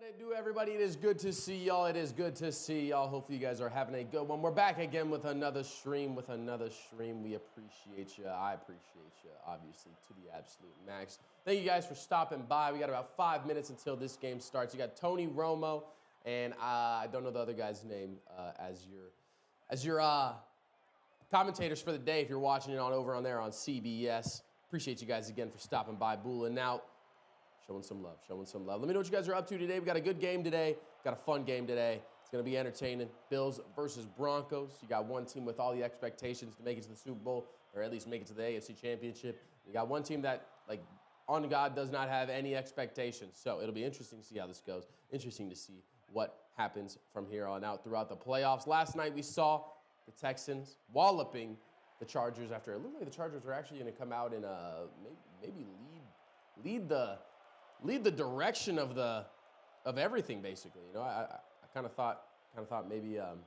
it do, everybody? It is good to see y'all. It is good to see y'all. Hopefully you guys are having a good one. We're back again with another stream. We appreciate you. I appreciate you, obviously, to the absolute max. Thank you guys for stopping by. We got about 5 minutes until this game starts. You got Tony Romo, and I don't know the other guy's name as your commentators for the day. If you're watching it over on there on CBS, appreciate you guys again for stopping by, booling out. Showing some love. Let me know what you guys are up to today. We got a good game today. Got a fun game today. It's going to be entertaining. Bills versus Broncos. You got one team with all the expectations to make it to the Super Bowl, or at least make it to the AFC Championship. You got one team that, like, on God, does not have any expectations. So it'll be interesting to see how this goes. Interesting to see what happens from here on out throughout the playoffs. Last night we saw the Texans walloping the Chargers after it looked like the Chargers were actually going to come out and maybe lead the direction of everything, basically. You know, I kind of thought maybe the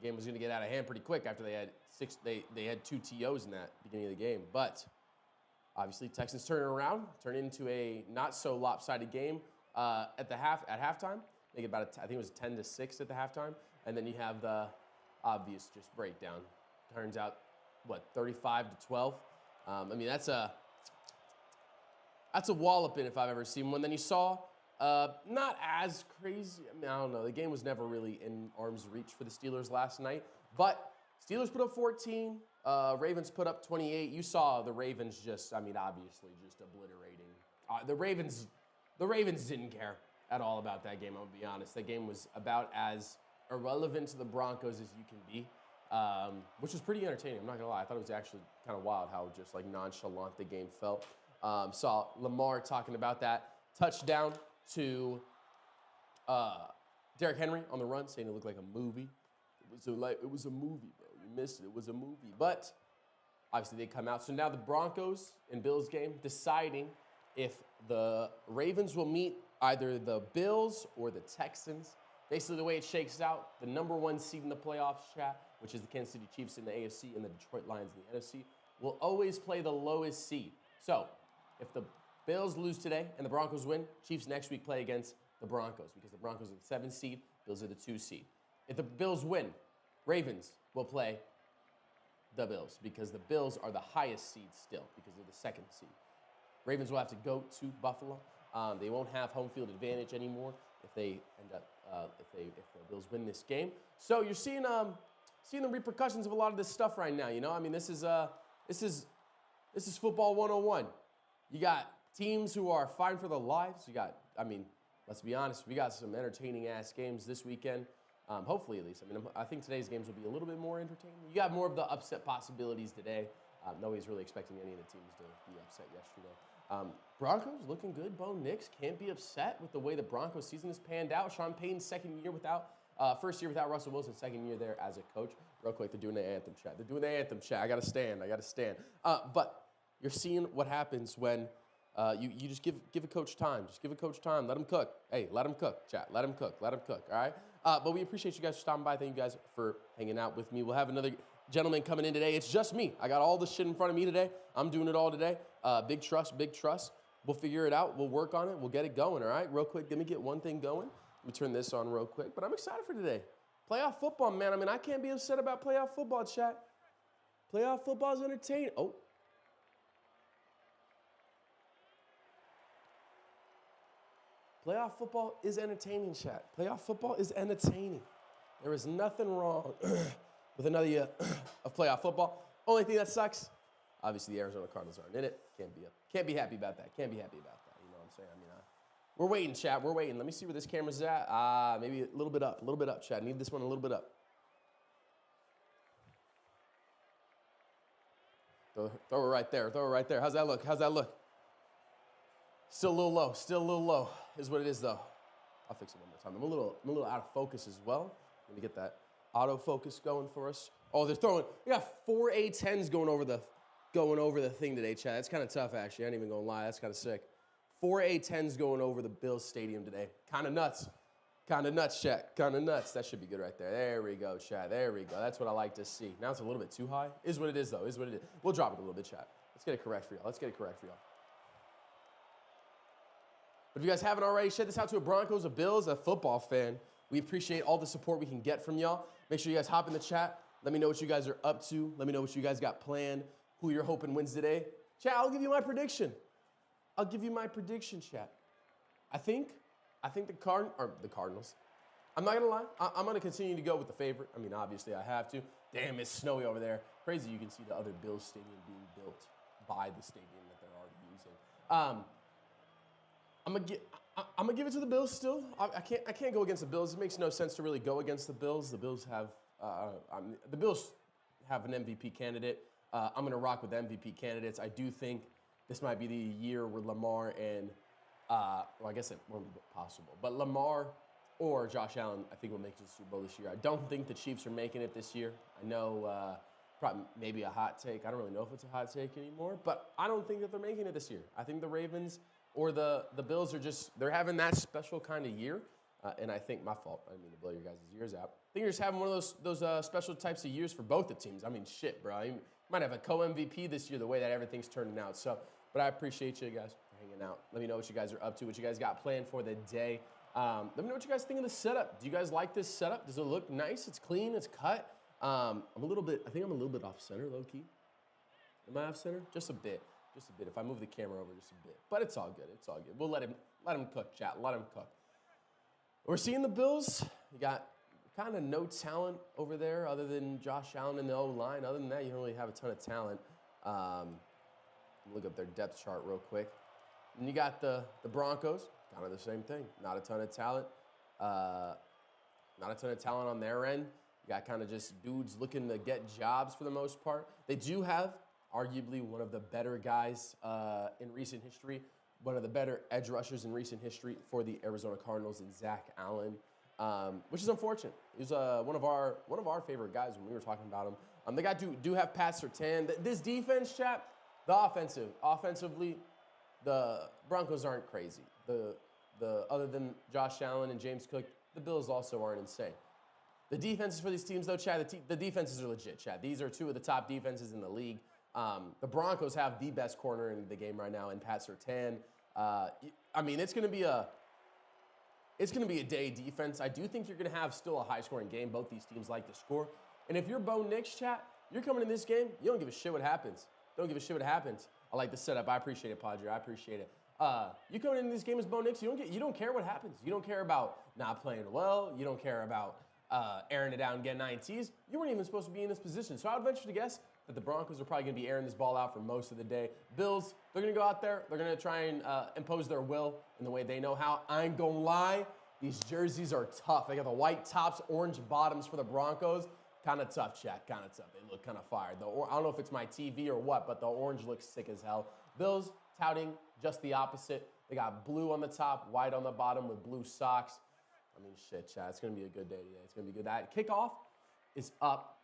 game was going to get out of hand pretty quick after they had two TOs in that beginning of the game. But obviously, Texans turn into a not so lopsided game at halftime. They get I think it was 10-6 at the halftime, and then you have the obvious just breakdown. Turns out 35-12. I mean, that's a walloping if I've ever seen one. Then you saw, not as crazy. I mean, I don't know. The game was never really in arm's reach for the Steelers last night. But Steelers put up 14. Ravens put up 28. You saw the Ravens obviously just obliterating. The Ravens didn't care at all about that game, I'm going to be honest. That game was about as irrelevant to the Broncos as you can be, which was pretty entertaining. I'm not going to lie. I thought it was actually kind of wild how just like nonchalant the game felt. Saw Lamar talking about that touchdown to Derrick Henry on the run, saying it looked like a movie. It was a movie, bro. You missed it. It was a movie. But obviously they come out. So now the Broncos and Bills game deciding if the Ravens will meet either the Bills or the Texans. Basically the way it shakes out, the number one seed in the playoffs, chat, which is the Kansas City Chiefs in the AFC and the Detroit Lions in the NFC, will always play the lowest seed. So if the Bills lose today and the Broncos win, Chiefs next week play against the Broncos because the Broncos are the 7th seed, Bills are the 2 seed. If the Bills win, Ravens will play the Bills because the Bills are the highest seed still because they're the 2nd seed. Ravens will have to go to Buffalo. They won't have home field advantage anymore if they end up if the Bills win this game. So you're seeing the repercussions of a lot of this stuff right now. You know, I mean, this is football 101. You got teams who are fighting for their lives. Let's be honest, we got some entertaining ass games this weekend. Hopefully, at least. I think today's games will be a little bit more entertaining. You got more of the upset possibilities today. Nobody's really expecting any of the teams to be upset yesterday. Broncos looking good. Bo Nix can't be upset with the way the Broncos season has panned out. Sean Payton's first year without Russell Wilson, 2nd year there as a coach. Real quick, they're doing the anthem chat. I got to stand. But you're seeing what happens when you just give a coach time. Just give a coach time. Let him cook. Hey, let him cook, chat. Let him cook. All right? But we appreciate you guys for stopping by. Thank you guys for hanging out with me. We'll have another gentleman coming in today. It's just me. I got all the shit in front of me today. I'm doing it all today. Big trust. We'll figure it out. We'll work on it. We'll get it going, all right? Real quick, let me get one thing going. Let me turn this on real quick. But I'm excited for today. Playoff football, man. I can't be upset about playoff football, chat. Playoff football is entertaining. Oh. Playoff football is entertaining, chat. Playoff football is entertaining. There is nothing wrong with another year of playoff football. Only thing that sucks, obviously the Arizona Cardinals aren't in it. Can't be happy about that. You know what I'm saying? We're waiting, chat. We're waiting. Let me see where this camera's at. Maybe a little bit up, chat. Need this one a little bit up. Throw it right there. How's that look? Still a little low is what it is, though. I'll fix it one more time. I'm a little out of focus as well. Let me get that autofocus going for us. Oh, we got 4 A10s going over the thing today, chat. That's kind of tough, actually. I ain't even gonna lie. That's kind of sick. 4 A10s going over the Bills Stadium today. Kind of nuts, chat. Kind of nuts. That should be good right there. There we go, chat. There we go. That's what I like to see. Now it's a little bit too high. Is what it is, though. We'll drop it a little bit, chat. Let's get it correct for y'all. But if you guys haven't already, share this out to a Broncos, a Bills, a football fan. We appreciate all the support we can get from y'all. Make sure you guys hop in the chat. Let me know what you guys are up to. Let me know what you guys got planned, who you're hoping wins today. Chat, I'll give you my prediction. I'll give you my prediction, chat. I think the Cardinals. I'm not gonna lie. I'm gonna continue to go with the favorite. I mean, obviously I have to. Damn, it's snowy over there. Crazy, you can see the other Bills stadium being built by the stadium that they're already using. I'm gonna give it to the Bills still. I can't go against the Bills. It makes no sense to really go against the Bills. The Bills have an MVP candidate. I'm gonna rock with the MVP candidates. I do think this might be the year where Lamar and well, I guess it won't be possible, but Lamar or Josh Allen, I think will make it to the Super Bowl this year. I don't think the Chiefs are making it this year. I know probably maybe a hot take. I don't really know if it's a hot take anymore, but I don't think that they're making it this year. I think the Ravens or the Bills are they're having that special kind of year, and I think my fault. I didn't mean to blow your guys' ears out. I think you're just having one of those special types of years for both the teams. I mean, shit, bro. You might have a co-MVP this year the way that everything's turning out. So, but I appreciate you guys for hanging out. Let me know what you guys are up to, what you guys got planned for the day. Let me know what you guys think of the setup. Do you guys like this setup? Does it look nice? It's clean. It's cut. I think I'm a little bit off center, low key. Am I off center? Just a bit. Just a bit. If I move the camera over just a bit. But it's all good. It's all good. We'll let him cook, chat. Let him cook. We're seeing the Bills. You got kind of no talent over there other than Josh Allen in the O-line. Other than that, you don't really have a ton of talent. Look up their depth chart real quick. And you got the Broncos. Kind of the same thing. Not a ton of talent. Not a ton of talent on their end. You got kind of just dudes looking to get jobs for the most part. They do have arguably one of the better guys in recent history, one of the better edge rushers in recent history for the Arizona Cardinals in Zach Allen, which is unfortunate. He was one of our favorite guys when we were talking about him. The guy do have Pat Surtain. This defense, chat, offensively, the Broncos aren't crazy. The other than Josh Allen and James Cook, the Bills also aren't insane. The defenses for these teams, though, Chad, the defenses are legit, Chad. These are two of the top defenses in the league. The Broncos have the best corner in the game right now in Pat Surtain. I mean, it's going to be a day defense. I do think you're going to have still a high-scoring game. Both these teams like to score. And if you're Bo Nix, chat, you're coming in this game, you don't give a shit what happens. Don't give a shit what happens. I like the setup. I appreciate it, Padre. I appreciate it. You coming in this game as Bo Nix, you don't care what happens. You don't care about not playing well. You don't care about airing it out and getting INTs. You weren't even supposed to be in this position. So I would venture to guess that the Broncos are probably going to be airing this ball out for most of the day. Bills, they're going to go out there. They're going to try and impose their will in the way they know how. I ain't going to lie. These jerseys are tough. They got the white tops, orange bottoms for the Broncos. Kind of tough, chat. Kind of tough. They look kind of fire. I don't know if it's my TV or what, but the orange looks sick as hell. Bills touting just the opposite. They got blue on the top, white on the bottom with blue socks. I mean, shit, chat. It's going to be a good day today. It's going to be good. That kickoff is up.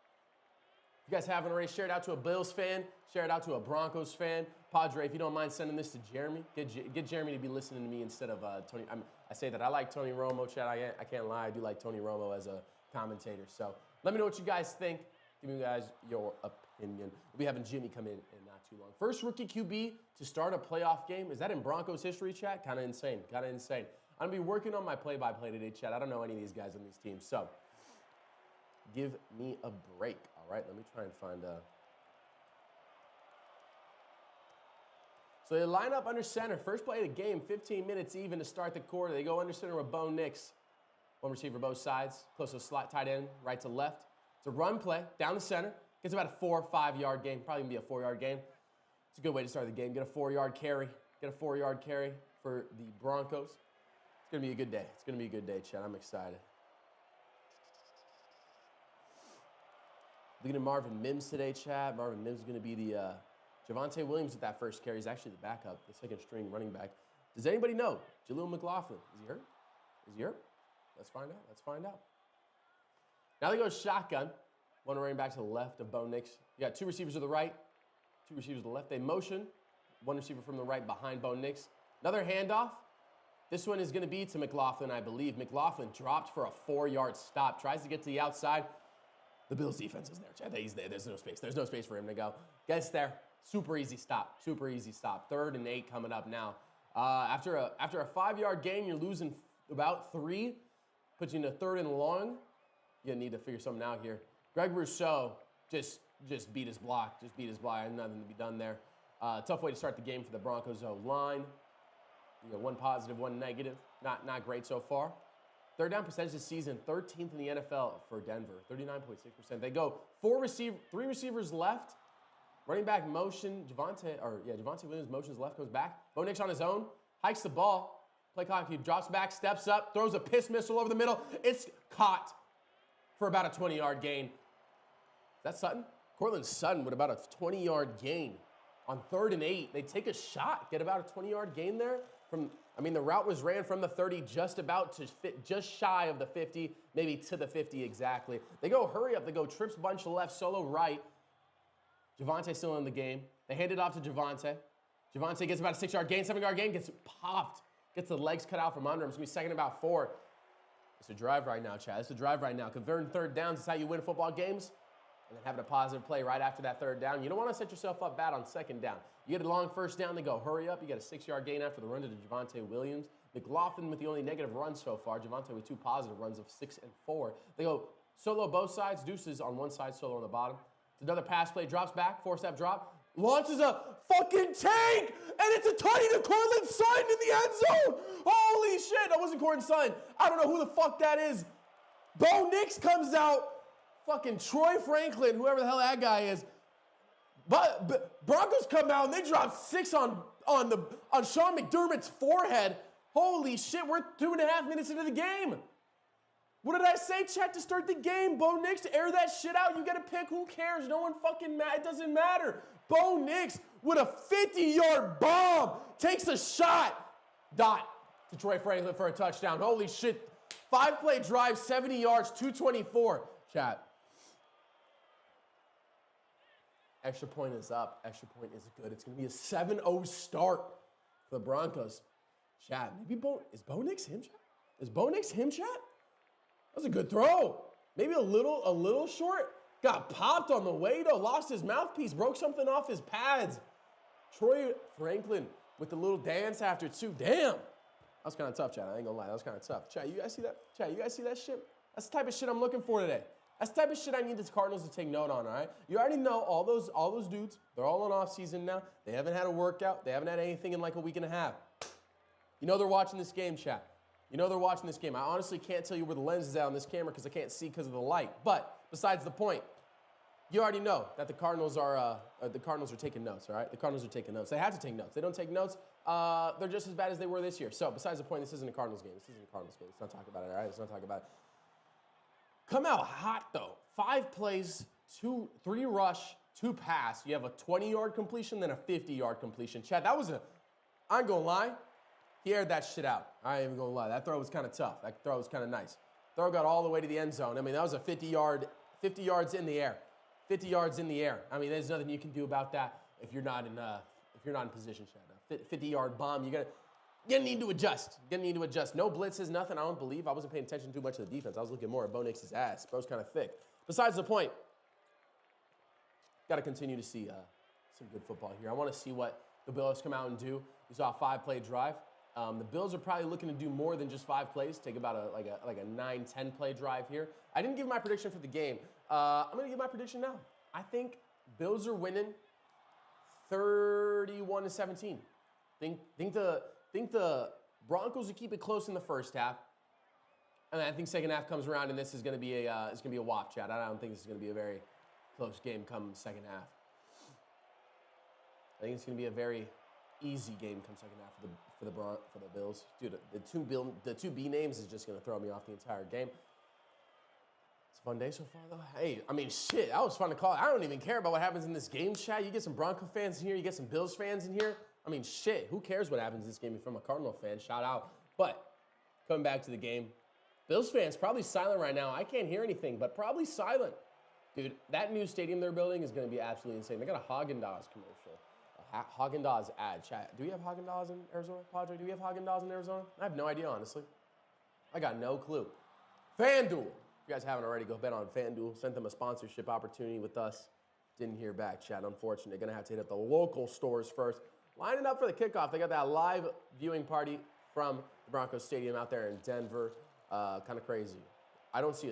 If you guys haven't already, share it out to a Bills fan. Share it out to a Broncos fan. Padre, if you don't mind sending this to Jeremy, get Jeremy to be listening to me instead of Tony. I say that I like Tony Romo, chat. I can't lie. I do like Tony Romo as a commentator. So let me know what you guys think. Give me guys your opinion. We'll be having Jimmy come in not too long. First rookie QB to start a playoff game. Is that in Broncos history, chat? Kind of insane. Kind of insane. I'm going to be working on my play-by-play today, chat. I don't know any of these guys on these teams. So give me a break. All right, let me try and find a... So they line up under center. First play of the game, 15 minutes even to start the quarter. They go under center with Bo Nix. One receiver both sides. Close to a slot tight end, right to left. It's a run play, down the center. Gets about a 4 or 5 yard game. Probably going to be a 4-yard game. It's a good way to start the game. Get a 4-yard carry. Get a 4-yard carry for the Broncos. It's going to be a good day. It's going to be a good day, Chad. I'm excited. Looking at Marvin Mims today, Chad. Marvin Mims is going to be the Javonte Williams with that first carry. He's actually the backup, the second string running back. Does anybody know? Jaleel McLaughlin. Is he hurt? Is he hurt? Let's find out. Let's find out. Now they go shotgun. One running back to the left of Bo Nix. You got two receivers to the right, two receivers to the left. They motion. One receiver from the right behind Bo Nix. Another handoff. This one is going to be to McLaughlin, I believe. McLaughlin dropped for a 4-yard stop. Tries to get to the outside. The Bills' defense is there, Chad. He's there. There's no space. There's no space for him to go. Gets there. Super easy stop. Super easy stop. 3rd and 8 coming up now. After a 5-yard gain, you're losing about 3. Puts you in a 3rd and long. You need to figure something out here. Greg Rousseau just beat his block. Just beat his block. Nothing to be done there. Tough way to start the game for the Broncos O-line. You got 1 positive, 1 negative. Not great so far. 3rd down percentage this season, 13th in the NFL for Denver, 39.6%. They go 3 receivers left. Running back motion, Javonte Williams motions left, comes back. Bo Nix on his own, hikes the ball. Play clock, he drops back, steps up, throws a piss missile over the middle. It's caught for about a 20-yard gain. Is that Sutton? Cortland Sutton with about a 20-yard gain. On 3rd and 8, they take a shot, get about a 20-yard gain there. The route was ran from the 30 just about to fit, just shy of the 50, maybe to the 50 exactly. They go hurry up, they go trips bunch left, solo right. Javonte still in the game. They hand it off to Javonte. Javonte gets about a 6-yard gain, 7-yard gain, gets popped. Gets the legs cut out from under him. It's going to be 2nd and about 4. It's a drive right now, Chad. It's a drive right now. Converting 3rd downs is how you win football games. And then having a positive play right after that 3rd down. You don't want to set yourself up bad on 2nd down. You get a long 1st down, they go hurry up. You get a 6-yard gain after the run to Javonte Williams. McLaughlin with the only negative run so far. Javonte with 2 positive runs of 6 and 4. They go solo both sides. Deuces on one side, solo on the bottom. It's another pass play, drops back, 4-step drop. Launches a fucking tank, and it's a tutty to Cortland Sutton in the end zone. Holy shit, that wasn't Cortland Sutton. I don't know who the fuck that is. Bo Nix comes out. Fucking Troy Franklin, whoever the hell that guy is. But Broncos come out and they drop 6 on Sean McDermott's forehead. Holy shit, we're 2.5 minutes into the game. What did I say, chat, to start the game? Bo Nix, air that shit out. You get a pick. Who cares? No one fucking it doesn't matter. Bo Nix with a 50-yard bomb takes a shot. Dot to Troy Franklin for a touchdown. Holy shit. 5-play drive, 70 yards, 224. Chat. Extra point is up. Extra point is good. It's going to be a 7-0 start for the Broncos. Chat, maybe is Bo Nix him, chat? Is Bo Nix him, chat? That was a good throw. Maybe a little short. Got popped on the way, though. Lost his mouthpiece. Broke something off his pads. Troy Franklin with the little dance after 2. Damn. That was kind of tough, chat. I ain't going to lie. That was kind of tough. Chat, you guys see that? Chat, you guys see that shit? That's the type of shit I'm looking for today. That's the type of shit I need the Cardinals to take note on, all right? You already know all those dudes. They're all on off season now. They haven't had a workout. They haven't had anything in like a week and a half. You know they're watching this game, chat. You know they're watching this game. I honestly can't tell you where the lens is at on this camera because I can't see because of the light. But besides the point, you already know that the Cardinals are taking notes, all right? The Cardinals are taking notes. They have to take notes. They don't take notes, they're just as bad as they were this year. So besides the point, this isn't a Cardinals game. This isn't a Cardinals game. Let's not talk about it, all right? Let's not talk about it. Come out hot, though. 5 plays, 3 rush, 2 pass. You have a 20-yard completion, then a 50-yard completion. Chad, I ain't going to lie. He aired that shit out. I ain't even going to lie. That throw was kind of tough. That throw was kind of nice. Throw got all the way to the end zone. I mean, that was a 50 yards in the air. 50 yards in the air. I mean, there's nothing you can do about that if you're not in position, Chad. 50-yard bomb, you're gonna need to adjust. You're gonna need to adjust. No blitzes, nothing. I don't believe. I wasn't paying attention too much to the defense. I was looking more at Bo Nix's ass. Bro's kind of thick. Besides the point, got to continue to see some good football here. I want to see what the Bills come out and do. You saw a 5-play drive. The Bills are probably looking to do more than just 5 plays. Take about a 9-10 play drive here. I didn't give my prediction for the game. I'm gonna give my prediction now. I think Bills are winning 31-17. Think the Broncos will keep it close in the first half, and I think second half comes around and this is gonna be a whop, chat. I don't think this is gonna be a very close game come second half. I think it's gonna be a very easy game come second half for the Bills. Dude, the two B names is just gonna throw me off the entire game. It's a fun day so far, though. Hey, I mean, shit, that was fun to call. I don't even care about what happens in this game, chat. You get some Bronco fans in here, you get some Bills fans in here. I mean, shit, who cares what happens in this game if I'm a Cardinal fan? Shout out. But coming back to the game, Bills fans probably silent right now. I can't hear anything, but probably silent. Dude, that new stadium they're building is going to be absolutely insane. They got a Haagen-Dazs commercial. Haagen-Dazs ad, chat. Do we have Haagen-Dazs in Arizona? Padre, do we have Haagen-Dazs in Arizona? I have no idea, honestly. I got no clue. FanDuel. If you guys haven't already, go bet on FanDuel. Sent them a sponsorship opportunity with us. Didn't hear back, chat. Unfortunately, going to have to hit up the local stores first. lining up for the kickoff. They got that live viewing party from the Broncos Stadium out there in Denver. Kind of crazy. I don't see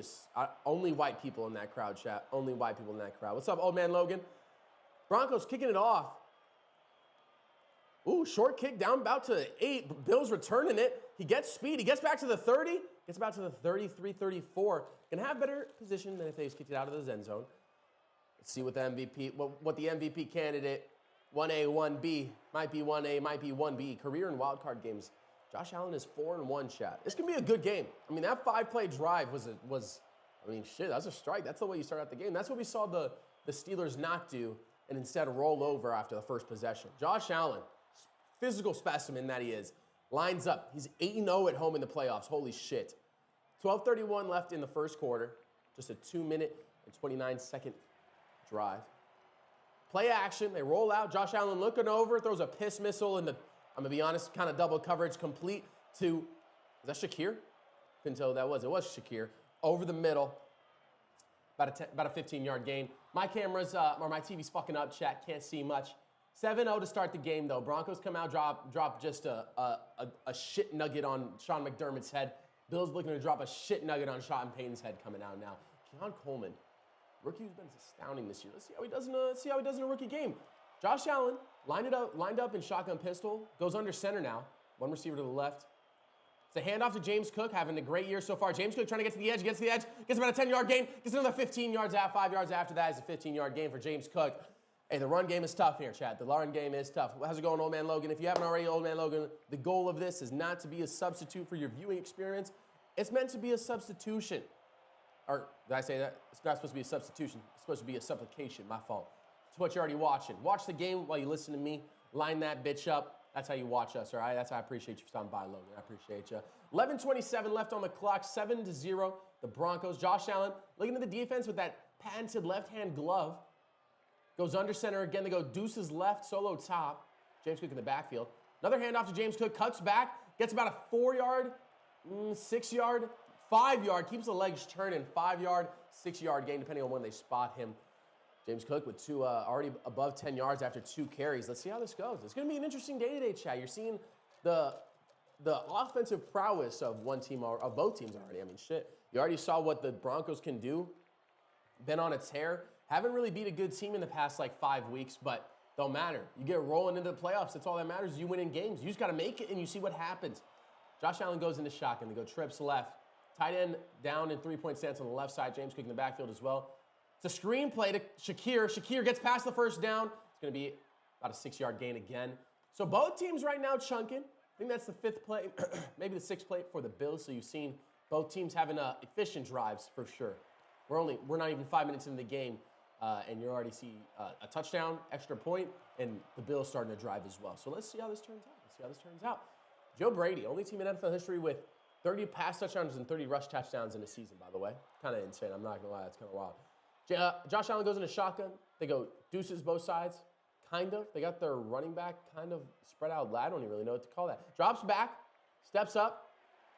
only white people in that crowd, chat. Only white people in that crowd. What's up, old man Logan? Broncos kicking it off. Ooh, short kick down about to 8. Bills returning it. He gets speed. He gets back to the 30. Gets back to the 33, 34. Can have better position than if they just kicked it out of the end zone. Let's see what the MVP, what the MVP candidate, 1A, 1B, might be 1A, might be 1B. Career and wildcard games. Josh Allen is 4-1, chat. This can be a good game. I mean, that 5-play drive was I mean, shit, that's a strike. That's the way you start out the game. That's what we saw the Steelers not do and instead roll over after the first possession. Josh Allen, physical specimen that he is, lines up. He's 8-0 at home in the playoffs. Holy shit. 12:31 left in the first quarter. Just a 2-minute and 29-second drive. Play action. They roll out. Josh Allen looking over, throws a piss missile in the, I'm going to be honest, kind of double coverage complete to, is that Shakir? Couldn't tell who that was. It was Shakir. Over the middle. About a 15-yard gain. My camera's, or my TV's fucking up, chat. Can't see much. 7-0 to start the game, though. Broncos come out, drop just a shit nugget on Sean McDermott's head. Bills looking to drop a shit nugget on Sean Payton's head coming out now. Keon Coleman, rookie who's been astounding this year. Let's see how he does in a rookie game. Josh Allen lined up in shotgun pistol, goes under center now. One receiver to the left. It's a handoff to James Cook, having a great year so far. James Cook trying to get to the edge, gets about a 10-yard gain, gets another 15 yards out, 5 yards after that is a 15-yard gain for James Cook. Hey, the run game is tough here, Chad. The run game is tough. How's it going, old man Logan? If you haven't already, old man Logan, the goal of this is not to be a substitute for your viewing experience. It's meant to be a substitution. Or did I say that? It's not supposed to be a substitution. It's supposed to be a supplication. My fault. It's what you're already watching. Watch the game while you listen to me. Line that bitch up. That's how you watch us, all right? That's how I appreciate you for stopping by, Logan. I appreciate you. 11:27 left on the clock, 7-0. The Broncos. Josh Allen looking at the defense with that patented left-hand glove. Goes under center again. They go deuces left, solo top. James Cook in the backfield. Another handoff to James Cook. Cuts back. Gets about a 4-yard, 6-yard, 5-yard. Keeps the legs turning. 5-yard, 6-yard gain, depending on when they spot him. James Cook with two already above 10 yards after 2 carries. Let's see how this goes. It's going to be an interesting day today, Chad. You're seeing the offensive prowess of one team, or of both teams already. I mean, shit. You already saw what the Broncos can do. Been on a tear. Haven't really beat a good team in the past, 5 weeks, but don't matter. You get rolling into the playoffs. That's all that matters. You win in games. You just got to make it, and you see what happens. Josh Allen goes into shotgun. They go trips left. Tight end down in 3-point stance on the left side. James Cook in the backfield as well. It's a screen play to Shakir. Shakir gets past the first down. It's going to be about a 6-yard gain again. So both teams right now chunking. I think that's the 5th play, maybe the 6th play for the Bills. So you've seen both teams having efficient drives for sure. We're not even 5 minutes into the game, and you already see a touchdown, extra point, and the Bills starting to drive as well. So let's see how this turns out. Joe Brady, only team in NFL history with 30 pass touchdowns and 30 rush touchdowns in a season, by the way. Kind of insane. I'm not going to lie. It's kind of wild. Josh Allen goes into shotgun. They go deuces both sides, kind of. They got their running back kind of spread out. I don't even really know what to call that. Drops back, steps up,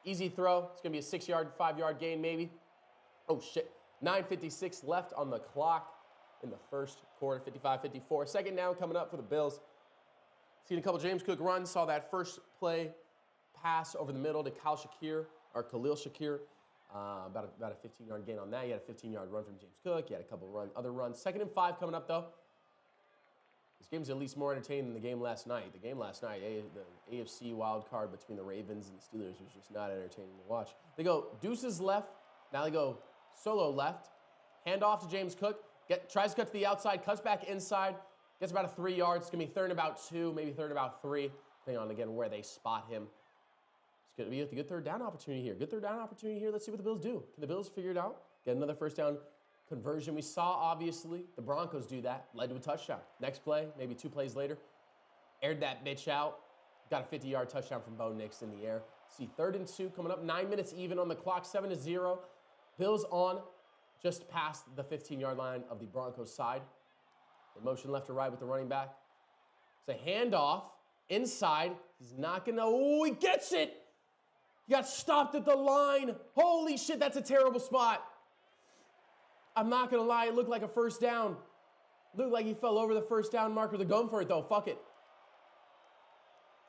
easy throw. It's going to be a 6-yard, 5-yard gain maybe. Oh, shit. 9:56 left on the clock in the first quarter, 55-54. Second down coming up for the Bills. Seen a couple James Cook runs. Saw that first play pass over the middle to Khalil Shakir. About a 15-yard gain on that. He had a 15-yard run from James Cook. He had a couple other runs. 2nd and 5 coming up, though. This game's at least more entertaining than the game last night. The game last night, the AFC wildcard between the Ravens and the Steelers was just not entertaining to watch. They go deuces left. Now they go solo left. Hand off to James Cook. Tries to cut to the outside. Cuts back inside. Gets about a 3 yards. It's going to be 3rd and about 2, maybe 3rd and about 3, depending on, again, where they spot him. It's going to be a good 3rd down opportunity here. Good 3rd down opportunity here. Let's see what the Bills do. Can the Bills figure it out? Get another 1st down conversion. We saw, obviously, the Broncos do that. Led to a touchdown. Next play, maybe 2 plays later, aired that bitch out. Got a 50-yard touchdown from Bo Nix in the air. See, 3rd and 2 coming up. 9 minutes even on the clock. 7-0. Bills on just past the 15-yard line of the Broncos side. They motion left to right with the running back. It's a handoff inside. He's not going to. Oh, he gets it. He got stopped at the line. Holy shit, that's a terrible spot. I'm not going to lie. It looked like a 1st down. Looked like he fell over the 1st down marker. They're going for it, though. Fuck it.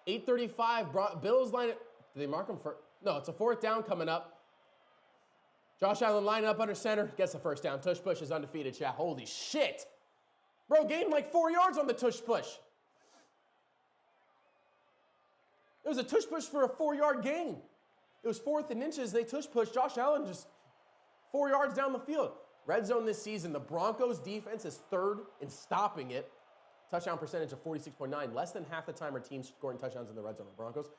8:35. Bills line it. Do they mark him for? No, it's a 4th down coming up. Josh Allen lining up under center. Gets the first down. Tush push is undefeated, chat. Holy shit. Bro, gained like 4 yards on the tush push. It was a tush push for a 4-yard gain. It was 4th and inches. They tush push. Josh Allen just 4 yards down the field. Red zone this season. The Broncos defense is 3rd in stopping it. Touchdown percentage of 46.9. Less than half the time are teams scoring touchdowns in the red zone. The Broncos.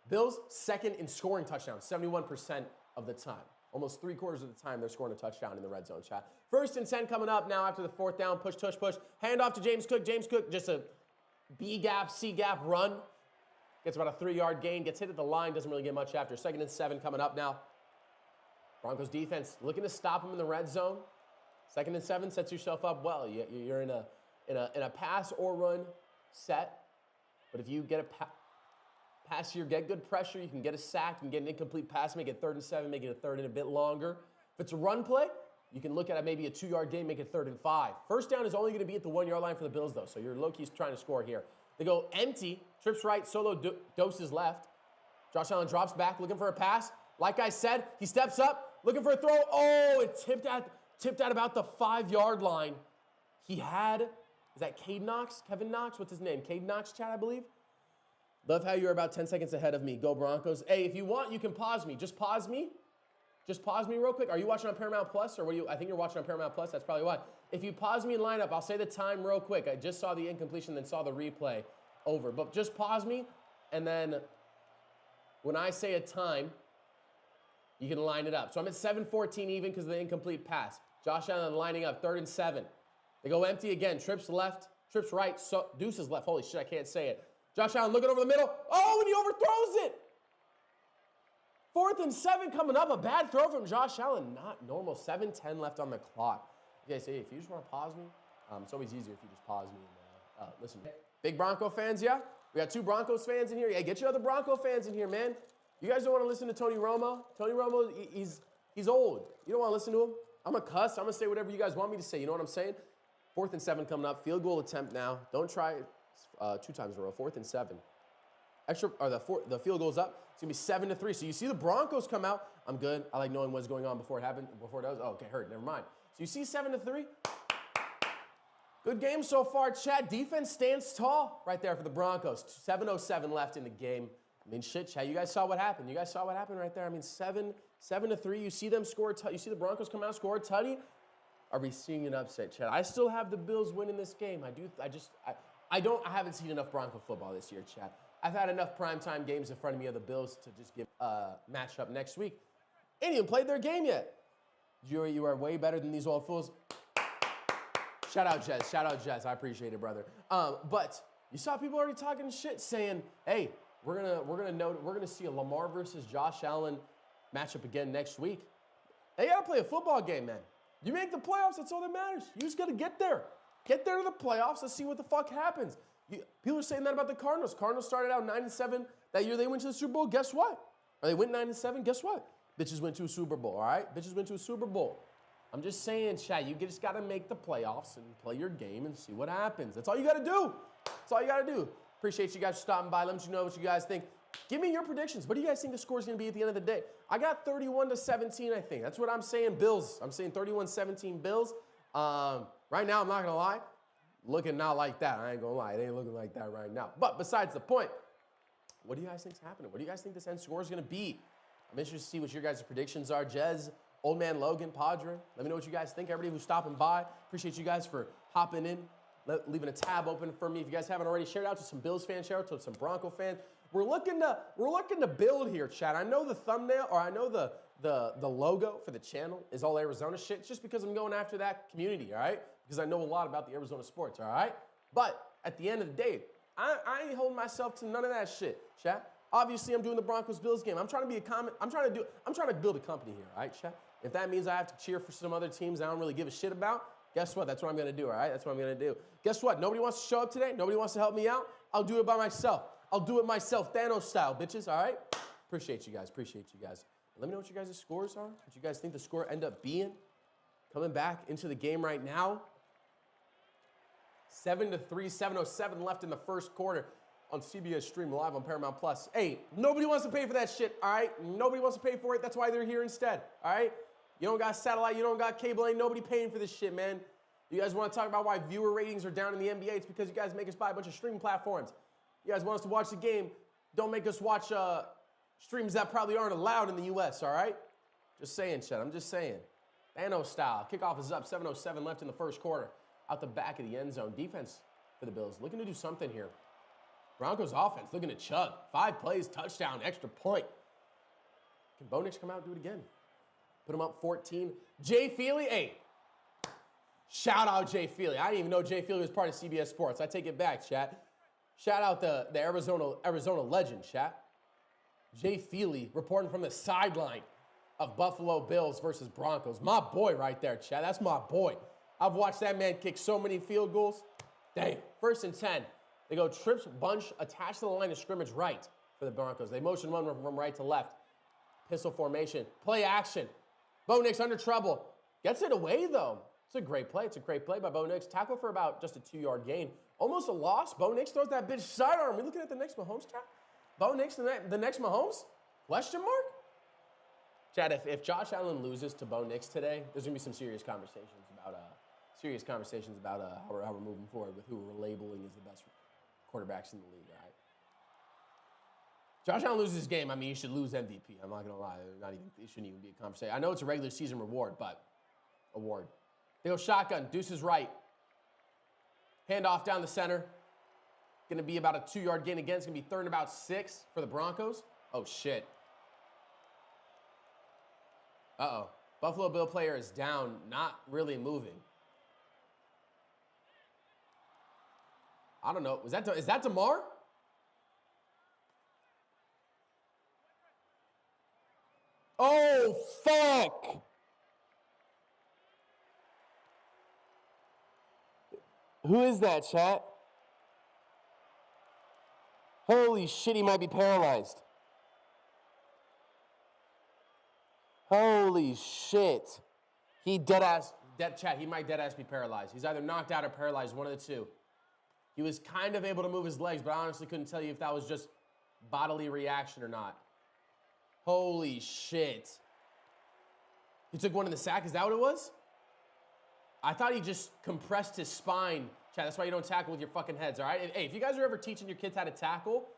Bills 2nd in scoring touchdowns. 71% of the time. Almost 3/4 of the time they're scoring a touchdown in the red zone, chat. 1st and 10 coming up now after the 4th down. Push, tush, push. Hand off to James Cook. James Cook, just a B gap, C gap run. Gets about a 3-yard gain. Gets hit at the line. Doesn't really get much after. 2nd and 7 coming up now. Broncos defense looking to stop him in the red zone. 2nd and 7 sets yourself up well. You're in a pass or run set. But if you get a pass here, get good pressure, you can get a sack, you can get an incomplete pass, make it 3rd and 7, make it a 3rd and a bit longer. If it's a run play, you can look at maybe a 2-yard gain, make it 3rd and 5. First down is only going to be at the 1-yard line for the Bills, though, so you're low-key trying to score here. They go empty, trips right, solo doses left. Josh Allen drops back, looking for a pass. Like I said, he steps up, looking for a throw. Oh, it tipped at about the 5-yard line. He had, is that Cade Knox? Kevin Knox? What's his name? Cade Knox, chat, I believe? Love how you're about 10 seconds ahead of me. Go Broncos. Hey, if you want, you can pause me. Just pause me. Just pause me real quick. Are you watching on Paramount Plus or I think you're watching on Paramount Plus. That's probably why. If you pause me and line up, I'll say the time real quick. I just saw the incompletion, then saw the replay over. But just pause me, and then when I say a time, you can line it up. So I'm at 7:14 even because of the incomplete pass. Josh Allen lining up, 3rd and 7. They go empty again. Trips left, trips right, deuces left. Holy shit, I can't say it. Josh Allen looking over the middle. Oh, and he overthrows it. 4th and 7 coming up. A bad throw from Josh Allen. Not normal. 7:10 left on the clock. Okay, so if you just want to pause me, it's always easier if you just pause me and listen. Big Bronco fans, yeah? We got 2 Broncos fans in here. Yeah, get your other Bronco fans in here, man. You guys don't want to listen to Tony Romo. Tony Romo, he's old. You don't want to listen to him. I'm going to cuss. I'm going to say whatever you guys want me to say. You know what I'm saying? 4th and 7 coming up. Field goal attempt now. Don't try it 2 times in a row. 4th and 7. The field goal's up. It's going to be 7-3. So you see the Broncos come out. I'm good. I like knowing what's going on before it happened. Before it does. Oh, okay, hurt. Never mind. So you see 7-3. Good game so far, chat. Defense stands tall right there for the Broncos. 7:07 left in the game. I mean, shit, chat. You guys saw what happened. You guys saw what happened right there. I mean, 7-3. You see them score. You see the Broncos come out, score a tutty. Are we seeing an upset, chat? I still have the Bills winning this game. I haven't seen enough Bronco football this year, chat. I've had enough primetime games in front of me of the Bills to just give a matchup next week. Ain't even played their game yet. Jury, you are way better than these old fools. Shout out, Jez. Shout out, Jez. I appreciate it, brother. But you saw people already talking shit, saying, "Hey, we're gonna see a Lamar versus Josh Allen matchup again next week." They gotta play a football game, man. You make the playoffs. That's all that matters. You just gotta get there. Get there to the playoffs. Let's see what the fuck happens. People are saying that about the Cardinals. Cardinals started out 9-7 that year. They went to the Super Bowl. Guess what? Or they went 9-7. Guess what? Bitches went to a Super Bowl. All right. Bitches went to a Super Bowl. I'm just saying, chat, you just got to make the playoffs and play your game and see what happens. That's all you got to do. That's all you got to do. Appreciate you guys stopping by. Let me know what you guys think. Give me your predictions. What do you guys think the score is going to be at the end of the day? I got 31-17, I think. That's what I'm saying, Bills. I'm saying 31-17 Bills. Right now, I'm not going to lie. Looking not like that. I ain't going to lie. It ain't looking like that right now. But besides the point, what do you guys think is happening? What do you guys think this end score is going to be? I'm interested to see what your guys' predictions are. Jez, Old Man Logan, Padre, let me know what you guys think. Everybody who's stopping by, appreciate you guys for hopping in, leaving a tab open for me. If you guys haven't already, share it out to some Bills fans, share it out to some Bronco fans. We're looking to build here, chat. I know the thumbnail, or I know the logo for the channel is all Arizona shit. It's just because I'm going after that community, all right? Because I know a lot about the Arizona sports, all right? But at the end of the day, I ain't holding myself to none of that shit, chat. Obviously, I'm doing the Broncos-Bills game. I'm trying to build a company here, all right, chat? If that means I have to cheer for some other teams I don't really give a shit about, guess what? That's what I'm going to do, all right? That's what I'm going to do. Guess what? Nobody wants to show up today. Nobody wants to help me out. I'll do it by myself. I'll do it myself, Thanos style, bitches, all right? Appreciate you guys. Appreciate you guys. Let me know what you guys' scores are. What you guys think the score end up being. Coming back into the game right now. 7-3, 7:07 left in the first quarter. on CBS Stream Live on Paramount Plus. Hey, nobody wants to pay for that shit, all right? Nobody wants to pay for it. That's why they're here instead, all right? You don't got satellite, you don't got cable, ain't nobody paying for this shit, man. You guys want to talk about why viewer ratings are down in the NBA? It's because you guys make us buy a bunch of streaming platforms. You guys want us to watch the game, don't make us watch streams that probably aren't allowed in the U.S., all right? Just saying, Chet, I'm just saying. Thanos style. Kickoff is up, 7:07 left in the first quarter. Out the back of the end zone. Defense for the Bills, looking to do something here. Broncos offense looking to chug. 5 plays, touchdown, extra point. Can Bo Nix come out and do it again? Put him up 14. Jay Feely, hey. Shout out Jay Feely. I didn't even know Jay Feely was part of CBS Sports. I take it back, chat. Shout out the Arizona legend, chat. Jay Feely reporting from the sideline of Buffalo Bills versus Broncos. My boy right there, chat. That's my boy. I've watched that man kick so many field goals. Dang. 1st and 10. They go trips, bunch, attached to the line of scrimmage right for the Broncos. They motion run from right to left. Pistol formation. Play action. Bo Nix under trouble. Gets it away, though. It's a great play. It's a great play by Bo Nix. Tackle for about just a 2-yard gain. Almost a loss. Bo Nix throws that bitch sidearm. We looking at the next Mahomes, chat? Bo Nix, the next Mahomes? Question mark? Chad, if Josh Allen loses to Bo Nix today, there's going to be some serious conversations about how we're moving forward with who we're labeling as the best quarterbacks in the league, all right? Josh Allen loses his game, I mean, you should lose MVP. I'm not going to lie. It shouldn't even be a conversation. I know it's a regular season reward, but award. They go shotgun. Deuce is right. Handoff down the center. Going to be about a 2-yard gain again. It's going to be 3rd and about 6 for the Broncos. Oh, shit. Uh-oh. Buffalo Bill player is down, not really moving. I don't know. Is that DeMar? Oh, fuck. Who is that, chat? Holy shit, he might be paralyzed. Holy shit. He he might dead ass be paralyzed. He's either knocked out or paralyzed, one of the two. He was kind of able to move his legs, but I honestly couldn't tell you if that was just bodily reaction or not. Holy shit. He took one in the sack, is that what it was? I thought he just compressed his spine. Chad, that's why you don't tackle with your fucking heads, all right? Hey, if you guys are ever teaching your kids how to tackle,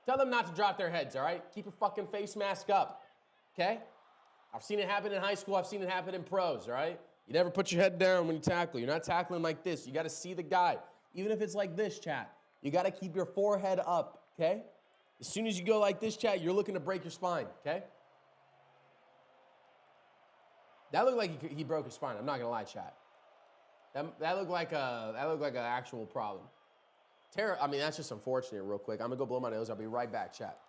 tell them not to drop their heads, all right? Keep your fucking face mask up, okay? I've seen it happen in high school. I've seen it happen in pros, all right? You never put your head down when you tackle. You're not tackling like this. You got to see the guy. Even if it's like this, chat, you got to keep your forehead up, okay? As soon as you go like this, chat, you're looking to break your spine, okay? That looked like he broke his spine. I'm not going to lie, chat. That looked like an actual problem. I mean, that's just unfortunate real quick. I'm going to go blow my nose. I'll be right back, chat.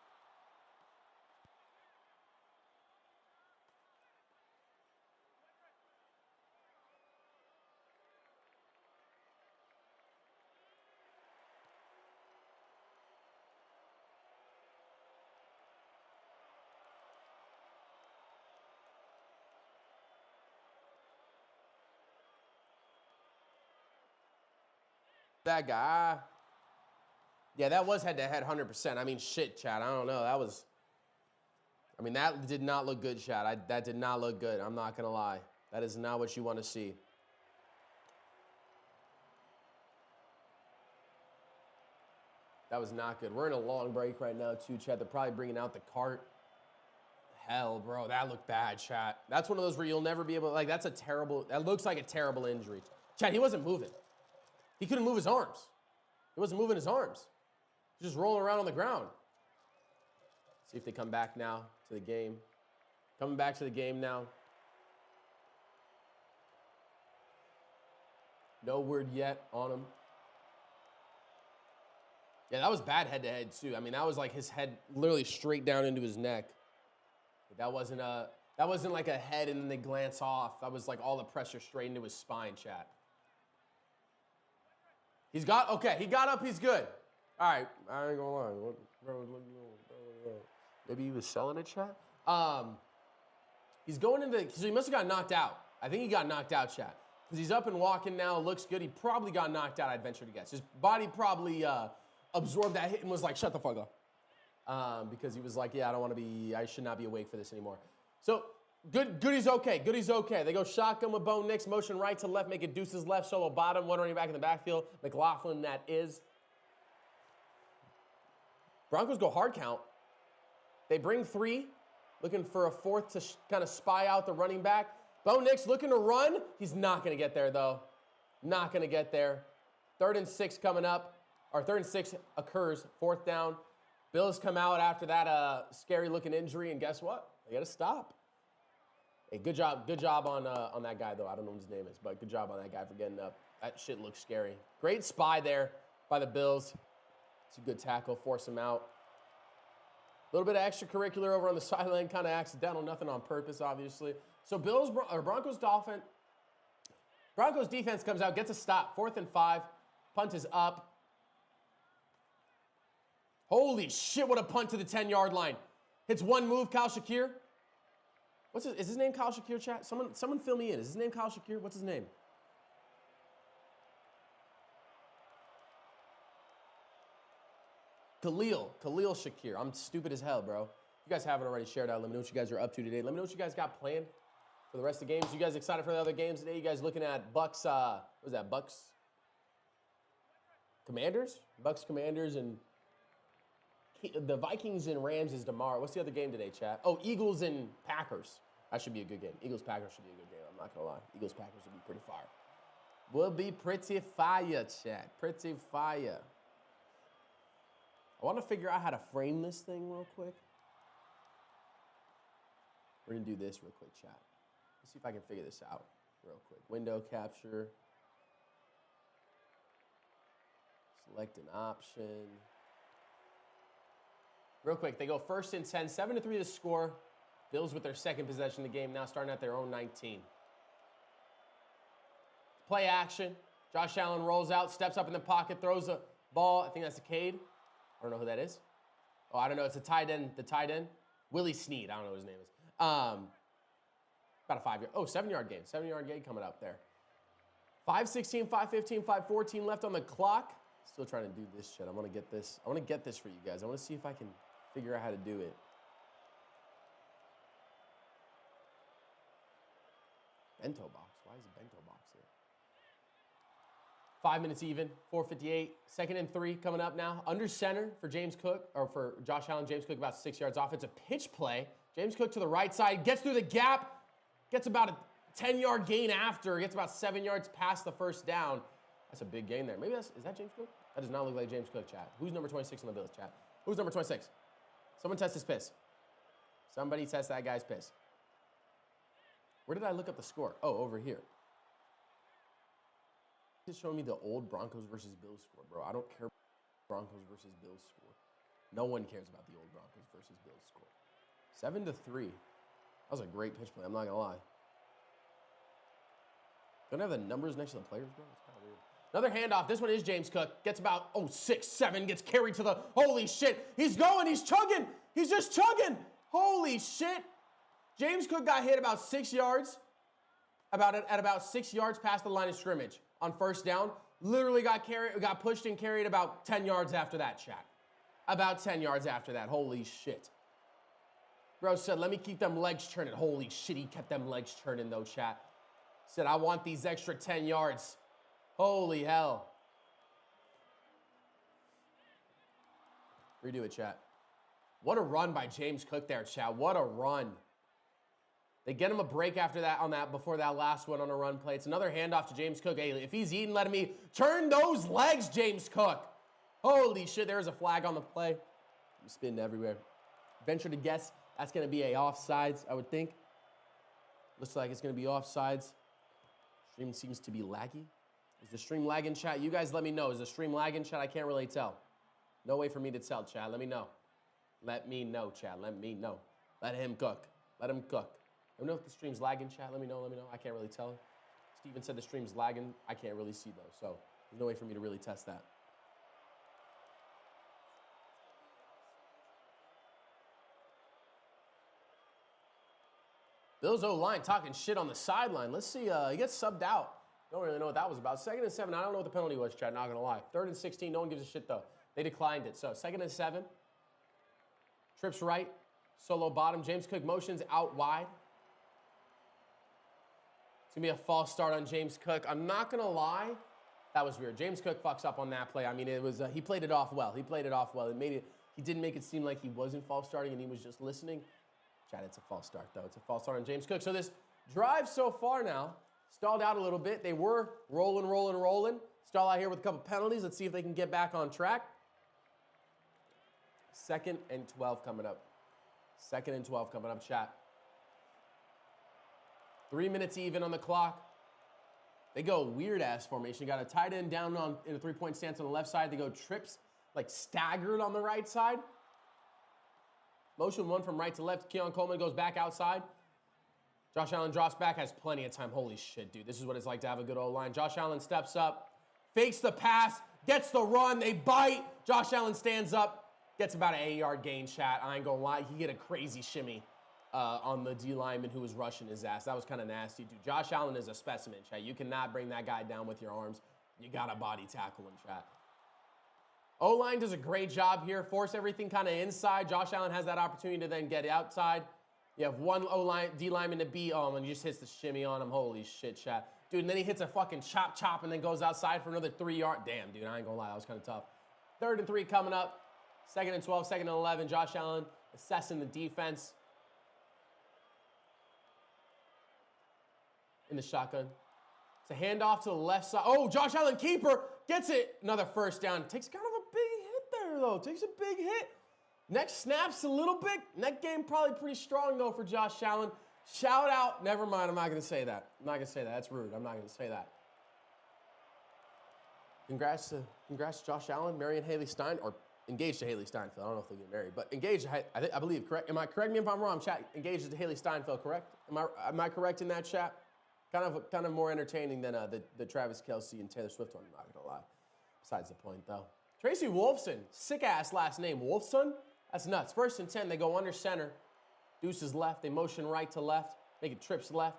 That guy. Yeah, that was head-to-head 100%. I mean, shit, Chad. I don't know. That did not look good, Chad. That did not look good. I'm not going to lie. That is not what you want to see. That was not good. We're in a long break right now, too, Chad. They're probably bringing out the cart. Hell, bro, that looked bad, Chad. That's one of those where you'll never be able to, that looks like a terrible injury. Chad, he wasn't moving. He couldn't move his arms. He wasn't moving his arms. He was just rolling around on the ground. See if they come back now to the game. Coming back to the game now. No word yet on him. Yeah, that was bad head-to-head, too. I mean, that was like his head literally straight down into his neck. That wasn't like a head and then they glance off. That was like all the pressure straight into his spine, chat. He got up, he's good. All right, I ain't gonna lie. Maybe he was selling it, chat? He's going into, so he must have got knocked out. I think he got knocked out, chat. Because he's up and walking now, looks good. He probably got knocked out, I'd venture to guess. His body probably absorbed that hit and was like, shut the fuck up. Because he was like, yeah, I should not be awake for this anymore. So Goody's okay. Goody's okay. They go shotgun with Bo Nix, motion right to left, make it deuces left, solo bottom, one running back in the backfield. McLaughlin, that is. Broncos go hard count. They bring 3, looking for a 4th to kind of spy out the running back. Bo Nix looking to run. He's not going to get there, though. Not going to get there. 3rd and 6 coming up, or 3rd and 6 occurs, 4th down. Bills come out after that scary-looking injury, and guess what? They got to stop. Hey, good job on that guy, though. I don't know what his name is, but good job on that guy for getting up. That shit looks scary. Great spy there by the Bills. It's a good tackle, force him out. A little bit of extracurricular over on the sideline, kind of accidental, nothing on purpose, obviously. So Broncos defense comes out, gets a stop, 4th and 5. Punt is up. Holy shit, what a punt to the 10-yard line. Hits one move, Kyle Shakir. Is his name Kyle Shakir, chat? Someone fill me in. Is his name Kyle Shakir? What's his name? Khalil Shakir. I'm stupid as hell, bro. If you guys haven't already shared out, let me know what you guys are up to today. Let me know what you guys got planned for the rest of the games. You guys excited for the other games today? You guys looking at Bucks, what was that, Bucks Commanders? Bucks Commanders and the Vikings and Rams is tomorrow. What's the other game today, chat? Oh, Eagles and Packers. That should be a good game. Eagles-Packers should be a good game. I'm not going to lie. Eagles-Packers will be pretty fire. Will be pretty fire, chat. Pretty fire. I want to figure out how to frame this thing real quick. We're going to do this real quick, chat. Let's see if I can figure this out real quick. Window capture. Select an option. Real quick, they go 1st and 10, 7-3 to score. Bills with their 2nd possession of the game, now starting at their own 19. Play action. Josh Allen rolls out, steps up in the pocket, throws a ball. I think that's a Cade. I don't know who that is. Oh, I don't know. It's a tight end. The tight end. Willie Snead. I don't know what his name is. About a 5-yard. Oh, 7-yard gain. 7-yard gain coming up there. 5:16, 5:15, 5:14 left on the clock. Still trying to do this shit. I want to get this. I want to get this for you guys. I want to see if I can figure out how to do it. Bento box. Why is a bento box here? 5 minutes even. 4:58. 2nd and 3 coming up now. Under center for James Cook, or for Josh Allen. James Cook about 6 yards off. It's a pitch play. James Cook to the right side. Gets through the gap. Gets about a 10-yard gain after. Gets about 7 yards past the 1st down. That's a big gain there. Maybe is that James Cook? That does not look like James Cook, chat. Who's number 26 on the Bills, chat? Who's number 26? Someone test his piss. Somebody test that guy's piss. Where did I look up the score? Oh, over here. It's showing me the old Broncos versus Bills score, bro. I don't care about Broncos versus Bills score. No one cares about the old Broncos versus Bills score. 7-3. That was a great pitch play. I'm not going to lie. Don't have the numbers next to the players, bro? It's kind of weird. Another handoff. This one is James Cook. Gets about, 6-7. Gets carried to the, holy shit. He's going. He's chugging. He's just chugging. Holy shit. James Cook got hit about 6 yards. At about 6 yards past the line of scrimmage on 1st down. Literally got pushed and carried about 10 yards after that, chat. About 10 yards after that. Holy shit. Bro said, let me keep them legs turning. Holy shit, he kept them legs turning, though, chat. Said, I want these extra 10 yards. Holy hell. Redo it, chat. What a run by James Cook there, chat. What a run. They get him a break after that, before that last one on a run play. It's another handoff to James Cook. Hey, if he's eating, let him eat. Turn those legs, James Cook. Holy shit, there's a flag on the play. I'm spinning everywhere. Venture to guess that's going to be a offsides, I would think. Looks like it's going to be offsides. Stream seems to be laggy. Is the stream lagging, chat? You guys let me know. Is the stream lagging, chat? I can't really tell. No way for me to tell, chat. Let me know. Let me know, chat. Let me know. Let him cook. Let him cook. Let me know if the stream's lagging, chat. Let me know. Let me know. I can't really tell. Steven said the stream's lagging. I can't really see, though. So there's no way for me to really test that. Bills O-line talking shit on the sideline. Let's see. He gets subbed out. Don't really know what that was about. 2nd and 7. I don't know what the penalty was, chat. Not going to lie. 3rd and 16. No one gives a shit, though. They declined it. So 2nd and 7. Trips right. Solo bottom. James Cook motions out wide. It's going to be a false start on James Cook. I'm not going to lie. That was weird. James Cook fucks up on that play. I mean, it was he played it off well. He didn't make it seem like he wasn't false starting and he was just listening. Chad, it's a false start, though. It's a false start on James Cook. So this drive so far now stalled out a little bit. They were rolling. Stall out here with a couple penalties. Let's see if they can get back on track. 2nd and 12 coming up. 2nd and 12 coming up, chat. 3 minutes even on the clock. They go weird-ass formation. You got a tight end down in a three-point stance on the left side. They go trips, like staggered on the right side. Motion one from right to left. Keon Coleman goes back outside. Josh Allen drops back, has plenty of time. Holy shit, dude. This is what it's like to have a good O-line. Josh Allen steps up, fakes the pass, gets the run. They bite. Josh Allen stands up, gets about an 8-yard gain, chat. I ain't gonna lie. He hit a crazy shimmy on the D lineman who was rushing his ass. That was kind of nasty, dude. Josh Allen is a specimen, chat. You cannot bring that guy down with your arms. You got to body tackle him, chat. O-line does a great job here. Force everything kind of inside. Josh Allen has that opportunity to then get outside. You have one O-line, D lineman to beat. Oh, and he just hits the shimmy on him. Holy shit, chat. Dude, and then he hits a fucking chop and then goes outside for another 3 yard. Damn, dude, I ain't gonna lie. That was kind of tough. 3rd and 3 coming up. 2nd and 12, 2nd and 11. Josh Allen assessing the defense. In the shotgun. It's a handoff to the left side. Oh, Josh Allen, keeper, gets it. Another first down. Takes kind of a big hit there, though. Takes a big hit. Neck snaps a little bit. Neck game probably pretty strong, though, for Josh Allen. Shout out. Never mind. I'm not going to say that. I'm not going to say that. That's rude. I'm not going to say that. Congrats to Josh Allen, Marion Haley Stein, or engaged to Haley Steinfeld. I don't know if they'll get married, but engaged, I believe, correct? Correct me if I'm wrong, chat. Engaged to Haley Steinfeld, correct? Am I correct in that, chat? Kind of more entertaining than the Travis Kelce and Taylor Swift one, I'm not gonna lie. Besides the point, though. Tracy Wolfson, sick-ass last name. Wolfson? That's nuts. 1st and 10, they go under center. Deuces left. They motion right to left. Make it trips left.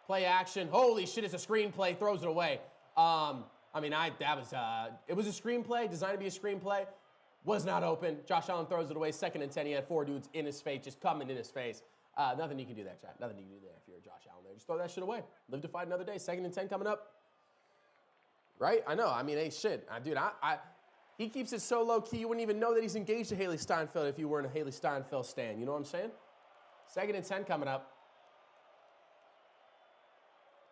Play action. Holy shit, it's a screenplay. Throws it away. It was a screenplay, designed to be a screenplay. Was not open. Josh Allen throws it away. 2nd and 10, he had 4 dudes in his face, just coming in his face. Nothing you can do there, chat. Nothing you can do there if you're Josh Allen there. Just throw that shit away. Live to fight another day. 2nd and 10 coming up. Right? I know. I mean, hey, shit. Dude, he keeps it so low-key, you wouldn't even know that he's engaged to Haley Steinfeld if you weren't a Haley Steinfeld stan. You know what I'm saying? 2nd and 10 coming up.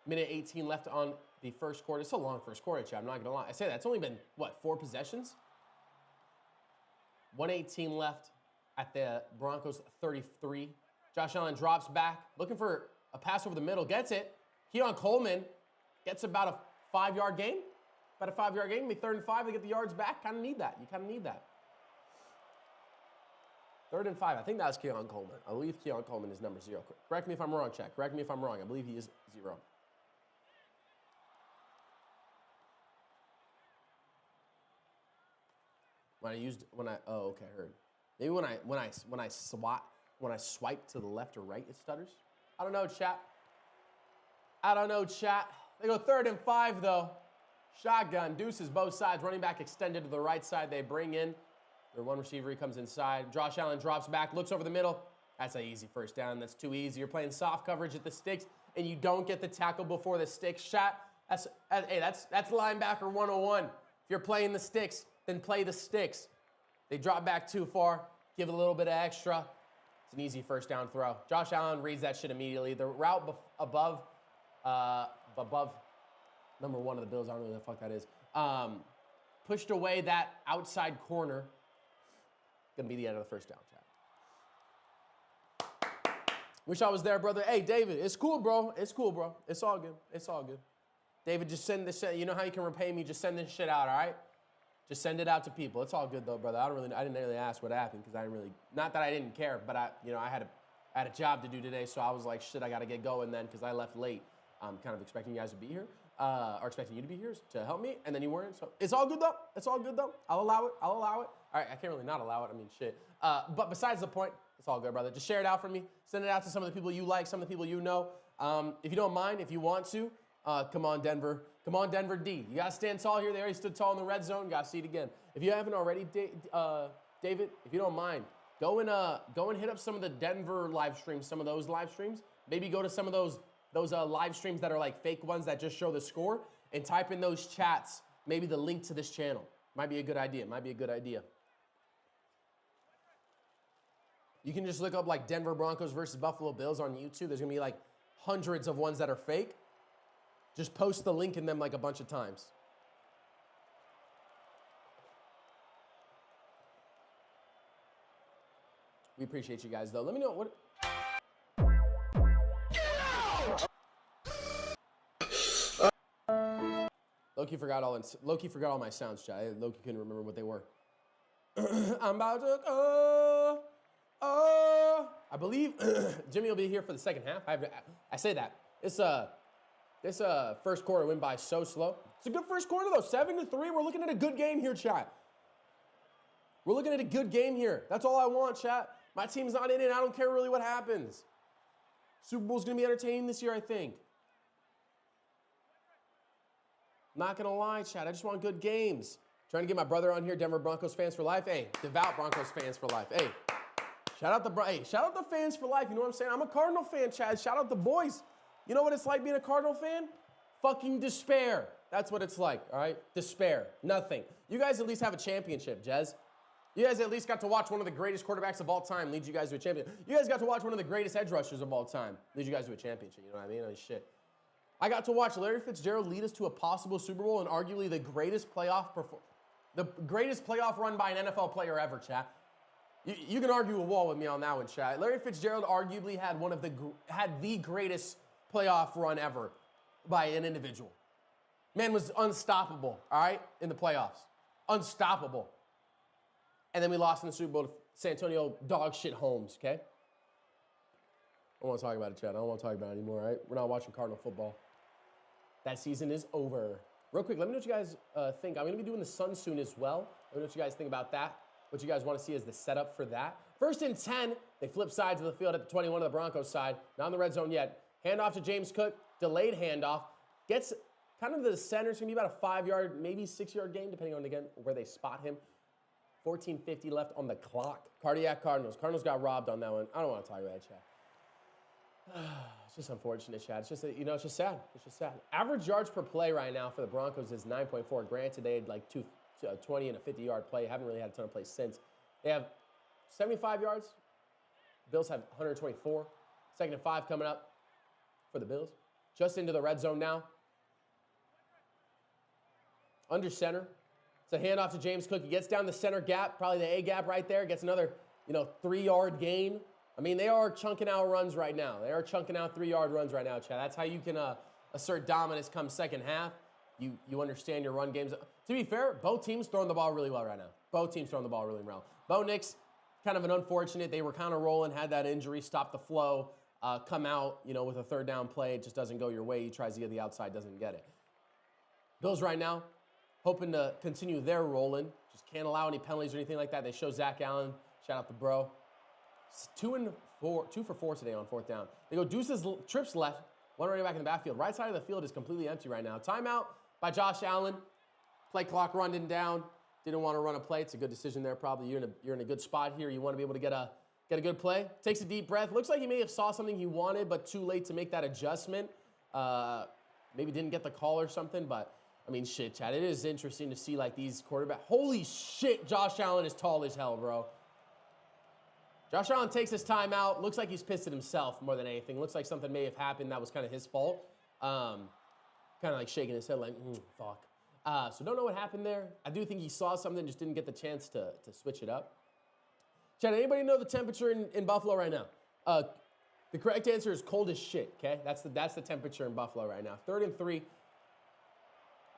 Minute 18 left on the first quarter. It's a long first quarter, chat. I'm not going to lie. I say that. It's only been, 4 possessions? 1:18 left at the Broncos 33. Josh Allen drops back, looking for a pass over the middle, gets it. Keon Coleman gets about a 5-yard gain. About a 5-yard gain. Maybe 3rd and 5, they get the yards back. Kind of need that. You kind of need that. 3rd and 5. I think that's Keon Coleman. I believe Keon Coleman is number 0. Correct me if I'm wrong, chat. Correct me if I'm wrong. I believe he is 0. Okay, I heard. Maybe when I swipe to the left or right, it stutters. I don't know, chat. They go 3rd and 5, though. Shotgun, deuces both sides. Running back extended to the right side. They bring in their one receiver. He comes inside. Josh Allen drops back, looks over the middle. That's an easy first down. That's too easy. You're playing soft coverage at the sticks, and you don't get the tackle before the sticks. Chat. That's linebacker 101. If you're playing the sticks, then play the sticks. They drop back too far. Give it a little bit of extra. It's an easy first down throw. Josh Allen reads that shit immediately. The route above number 1 of the Bills, I don't know what the fuck that is, pushed away that outside corner. Gonna be the end of the first down, chat. Wish I was there, brother. Hey, David, it's cool, bro. It's cool, bro. It's all good. David, just send this shit. You know how you can repay me? Just send this shit out, all right? Just send it out to people. It's all good though, brother. I didn't really ask what happened because not that I didn't care, but I had a job to do today, so I was like, shit, I gotta get going then because I left late. I'm kind of expecting you guys to be here, or expecting you to be here to help me, and then you weren't. So it's all good though. I'll allow it. All right, I can't really not allow it. I mean, shit. But besides the point, it's all good, brother. Just share it out for me. Send it out to some of the people you like, some of the people you know. If you don't mind, if you want to, Come on, Denver. Come on, Denver D. You got to stand tall here. They already stood tall in the red zone. Got to see it again. If you haven't already, David, if you don't mind, go and hit up some of the Denver live streams, some of those live streams. Maybe go to some of those live streams that are like fake ones that just show the score and type in those chats, maybe the link to this channel. Might be a good idea. Might be a good idea. You can just look up like Denver Broncos versus Buffalo Bills on YouTube. There's going to be like hundreds of ones that are fake. Just post the link in them like a bunch of times. We appreciate you guys, though. Let me know what... Loki forgot all my sounds, chat. Loki couldn't remember what they were. I'm about to go. I believe Jimmy will be here for the second half. I say that. This first quarter went by so slow. It's a good first quarter, though. 7-3. We're looking at a good game here, chat. We're looking at a good game here. That's all I want, chat. My team's not in it. I don't care really what happens. Super Bowl's going to be entertaining this year, I think. Not going to lie, chat. I just want good games. Trying to get my brother on here, Denver Broncos fans for life. Hey, devout Broncos fans for life. Hey, shout out the fans for life. You know what I'm saying? I'm a Cardinal fan, Chad. Shout out the boys. You know what it's like being a Cardinal fan? Fucking despair. That's what it's like, all right? Despair. Nothing. You guys at least have a championship, Jez. You guys at least got to watch one of the greatest quarterbacks of all time lead you guys to a championship. You guys got to watch one of the greatest edge rushers of all time lead you guys to a championship. You know what I mean? I mean, shit. I got to watch Larry Fitzgerald lead us to a possible Super Bowl and arguably the greatest playoff run by an NFL player ever, chat. You can argue a wall with me on that one, chat. Larry Fitzgerald arguably had the greatest playoff run ever by an individual. Man was unstoppable, all right, in the playoffs. Unstoppable. And then we lost in the Super Bowl to San Antonio dog shit Holmes, okay? I don't want to talk about it, chat. I don't want to talk about it anymore, all right? We're not watching Cardinal football. That season is over. Real quick, let me know what you guys think. I'm going to be doing the Sun soon as well. Let me know what you guys think about that. What you guys want to see as the setup for that. 1st and 10. They flip sides of the field at the 21 of the Broncos side. Not in the red zone yet. Handoff to James Cook. Delayed handoff. Gets kind of the center. It's going to be about a 5-yard, maybe 6-yard gain, depending on, again, where they spot him. 14:50 left on the clock. Cardiac Cardinals. Cardinals got robbed on that one. I don't want to talk about that, chat. It's just unfortunate, Chad. It's just, it's just sad. It's just sad. Average yards per play right now for the Broncos is 9.4. Granted, they had like 20 and a 50-yard play. Haven't really had a ton of plays since. They have 75 yards. Bills have 124. 2nd and 5 coming up for the Bills. Just into the red zone now. Under center. It's a handoff to James Cook. He gets down the center gap, probably the A gap right there. Gets another, 3-yard gain. I mean, they are chunking out runs right now. They are chunking out 3-yard runs right now, Chad. That's how you can assert dominance come second half. You understand your run games. To be fair, both teams throwing the ball really well right now. Both teams throwing the ball really well. Bo Nix, kind of an unfortunate. They were kind of rolling, had that injury, stopped the flow, come out, with a 3rd down play. It just doesn't go your way. He tries to get the outside, doesn't get it. Bills right now, hoping to continue their rolling. Just can't allow any penalties or anything like that. They show Zach Allen. Shout out to bro. 2 for 4 today on 4th down. They go deuces, trips left, one running back in the backfield. Right side of the field is completely empty right now. Timeout by Josh Allen. Play clock running down. Didn't want to run a play. It's a good decision there. Probably you're in a good spot here. You want to be able to get a good play. Takes a deep breath. Looks like he may have saw something he wanted, but too late to make that adjustment. Maybe didn't get the call or something, but I mean, shit, Chad. It is interesting to see like these quarterbacks. Holy shit, Josh Allen is tall as hell, bro. Josh Allen takes his time out. Looks like he's pissed at himself more than anything. Looks like something may have happened that was kind of his fault. Kind of like shaking his head like, fuck. So don't know what happened there. I do think he saw something, just didn't get the chance to switch it up. Chad, anybody know the temperature in Buffalo right now? The correct answer is cold as shit, okay? That's the temperature in Buffalo right now. 3rd and 3.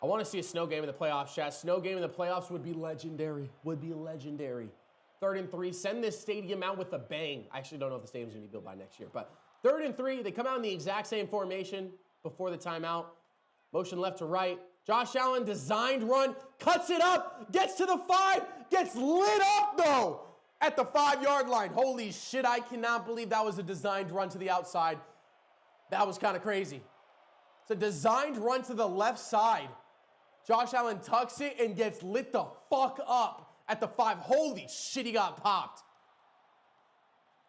I want to see a snow game in the playoffs, Chad. Snow game in the playoffs would be legendary. 3rd and 3. Send this stadium out with a bang. I actually don't know if the stadium's going to be built by next year. But 3rd and 3. They come out in the exact same formation before the timeout. Motion left to right. Josh Allen, designed run. Cuts it up. Gets to the 5. Gets lit up, though, at the 5-yard line. Holy shit, I cannot believe that was a designed run to the outside. That was kind of crazy. It's a designed run to the left side. Josh Allen tucks it and gets lit the fuck up at the 5. Holy shit, he got popped.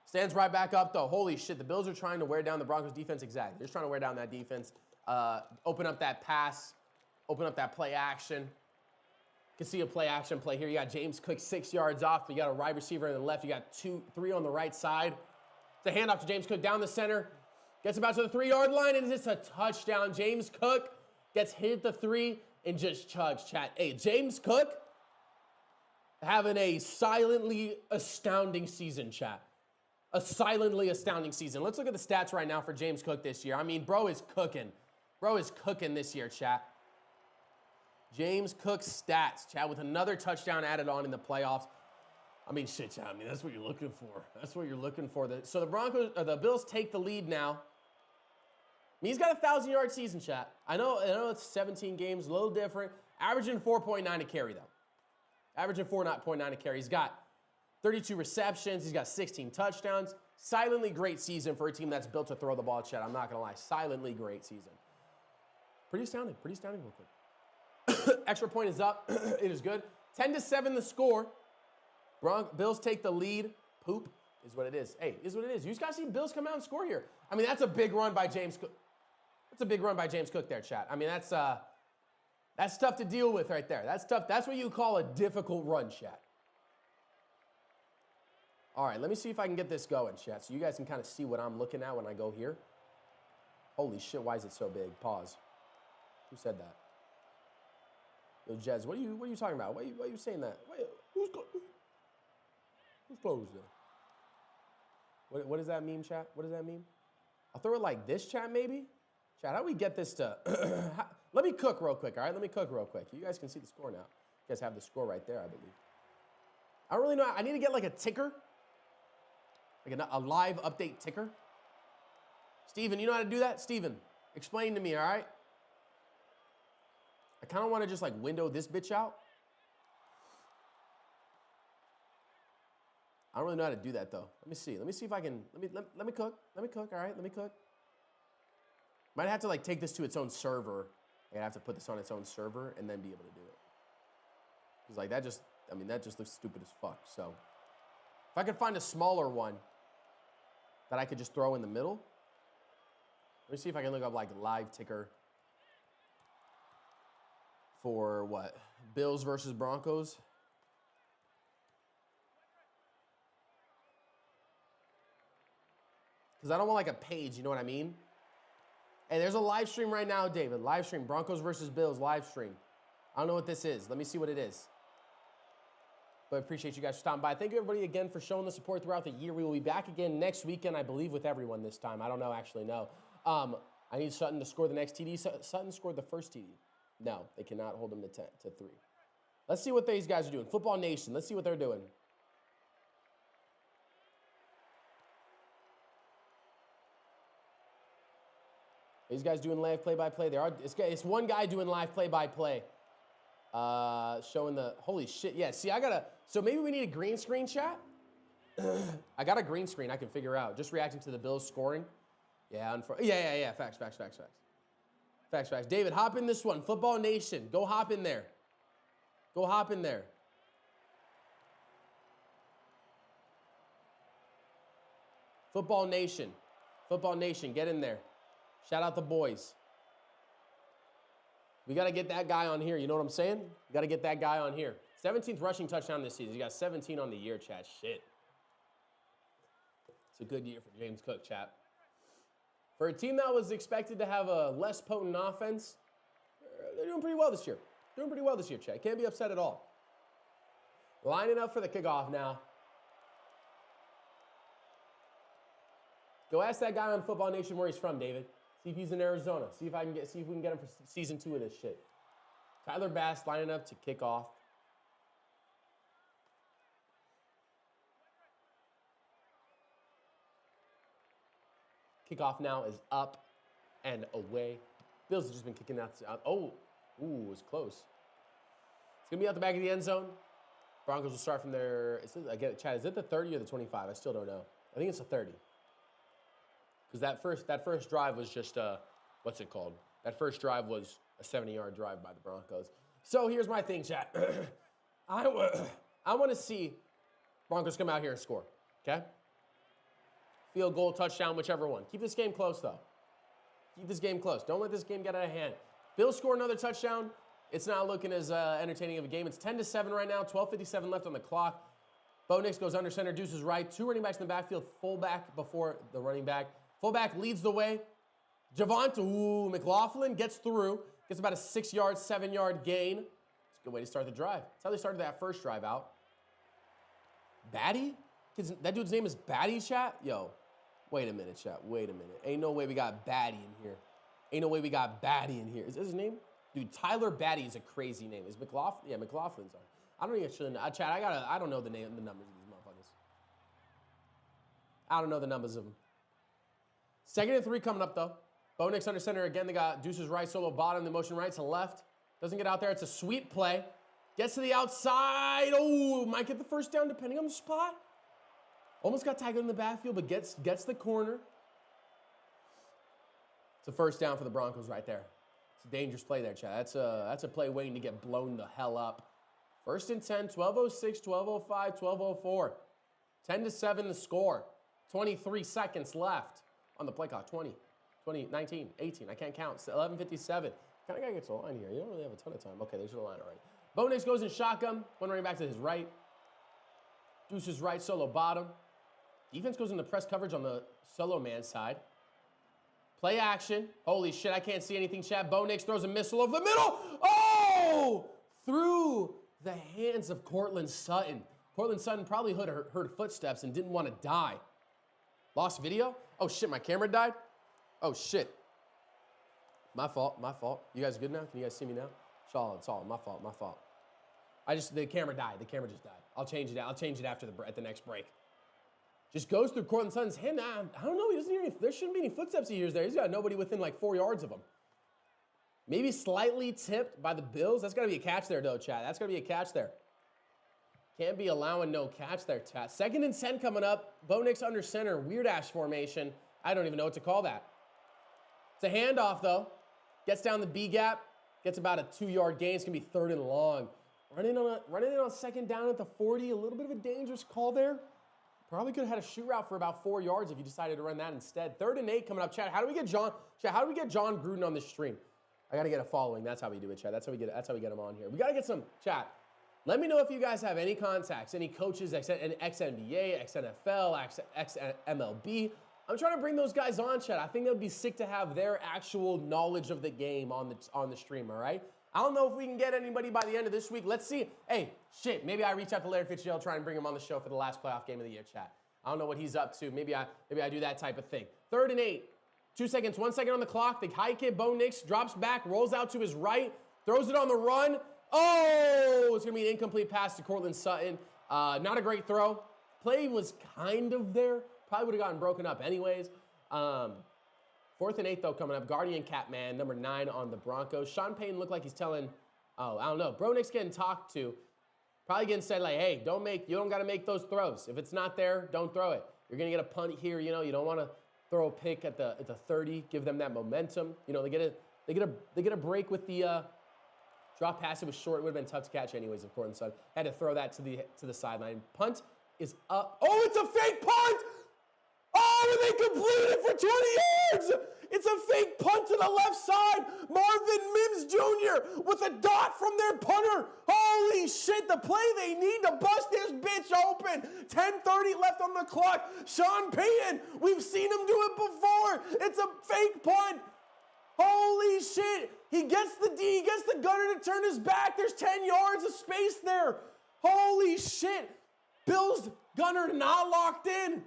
Stands right back up, though. Holy shit, the Bills are trying to wear down the Broncos defense. Exactly. They're just trying to wear down that defense. Open up that pass. Open up that play action. You can see a play action play here. You got James Cook 6 yards off. You got a wide receiver on the left. You got 3 on the right side. It's a handoff to James Cook down the center. Gets about to the 3-yard line, and it's a touchdown. James Cook gets hit at the 3 and just chugs, chat. Hey, James Cook having a silently astounding season, chat. A silently astounding season. Let's look at the stats right now for James Cook this year. I mean, bro is cooking. Bro is cooking this year, chat. James Cook's stats, chat, with another touchdown added on in the playoffs. I mean, shit, chat. I mean, that's what you're looking for. That's what you're looking for. So the Bills take the lead now. I mean, he's got a 1,000-yard season, chat. I know it's 17 games, a little different. Averaging 4.9 a carry, though. Averaging 4.9 a carry. He's got 32 receptions. He's got 16 touchdowns. Silently great season for a team that's built to throw the ball, chat. I'm not going to lie. Silently great season. Pretty astounding. Pretty astounding real quick. Extra point is up. It is good. 10-7 the score. Bills take the lead. Poop is what it is. Hey, is what it is. You just got to see Bills come out and score here. I mean, that's a big run by James Cook. That's a big run by James Cook there, chat. I mean, that's tough to deal with right there. That's tough. That's what you call a difficult run, chat. All right, let me see if I can get this going, chat, so you guys can kind of see what I'm looking at when I go here. Holy shit, why is it so big? Pause. Who said that? Yo, Jez, what are you talking about? Why are you saying that? Who's closed there? What does that mean, chat? What does that mean? I'll throw it like this, chat, maybe? Chat, how do we get this to... Let me cook real quick, all right? Let me cook real quick. You guys can see the score now. You guys have the score right there, I believe. I don't really know. I need to get like a ticker. Like a live update ticker. Steven, you know how to do that? Steven, explain to me, all right? I kind of want to just like window this bitch out. I don't really know how to do that though. Let me see. Let me see if I can. Let me cook. Let me cook. All right. Let me cook. Might have to like take this to its own server. I have to put this on its own server and then be able to do it. Because like that just looks stupid as fuck. So if I could find a smaller one that I could just throw in the middle. Let me see if I can look up like live ticker for what? Bills versus Broncos. Because I don't want like a page, you know what I mean? Hey, there's a live stream right now, David. Live stream, Broncos versus Bills, live stream. I don't know what this is. Let me see what it is. But I appreciate you guys for stopping by. Thank you, everybody, again, for showing the support throughout the year. We will be back again next weekend, I believe, with everyone this time. I don't know, actually, no. I need Sutton to score the next TD. Sutton scored the first TD. No, they cannot hold him to 3. Let's see what these guys are doing. Football Nation, let's see what they're doing. These guys doing live play-by-play. It's one guy doing live play-by-play. Showing the, holy shit. Yeah, see, so maybe we need a green screen, chat? I got a green screen I can figure out. Just reacting to the Bills scoring. Yeah, yeah. Facts. David, hop in this one. Football Nation, go hop in there. Go hop in there. Football Nation, get in there. Shout out the boys. We got to get that guy on here. You know what I'm saying? We got to get that guy on here. 17th rushing touchdown this season. He got 17 on the year, chat. Shit. It's a good year for James Cook, chat. For a team that was expected to have a less potent offense, they're doing pretty well this year. Chat. Can't be upset at all. Lining up for the kickoff now. Go ask that guy on Football Nation where he's from, David. See if he's in Arizona. See if we can get him for season 2 of this shit. Tyler Bass lining up to kick off. Kickoff now is up and away. Bills have just been kicking out. It was close. It's going to be out the back of the end zone. Broncos will start from their, Chad, is it the 30 or the 25? I still don't know. I think it's the 30. Because that first drive was just what's it called? That first drive was a 70-yard drive by the Broncos. So here's my thing, chat. I want to see Broncos come out here and score, okay? Field goal, touchdown, whichever one. Keep this game close, though. Keep this game close. Don't let this game get out of hand. Bills score another touchdown. It's not looking as entertaining of a game. It's 10-7 right now, 12:57 left on the clock. Bo Nix goes under center, deuces right. Two running backs in the backfield, fullback before the running back. Fullback leads the way. McLaughlin gets through. Gets about a 6-yard, 7-yard gain. It's a good way to start the drive. That's how they started that first drive out. Batty? That dude's name is Batty, chat? Yo, wait a minute, chat. Wait a minute. Ain't no way we got Batty in here. Ain't no way we got Batty in here. Is this his name? Dude, Tyler Batty is a crazy name. Is McLaughlin? Yeah, McLaughlin's on. I don't even know. Chat, I don't know the numbers of these motherfuckers. I don't know the numbers of them. 2nd and 3 coming up, though. Bo Nix under center again. They got deuces right, solo bottom, the motion right to left. Doesn't get out there. It's a sweep play. Gets to the outside. Oh, might get the first down depending on the spot. Almost got tackled in the backfield, but gets the corner. It's a first down for the Broncos right there. It's a dangerous play there, Chad. That's a play waiting to get blown the hell up. 1st and 10, 12:06, 12:05, 12:04. 10-7 the score. 23 seconds left on the play clock. 20, 19, 18. I can't count. 11:57. Kind of gotta get to the line here. You don't really have a ton of time. Okay, there's the line already. Bo Nix goes in shotgun. One running back to his right. Deuces right, solo bottom. Defense goes into press coverage on the solo man side. Play action. Holy shit, I can't see anything, chat. Bo Nix throws a missile over the middle. Oh! Through the hands of Cortland Sutton. Cortland Sutton probably heard footsteps and didn't want to die. Lost video? Oh shit, my camera died? Oh shit. My fault. You guys good now? Can you guys see me now? It's all my fault. The camera died. The camera just died. I'll change it after at the next break. Just goes through Cortland Sutton's hand. I don't know. He doesn't hear any. There shouldn't be any footsteps he hears there. He's got nobody within like 4 yards of him. Maybe slightly tipped by the Bills. That's got to be a catch there, though, Chad. That's got to be a catch there. Can't be allowing no catch there, Chad. 2nd and 10 coming up. Bo Nix under center. Weird-ass formation. I don't even know what to call that. It's a handoff, though. Gets down the B-gap. Gets about a 2-yard gain. It's going to be 3rd and long. Running in on 2nd down at the 40. A little bit of a dangerous call there. Probably could have had a shoot route for about 4 yards if you decided to run that instead. 3rd and 8 coming up. Chad, how do we get John Gruden on this stream? I got to get a following. That's how we do it, Chad. That's how we get him on here. We got to get some, chat. Let me know if you guys have any contacts, any coaches, ex-NBA, ex-NFL, ex-MLB. I'm trying to bring those guys on, Chad. I think it would be sick to have their actual knowledge of the game on the stream, all right? I don't know if we can get anybody by the end of this week. Let's see. Hey, shit, maybe I reach out to Larry Fitzgerald, try and bring him on the show for the last playoff game of the year, chat. I don't know what he's up to. Maybe I do that type of thing. 3rd and 8. 2 seconds, 1 second on the clock. The high kick, Bo Nix drops back, rolls out to his right, throws it on the run. Oh, it's going to be an incomplete pass to Cortland Sutton. Not a great throw. Play was kind of there. Probably would have gotten broken up anyways. 4th and 8, though, coming up. Guardian Catman, number 9 on the Broncos. Sean Payton looked like he's telling, I don't know. Bo Nix getting talked to. Probably getting said, like, hey, you don't got to make those throws. If it's not there, don't throw it. You're going to get a punt here. You know, you don't want to throw a pick at the 30, give them that momentum. You know, they get a break with the drop pass. It was short. It would have been tough to catch anyways, of course. So had to throw that to the sideline. Punt is up. Oh, it's a fake punt! Oh, and they complete it for 20 yards! It's a fake punt to the left side. Marvin Mims Jr. with a dot from their punter. Holy shit, the play they need to bust this bitch open. 10:30 left on the clock. Sean Payton, we've seen him do it before. It's a fake punt. Holy shit. He gets the gunner to turn his back. There's 10 yards of space there. Holy shit. Bills gunner not locked in.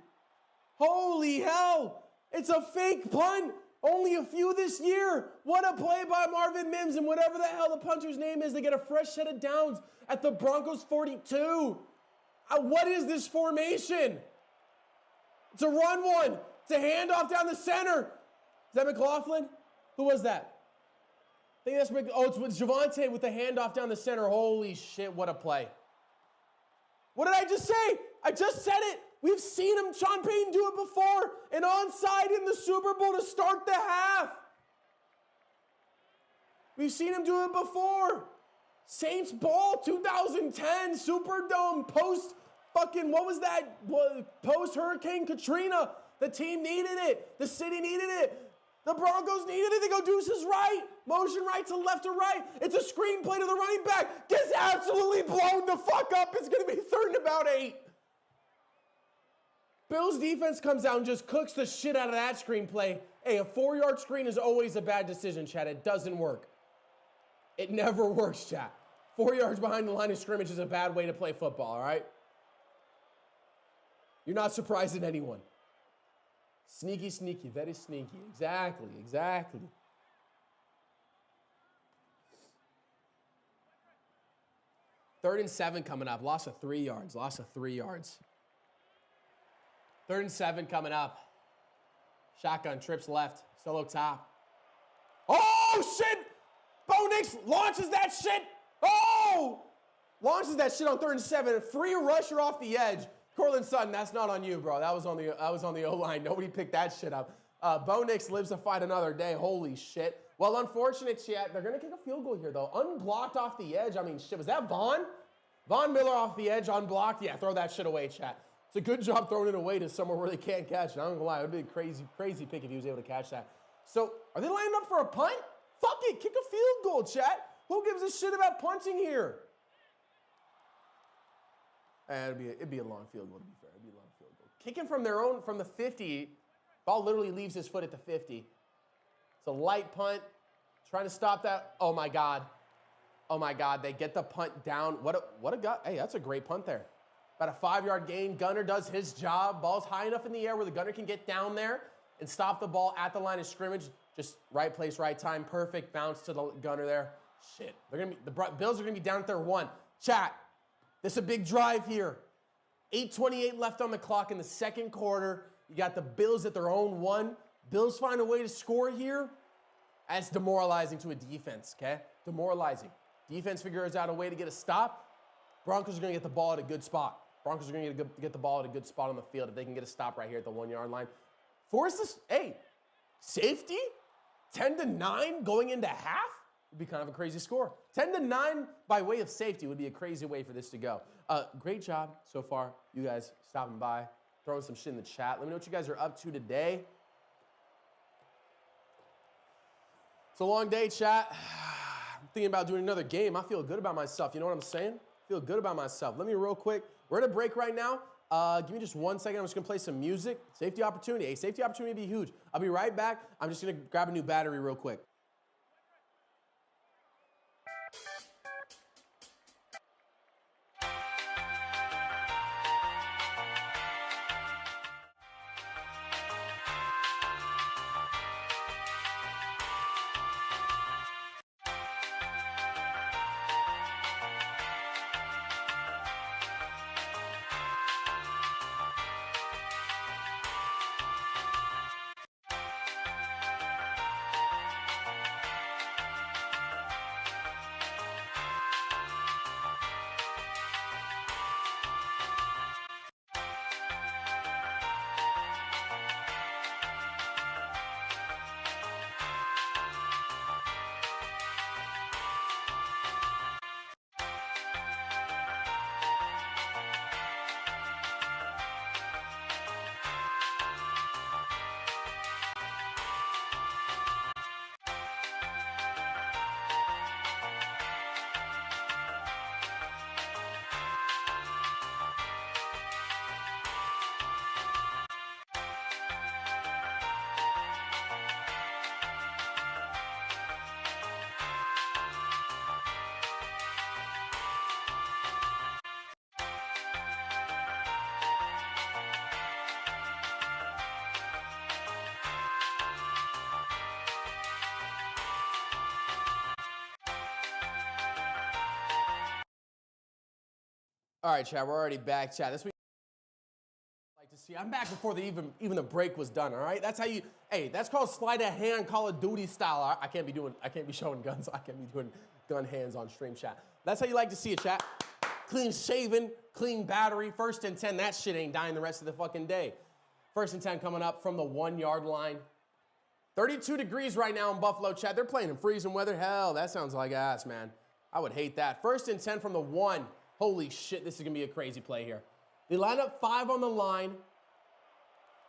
Holy hell. It's a fake punt. Only a few this year. What a play by Marvin Mims, and whatever the hell the punter's name is, they get a fresh set of downs at the Broncos 42. What is this formation? It's a run one. It's a handoff down the center. Is that McLaughlin? Who was that? I think that's it's with Javonte with the handoff down the center. Holy shit, what a play. What did I just say? I just said it. We've seen him, Sean Payton, do it before. An onside in the Super Bowl to start the half. We've seen him do it before. Saints ball 2010 Superdome post fucking, what was that? Post Hurricane Katrina. The team needed it. The city needed it. The Broncos needed it. They go deuces right. Motion right to left to right. It's a screenplay to the running back. Gets absolutely blown the fuck up. It's going to be 3rd and about 8. Bills defense comes out and just cooks the shit out of that screenplay. Hey, a 4-yard screen is always a bad decision, Chad. It doesn't work. It never works, Chad. 4 yards behind the line of scrimmage is a bad way to play football, all right? You're not surprising anyone. Sneaky, sneaky, very sneaky. Exactly, exactly. Third and 7 coming up. Loss of 3 yards. Loss of 3 yards. 3rd and 7 coming up. Shotgun trips left. Solo top. Oh, shit! Bo Nix launches that shit. Oh! Launches that shit on 3rd and 7. Free rusher off the edge. Cortland Sutton, that's not on you, bro. That was on the O-line. Nobody picked that shit up. Bo Nix lives to fight another day. Holy shit. Well, unfortunate, chat. They're going to kick a field goal here, though. Unblocked off the edge. I mean, shit. Was that Vaughn? Von Miller off the edge, unblocked. Yeah, throw that shit away, chat. It's a good job throwing it away to somewhere where they can't catch it. I'm going to lie. It would be a crazy, crazy pick if he was able to catch that. So, are they lining up for a punt? Fuck it. Kick a field goal, chat. Who gives a shit about punting here? It'd be a long field goal, to be fair. It'd be a long field goal. Kicking from the 50, ball literally leaves his foot at the 50. It's a light punt. Trying to stop that. Oh, my God. Oh, my God. They get the punt down. What a gut. Hey, that's a great punt there. About a 5-yard gain. Gunner does his job. Ball's high enough in the air where the gunner can get down there and stop the ball at the line of scrimmage. Just right place, right time. Perfect bounce to the gunner there. Shit. The Bills are going to be down at their 1. Chat. This is a big drive here. 8:28 left on the clock in the second quarter. You got the Bills at their own 1. Bills find a way to score here. That's demoralizing to a defense, okay? Demoralizing. Defense figures out a way to get a stop. Broncos are going to get the ball at a good spot. Broncos are going to get the ball at a good spot on the field if they can get a stop right here at the 1-yard line. Force this, hey, safety? 10-9 going into half? Would be kind of a crazy score. 10-9 by way of safety would be a crazy way for this to go. Great job so far, you guys stopping by, throwing some shit in the chat. Let me know what you guys are up to today. It's a long day, chat. I'm thinking about doing another game. I feel good about myself. You know what I'm saying? I feel good about myself. Let me real quick. We're at a break right now. Give me just 1 second. I'm just going to play some music. Safety opportunity. A safety opportunity would be huge. I'll be right back. I'm just going to grab a new battery real quick. All right, chat, we're already back, chat. This week, I'd like to see. I'm back before even the break was done. All right, that's how you. Hey, that's called sleight of hand, Call of Duty style. I can't be showing guns. I can't be doing gun hands on stream, chat. That's how you like to see it, chat. Clean shaven, clean battery. 1st and 10. That shit ain't dying the rest of the fucking day. 1st and 10 coming up from the 1-yard line. 32 degrees right now in Buffalo, chat. They're playing in freezing weather. Hell, that sounds like ass, man. I would hate that. 1st and 10 from the 1. Holy shit, this is going to be a crazy play here. They line up 5 on the line.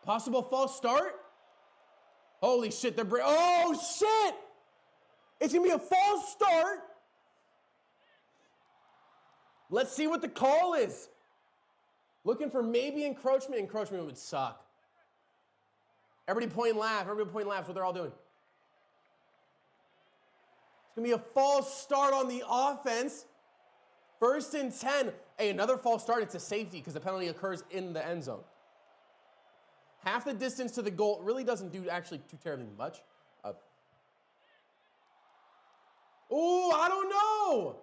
Possible false start. Holy shit, they're oh shit! It's going to be a false start. Let's see what the call is. Looking for maybe encroachment. Encroachment would suck. Everybody point and laugh. Everybody point and laugh. That's what they're all doing. It's going to be a false start on the offense. 1st and 10. Hey, another false start. It's a safety because the penalty occurs in the end zone. Half the distance to the goal really doesn't do actually too terribly much. Oh, I don't know.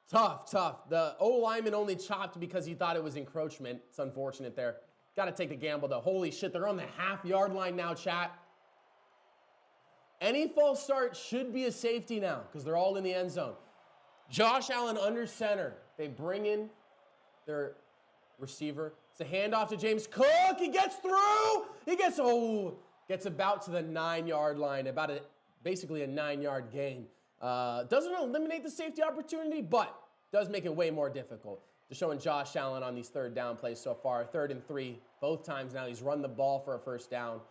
Tough. The O-lineman only chopped because he thought it was encroachment. It's unfortunate there. Got to take the gamble, though. Holy shit, they're on the half-yard line now, chat. Any false start should be a safety now because they're all in the end zone. Josh Allen under center. They bring in their receiver. It's a handoff to James Cook. He gets through. He gets about to the 9-yard line, basically a 9-yard gain. Doesn't eliminate the safety opportunity, but does make it way more difficult. Just showing Josh Allen on these 3rd down plays so far. 3rd and 3, both times now. He's run the ball for a 1st down.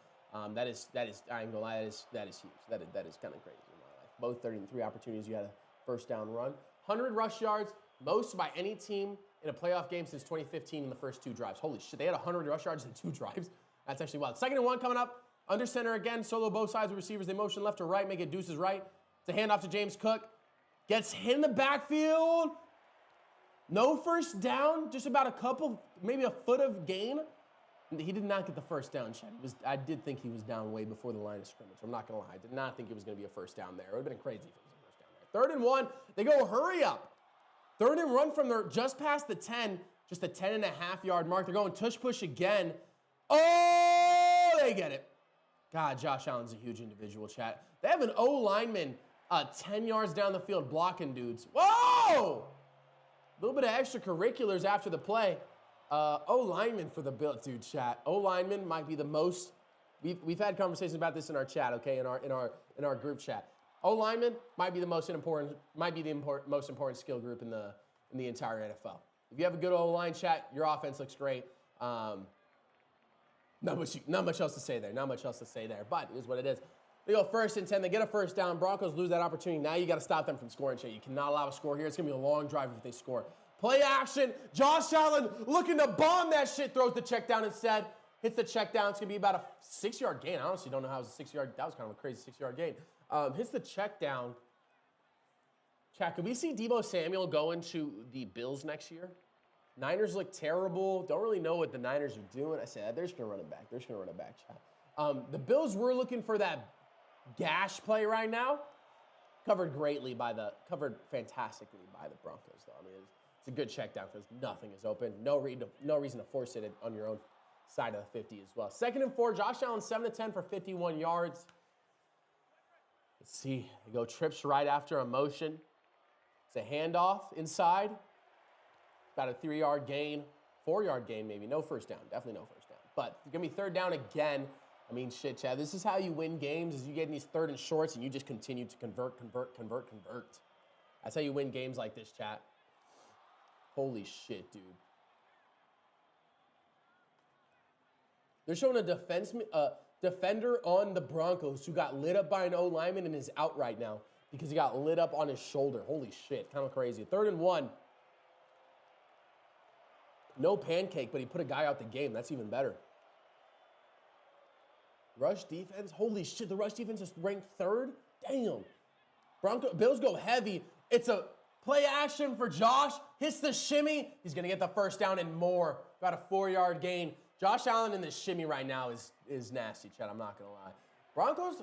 That is I ain't gonna lie, that is huge. That is kind of crazy in my life. Both 3rd and 3 opportunities, you had a 1st down run. 100 rush yards, most by any team in a playoff game since 2015 in the first 2 drives. Holy shit, they had 100 rush yards in 2 drives. That's actually wild. 2nd and 1 coming up. Under center again, solo both sides of receivers. They motion left to right, make it deuces right. It's a handoff to James Cook. Gets hit in the backfield. No 1st down, just about maybe a foot of gain. He did not get the 1st down, Chad. I did think he was down way before the line of scrimmage. I'm not going to lie. I did not think it was going to be a 1st down there. It would have been crazy if it was a 1st down there. 3rd and 1, they go hurry up. 3rd and run from their just past the 10, just the 10.5-yard mark. They're going tush push again. Oh, they get it. God, Josh Allen's a huge individual, chat. They have an O-lineman 10 yards down the field blocking dudes. Whoa! A little bit of extracurriculars after the play. O-lineman for the Bills, dude, chat. O-lineman might be the most. We've had conversations about this in our chat, okay, in our group chat. O-lineman might be the most important skill group in the entire NFL. If you have a good O-line, chat, your offense looks great. Not much else to say there. But it is what it is. They go 1st and 10. They get a 1st down. Broncos lose that opportunity. Now you got to stop them from scoring, chat. You cannot allow a score here. It's going to be a long drive if they score. Play action. Josh Allen looking to bomb that shit. Throws the check down instead. Hits the check down. It's going to be about a 6-yard gain. I honestly don't know how it was a 6-yard. That was kind of a crazy 6-yard gain. Hits the check down. Chat, could we see Deebo Samuel going to the Bills next year? Niners look terrible. Don't really know what the Niners are doing. I said, they're just going to run it back. Chat. The Bills were looking for that gash play right now. Covered fantastically by the Broncos, though. I mean, it's a good check down because nothing is open. No reason to force it on your own side of the 50 as well. 2nd and 4. Josh Allen 7-10 for 51 yards. Let's see. They go trips right after a motion. It's a handoff inside. About a 3-yard gain, 4-yard gain maybe. No 1st down. Definitely no 1st down. But it's going to be 3rd down again. I mean, shit, Chad. This is how you win games is you get in these 3rd and shorts and you just continue to convert. That's how you win games like this, chat. Holy shit, dude. They're showing a defender on the Broncos who got lit up by an O-lineman and is out right now because he got lit up on his shoulder. Holy shit, kind of crazy. 3rd and 1. No pancake, but he put a guy out the game. That's even better. Rush defense. Holy shit, the rush defense is ranked 3rd? Damn. Bills go heavy. It's a play action for Josh. Hits the shimmy. He's going to get the 1st down and more. Got a 4-yard gain. Josh Allen in the shimmy right now is nasty, Chad. I'm not going to lie. Broncos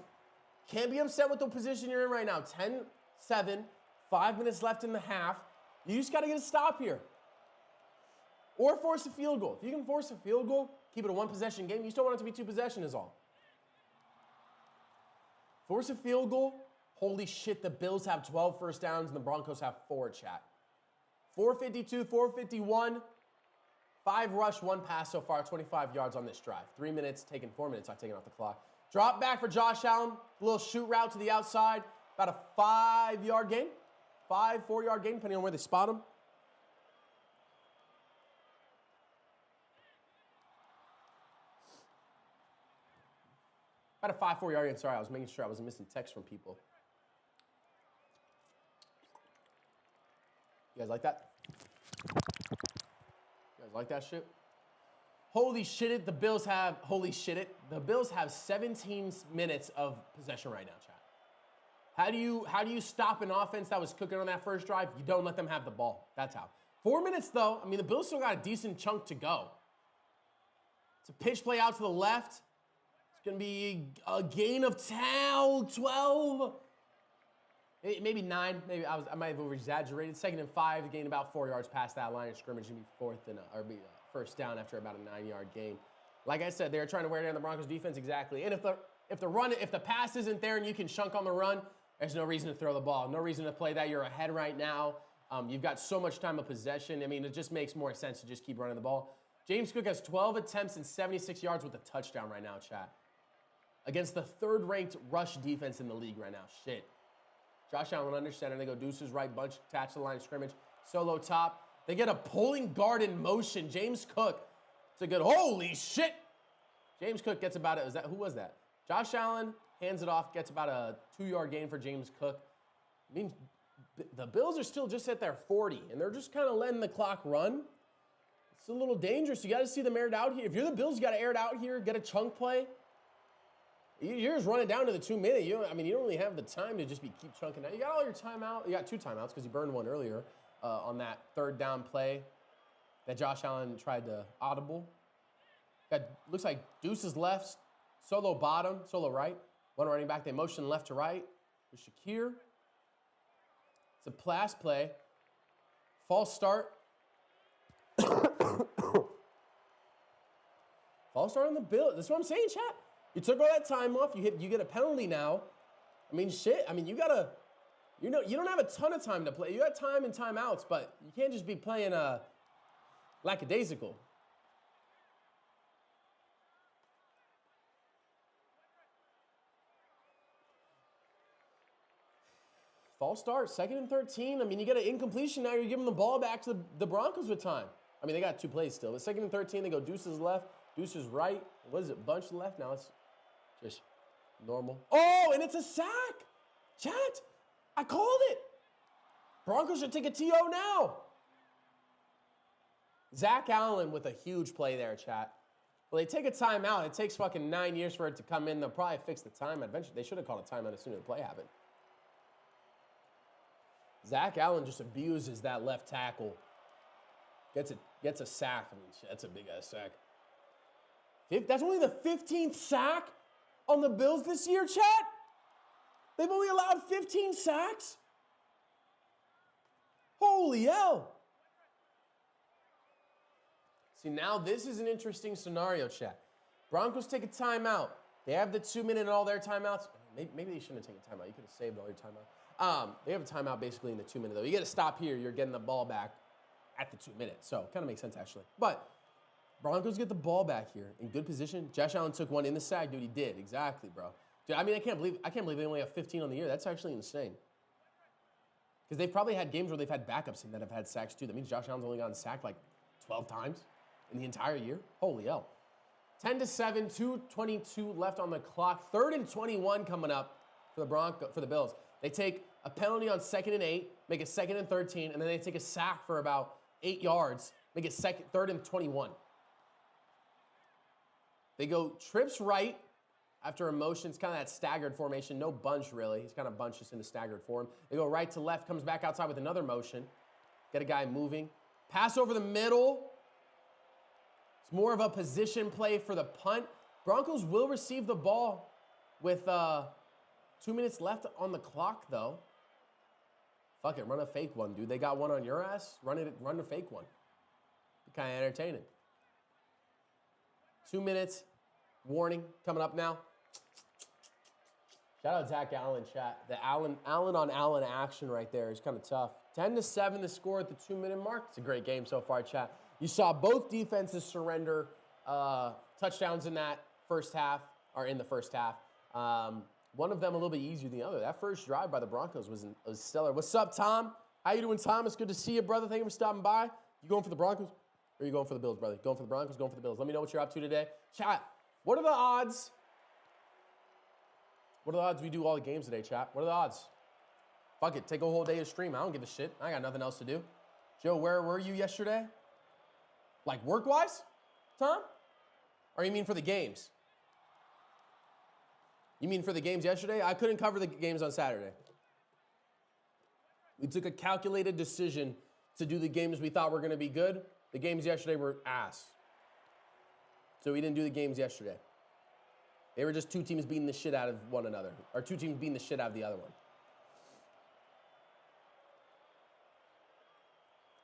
can't be upset with the position you're in right now. 10-7, 5 minutes left in the half. You just got to get a stop here. Or force a field goal. If you can force a field goal, keep it a 1-possession game. You still want it to be 2 possession is all. Force a field goal. Holy shit, the Bills have 12 1st downs and the Broncos have 4, chat. 452, 451. 5 rush, 1 pass so far, 25 yards on this drive. 3 minutes, 4 minutes, I've taken off the clock. Drop back for Josh Allen. A little shoot route to the outside. About a 5-yard gain. 4-yard gain, depending on where they spot him. About a 4-yard gain. Sorry, I was making sure I wasn't missing text from people. You guys like that? You guys like that shit? Holy shit it, the Bills have 17 minutes of possession right now, chat. How do you stop an offense that was cooking on that first drive? You don't let them have the ball. That's how. 4 minutes though, I mean the Bills still got a decent chunk to go. It's a pitch play out to the left. It's gonna be a gain of 12. Maybe 9. Maybe I might have over-exaggerated. 2nd and 5, a gain about 4 yards past that line of scrimmage. Gonna be first down after about a 9-yard gain. Like I said, they're trying to wear down the Broncos defense exactly. And if the pass isn't there and you can chunk on the run, there's no reason to throw the ball. No reason to play that. You're ahead right now. You've got so much time of possession. I mean, it just makes more sense to just keep running the ball. James Cook has 12 attempts and 76 yards with a touchdown right now, chat. Against the 3rd-ranked rush defense in the league right now. Shit. Josh Allen under center. They go deuces right, bunch attached to the line of scrimmage. Solo top. They get a pulling guard in motion. James Cook. It's a good, holy shit. James Cook gets about it. Who was that? Josh Allen hands it off, gets about a 2-yard gain for James Cook. I mean, the Bills are still just at their 40, and they're just kind of letting the clock run. It's a little dangerous. You got to see them aired out here. If you're the Bills, you got to air it out here, get a chunk play. You're just running down to the 2-minute. You don't really have the time to just keep chunking out. You got all your timeout. You got 2 timeouts because you burned one earlier on that 3rd down play that Josh Allen tried to audible. Looks like deuces left, solo bottom, solo right. One running back. They motion left to right with Shakir. It's a pass play. False start. False start on the Bills. That's what I'm saying, chat. You took all that time off. You get a penalty now. I mean, shit. I mean, you don't have a ton of time to play. You got time and timeouts, but you can't just be playing lackadaisical. False start, 2nd and 13. I mean, you get an incompletion now. You're giving the ball back to the Broncos with time. I mean, they got 2 plays still. But 2nd and 13, they go deuces left, deuces right. What is it? Bunch left. Now it's just normal. Oh, and it's a sack. Chat, I called it. Broncos should take a TO now. Zach Allen with a huge play there, chat. Well, they take a timeout. It takes fucking 9 years for it to come in. They'll probably fix the time. Eventually, they should have called a timeout as soon as the play happened. Zach Allen just abuses that left tackle. Gets a sack. I mean, that's a big-ass sack. That's only the 15th sack on the Bills this year, chat? They've only allowed 15 sacks? Holy hell. See, now this is an interesting scenario, chat. Broncos take a timeout. They have the 2-minute and all their timeouts. Maybe they shouldn't have taken a timeout. You could have saved all your timeouts. They have a timeout basically in the 2-minute, though. You get to stop here. You're getting the ball back at the 2 minutes. So kind of makes sense, actually. But Broncos get the ball back here in good position. Josh Allen took one in the sack. Dude, he did. Exactly, bro. Dude, I mean, I can't believe they only have 15 on the year. That's actually insane. Because they've probably had games where they've had backups in that have had sacks, too. That means Josh Allen's only gotten sacked like 12 times in the entire year. Holy hell. 10-7, 2:22 left on the clock. 3rd and 21 coming up for the Bills. They take a penalty on 2nd and 8, make it 2nd and 13, and then they take a sack for about 8 yards, make it 3rd and 21. They go trips right after a motion. It's kind of that staggered formation. No bunch, really. He's kind of bunched just in a staggered form. They go right to left, comes back outside with another motion. Get a guy moving. Pass over the middle. It's more of a position play for the punt. Broncos will receive the ball with 2 minutes left on the clock, though. Fuck it, run a fake one, dude. They got one on your ass. Run a fake one. Be kind of entertaining. 2 minutes. Warning coming up now. Shout out Zach Allen, chat. The Allen on Allen action right there is kind of tough. 10-7 the score at the 2-minute mark. It's a great game so far, chat. You saw both defenses surrender touchdowns in that first half. are in the first half. One of them a little bit easier than the other. That first drive by the Broncos was stellar. What's up, Tom? How you doing, Tom? It's good to see you, brother. Thank you for stopping by. You going for the Broncos? Or are you going for the Bills, brother? Going for the Broncos, going for the Bills. Let me know what you're up to today. Chat, what are the odds? What are the odds we do all the games today, chat? What are the odds? Fuck it, take a whole day of stream. I don't give a shit. I got nothing else to do. Joe, where were you yesterday? Like work-wise, Tom? Or you mean for the games? You mean for the games yesterday? I couldn't cover the games on Saturday. We took a calculated decision to do the games we thought were going to be good. The games yesterday were ass. So we didn't do the games yesterday. They were just two teams beating the shit out of one another. Or two teams beating the shit out of the other one.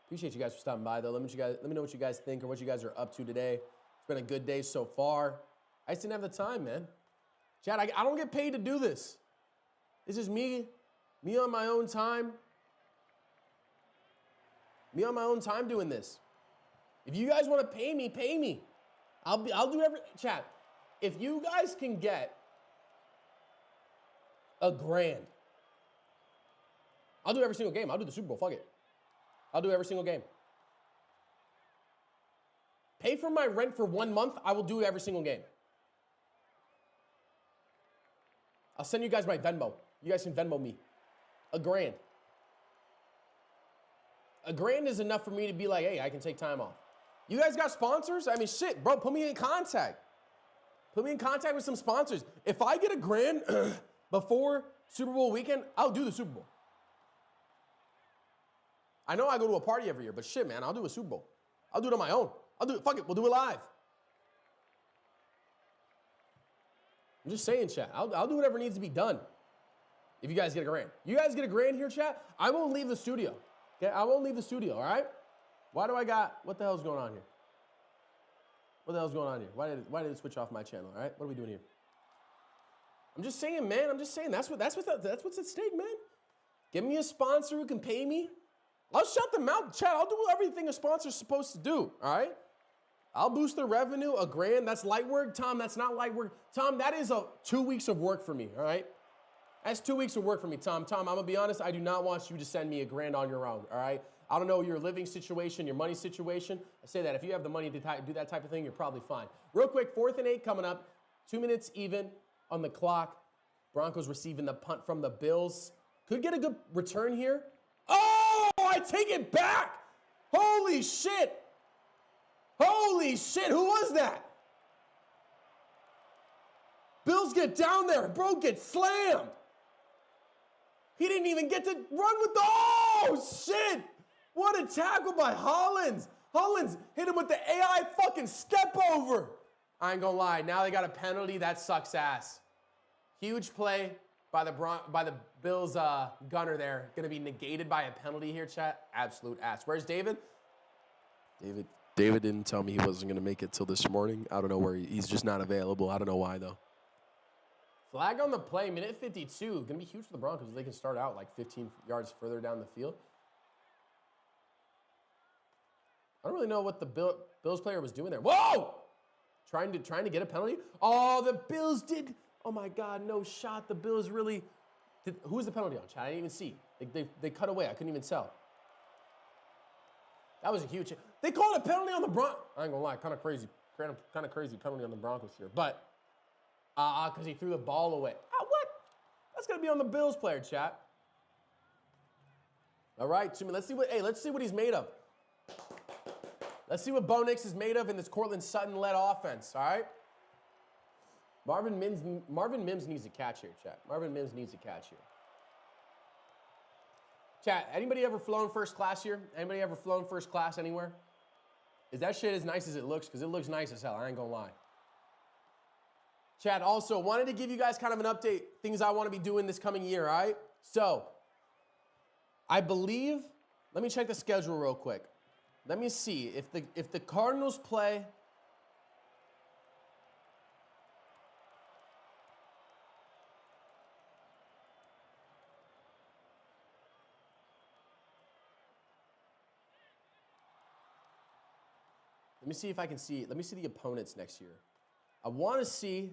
Appreciate you guys for stopping by, though. Let me know what you guys think or what you guys are up to today. It's been a good day so far. I just didn't have the time, man. Chad, I don't get paid to do this. This is me on my own time. Me on my own time doing this. If you guys want to pay me, pay me. I'll do every, chat. If you guys can get $1,000, I'll do every single game. I'll do the Super Bowl, fuck it. I'll do every single game. Pay for my rent for 1 month, I will do every single game. I'll send you guys my Venmo. You guys can Venmo me. $1,000. $1,000 is enough for me to be like, hey, I can take time off. You guys got sponsors? I mean, shit, bro, put me in contact. Put me in contact with some sponsors. If I get $1,000 before Super Bowl weekend, I'll do the Super Bowl. I know I go to a party every year, but shit, man, I'll do a Super Bowl. I'll do it on my own. I'll do it. Fuck it. We'll do it live. I'm just saying, chat. I'll do whatever needs to be done if you guys get $1,000. You guys get $1,000 here, chat, I won't leave the studio. Okay? I won't leave the studio, all right? What the hell's going on here? What the hell's going on here? Why did it switch off my channel, all right? What are we doing here? I'm just saying, man. I'm just saying. That's what's at stake, man. Give me a sponsor who can pay me. I'll shut them out, chat. I'll do everything a sponsor's supposed to do, all right? I'll boost their revenue, $1,000. That's light work. Tom, that's not light work. Tom, that is 2 weeks of work for me, all right? That's 2 weeks of work for me, Tom. Tom, I'm going to be honest. I do not want you to send me $1,000 on your own, all right? I don't know your living situation, your money situation. I say that if you have the money to do that type of thing, you're probably fine. Real quick, 4th and 8 coming up. 2 minutes even on the clock. Broncos receiving the punt from the Bills. Could get a good return here. Oh, I take it back. Holy shit. Holy shit, who was that? Bills get down there. Bro gets slammed. He didn't even get to run with the... Oh, shit. What a tackle by Hollins. Hollins hit him with the AI fucking step over. I ain't gonna lie. Now they got a penalty. That sucks ass. Huge play by the Bills gunner there. Gonna be negated by a penalty here, chat. Absolute ass. Where's David? David didn't tell me he wasn't gonna make it till this morning. I don't know where he's just not available. I don't know why though. Flag on the play, minute 52. Gonna be huge for the Broncos. They can start out like 15 yards further down the field. I don't really know what the Bills player was doing there. Whoa! Trying to get a penalty. Oh, the Bills did. Oh my God, no shot. The Bills really did. Who was the penalty on, chat? I didn't even see. They cut away. I couldn't even tell. That was a huge. They called a penalty on the Broncos. I ain't gonna lie, kind of crazy penalty on the Broncos here, but because he threw the ball away. What? That's gonna be on the Bills player, chat. All right, let's see what he's made of. Let's see what Bo Nix is made of in this Cortland Sutton-led offense, all right? Marvin Mims needs a catch here, chat. Marvin Mims needs a catch here. Chat, anybody ever flown first class here? Anybody ever flown first class anywhere? Is that shit as nice as it looks? Because it looks nice as hell, I ain't gonna lie. Chat, also, wanted to give you guys kind of an update, things I want to be doing this coming year, all right? So, I believe, let me check the schedule real quick. Let me see if the Cardinals play. Let me see if I can see. Let me see the opponents next year. I want to see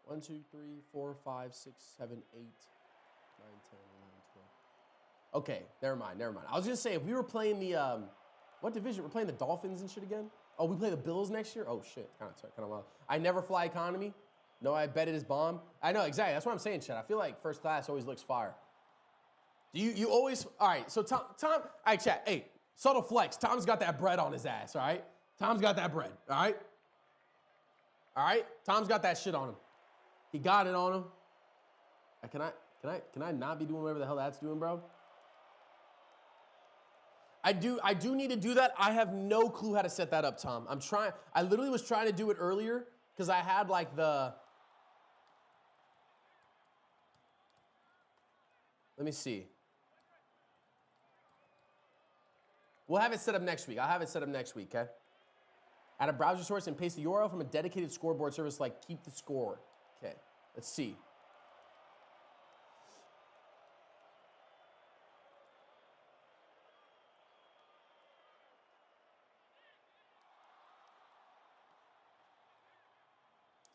1, 2, 3, 4, 5, 6, 7, 8, 9, 10, 11, 12. Okay, never mind. I was going to say, if we were playing the, what division? We're playing the Dolphins and shit again? Oh, we play the Bills next year? Oh, shit. Kind of wild. I never fly economy. No, I bet it is bomb. I know, exactly. That's what I'm saying, Chad. I feel like first class always looks fire. Do you always, all right, so Tom, all right, Chad, hey, subtle flex. Tom's got that bread on his ass, all right? Tom's got that bread, all right? All right? Tom's got that shit on him. He got it on him. Can I not be doing whatever the hell that's doing, bro? I do need to do that. I have no clue how to set that up, Tom. I literally was trying to do it earlier because I had like let me see. We'll have it set up next week. I'll have it set up next week, okay? Add a browser source and paste the URL from a dedicated scoreboard service like Keep the Score. Okay, let's see.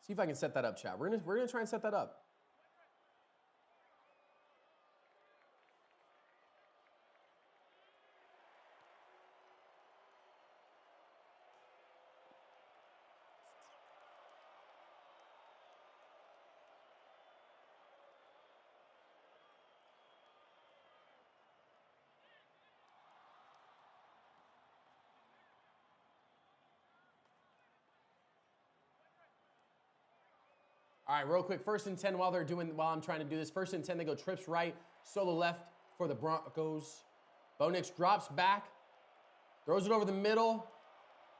See if I can set that up, chat. We're gonna try and set that up. All right, real quick, 1st and 10 while I'm trying to do this. 1st and 10, they go trips right, solo left for the Broncos. Bo Nix drops back, throws it over the middle,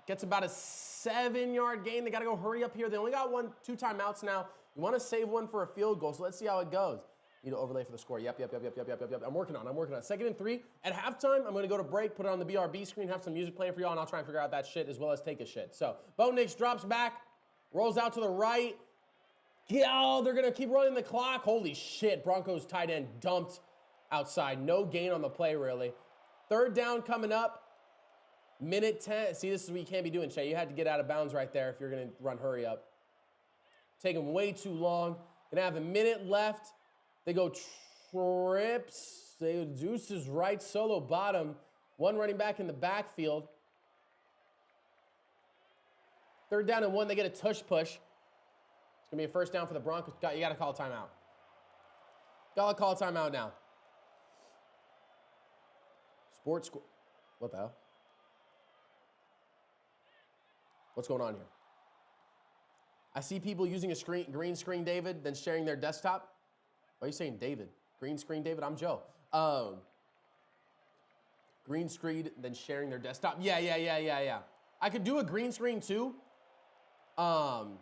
gets about a 7-yard gain. They got to go hurry up here. They only got 2 timeouts now. You want to save one for a field goal, so let's see how it goes. Need to overlay for the score. Yep. I'm working on it. 2nd and 3. At halftime, I'm going to go to break, put it on the BRB screen, have some music playing for y'all, and I'll try and figure out that shit as well as take a shit. So, Bo Nix drops back, rolls out to the right. Oh, they're going to keep running the clock. Holy shit, Broncos tight end dumped outside. No gain on the play, really. 3rd down coming up. Minute 10. See, this is what you can't be doing, Shay. You had to get out of bounds right there if you're going to run hurry up. Taking way too long. Going to have a minute left. They go trips. They deuces right, solo bottom. 1 running back in the backfield. 3rd down and 1. They get a tush push. It's going to be a 1st down for the Broncos. You got to call a timeout. Got to call a timeout now. What the hell? What's going on here? I see people using a green screen, David, then sharing their desktop. Why are you saying David? Green screen, David? I'm Joe. Green screen, then sharing their desktop. Yeah. I could do a green screen too. Welcome,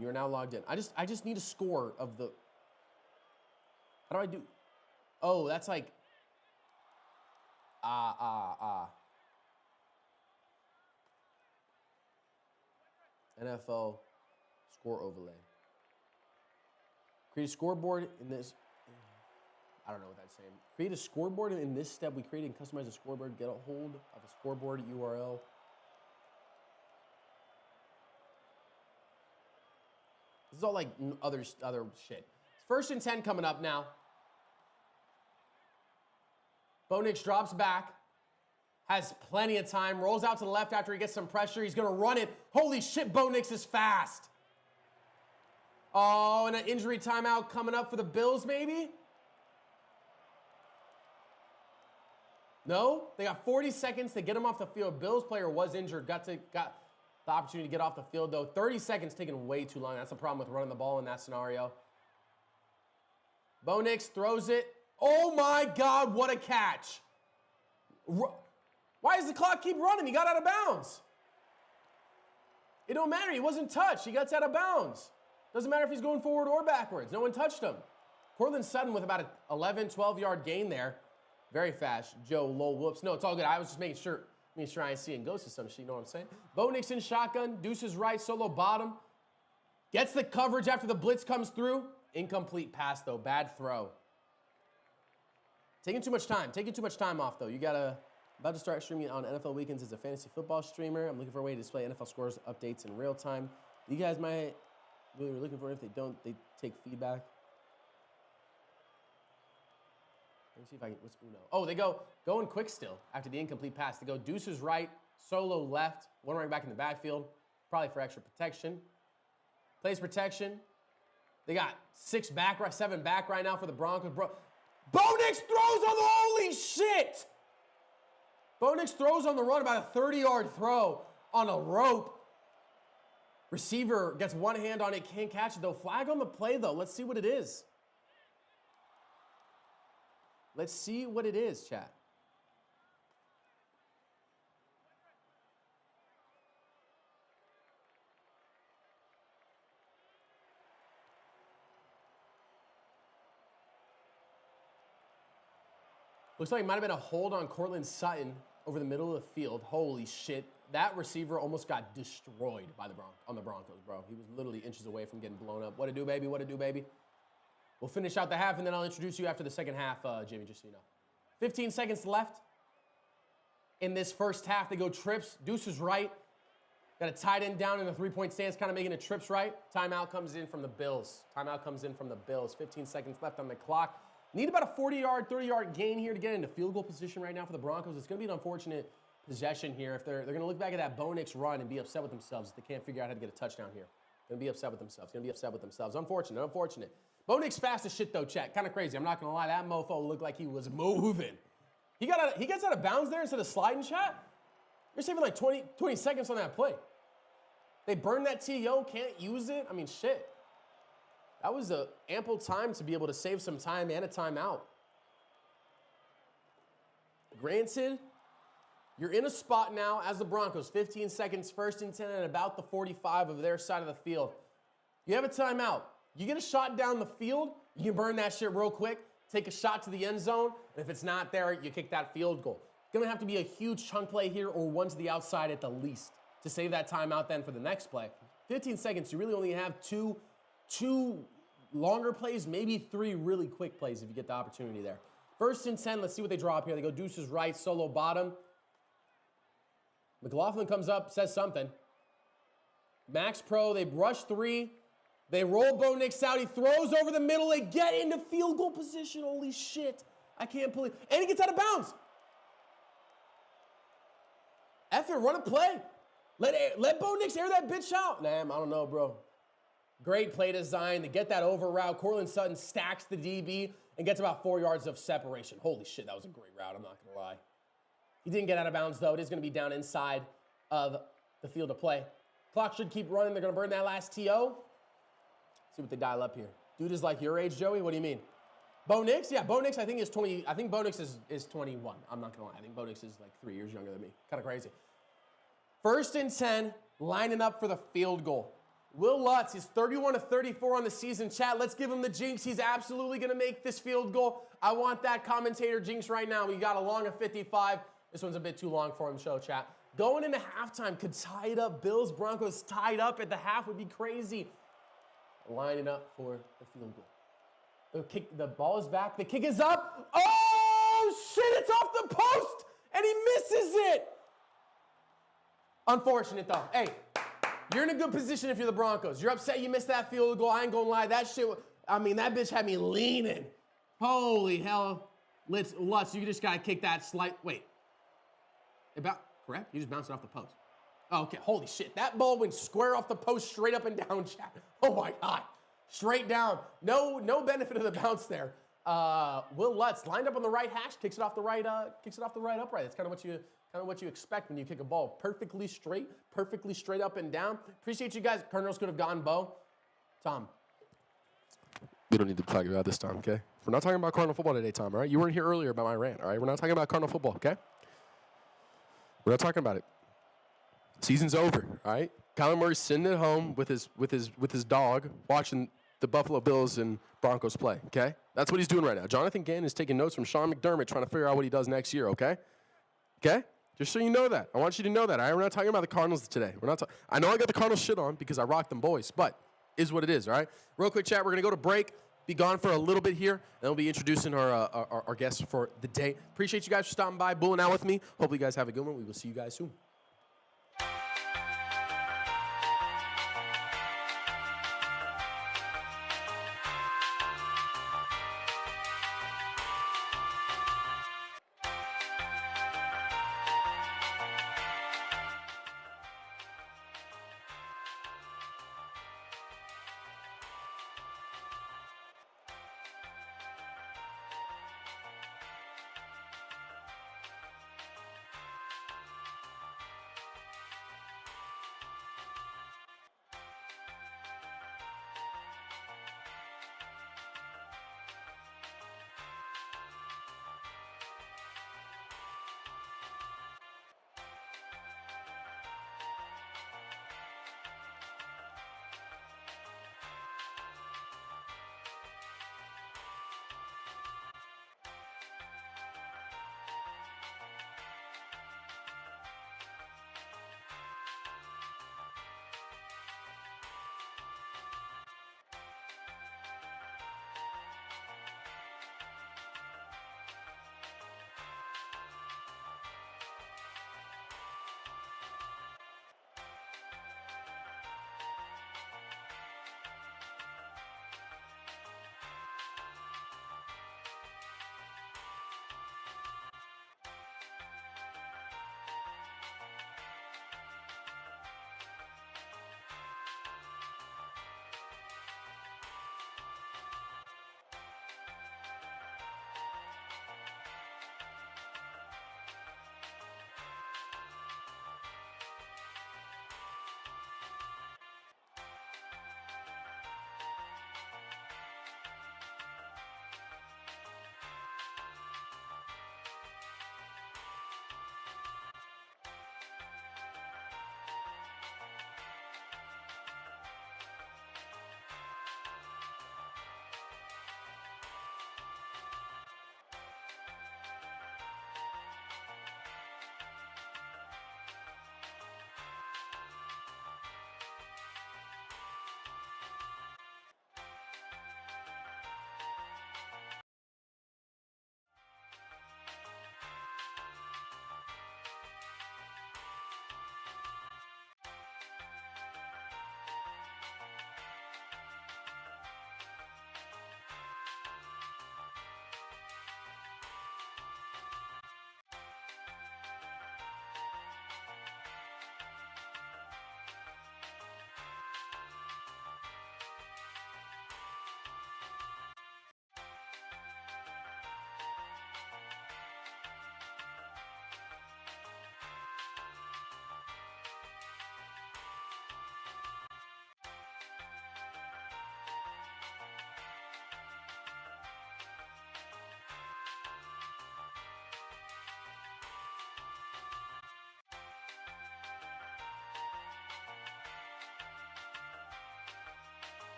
you are now logged in. I just need a score of the. How do I do? Oh, that's like. NFL score overlay. Create a scoreboard in this. I don't know what that's saying. Create a scoreboard in this step. We create and customize a scoreboard. Get a hold of a scoreboard URL. This is all like other shit. 1st and 10 coming up now. Bo Nix drops back. Has plenty of time. Rolls out to the left after he gets some pressure. He's going to run it. Holy shit, Bo Nix is fast. Oh, and an injury timeout coming up for the Bills, maybe? No? They got 40 seconds to get him off the field. Bills player was injured. Got the opportunity to get off the field, though. 30 seconds taking way too long. That's the problem with running the ball in that scenario. Bo Nix throws it. Oh, my God, what a catch. Why does the clock keep running? He got out of bounds. It don't matter. He wasn't touched. He gets out of bounds. Doesn't matter if he's going forward or backwards. No one touched him. Cortland Sutton with about an 11, 12-yard gain there. Very fast. Joe, lol, whoops. No, it's all good. I was just making sure I see and goes to some shit. You know what I'm saying? Bo Nix in shotgun. Deuces right. Solo bottom. Gets the coverage after the blitz comes through. Incomplete pass, though. Bad throw. Taking too much time. Taking too much time off, though. You got to... About to start streaming on NFL weekends as a fantasy football streamer. I'm looking for a way to display NFL scores updates in real time. You guys might really were looking for it. If they don't, they take feedback. Let me see if I can, what's Uno? Oh, they go going quick still after the incomplete pass. They go deuces right, solo left, one running back in the backfield, probably for extra protection. Plays protection. They got 7 back right now for the Broncos. Bo Nix throws on the holy shit! Bo Nix throws on the run about a 30-yard throw on a rope. Receiver gets one hand on it, can't catch it though. Flag on the play though. Let's see what it is. Let's see what it is, chat. Looks like it might have been a hold on Cortland Sutton over the middle of the field. Holy shit. That receiver almost got destroyed by the Broncos, bro. He was literally inches away from getting blown up. What it do, baby? What it do, baby? We'll finish out the half, and then I'll introduce you after the second half, Jimmy, just so you know. 15 seconds left in this first half. They go trips. Deuces right. Got a tight end down in the three-point stance, kind of making it trips right. Timeout comes in from the Bills. 15 seconds left on the clock. Need about a 40-yard, 30-yard gain here to get into field goal position right now for the Broncos. It's going to be an unfortunate possession here. If they're going to look back at that Bo Nix run and be upset with themselves if they can't figure out how to get a touchdown here. Going to be upset with themselves. Unfortunate. Bo Nix fast as shit, though, chat. Kind of crazy. I'm not going to lie. That mofo looked like he was moving. He gets out of bounds there instead of sliding, chat. You're saving like 20 seconds on that play. They burned that TO, can't use it. I mean, shit. That was ample time to be able to save some time and a timeout. Granted, you're in a spot now as the Broncos. 15 seconds, 1st and 10, and about the 45 of their side of the field. You have a timeout. You get a shot down the field, you can burn that shit real quick, take a shot to the end zone, and if it's not there, you kick that field goal. It's going to have to be a huge chunk play here or one to the outside at the least to save that timeout then for the next play. 15 seconds, you really only have two longer plays, maybe 3 really quick plays if you get the opportunity there. 1st and 10, let's see what they draw up here. They go deuces right, solo bottom. McLaughlin comes up, says something. Max Pro, they rush 3. They roll Bo Nix out. He throws over the middle. They get into field goal position. Holy shit. I can't believe it. And he gets out of bounds. Effort, run a play. Let Bo Nix air that bitch out. Nah, I don't know, bro. Great play design. They get that over route. Cortland Sutton stacks the DB and gets about 4 yards of separation. Holy shit, that was a great route. I'm not going to lie. He didn't get out of bounds, though. It is going to be down inside of the field of play. Clock should keep running. They're going to burn that last TO. See what they dial up here. Dude is like your age, Joey? What do you mean? Bo Nix? Yeah, Bo Nix I think is 20. I think Bo Nix is 21. I'm not going to lie. I think Bo Nix is like 3 years younger than me. Kind of crazy. 1st and 10, lining up for the field goal. Will Lutz, he's 31 of 34 on the season. Chat, let's give him the jinx. He's absolutely going to make this field goal. I want that commentator jinx right now. We got a long of 55. This one's a bit too long for him, show chat. Going into halftime, could tie it up. Bills, Broncos tied up at the half would be crazy. Lining up for the field goal. The ball is back. The kick is up. Oh, shit, it's off the post, and he misses it. Unfortunate, though. Hey, you're in a good position if you're the Broncos. You're upset you missed that field goal. I ain't gonna lie. That shit, that bitch had me leaning. Holy hell. Lutz, you just gotta kick that wait. Correct? You just bounced it off the post. Oh, okay, holy shit. That ball went square off the post, straight up and down, chat. Oh my God. Straight down. No benefit of the bounce there. Will Lutz lined up on the right hash, kicks it off the right upright. That's kind of what you expect when you kick a ball. Perfectly straight up and down. Appreciate you guys. Cardinals could have gone Bo. Tom. We don't need to talk about this, Tom, okay? We're not talking about Cardinal football today, Tom, all right? You weren't here earlier about my rant, all right? We're not talking about Cardinal football, okay? We're not talking about it. Season's over, all right? Kyler Murray's sitting at home with his dog watching the Buffalo Bills and Broncos play, okay? That's what he's doing right now. Jonathan Gannon is taking notes from Sean McDermott trying to figure out what he does next year, okay? Okay? Just so you know that. I want you to know that, all right? We're not talking about the Cardinals today. I know I got the Cardinals shit on because I rock them boys, but is what it is, all right? Real quick, chat, we're going to go to break, be gone for a little bit here, and we'll be introducing our guests for the day. Appreciate you guys for stopping by, bulling out with me. Hopefully you guys have a good one. We will see you guys soon.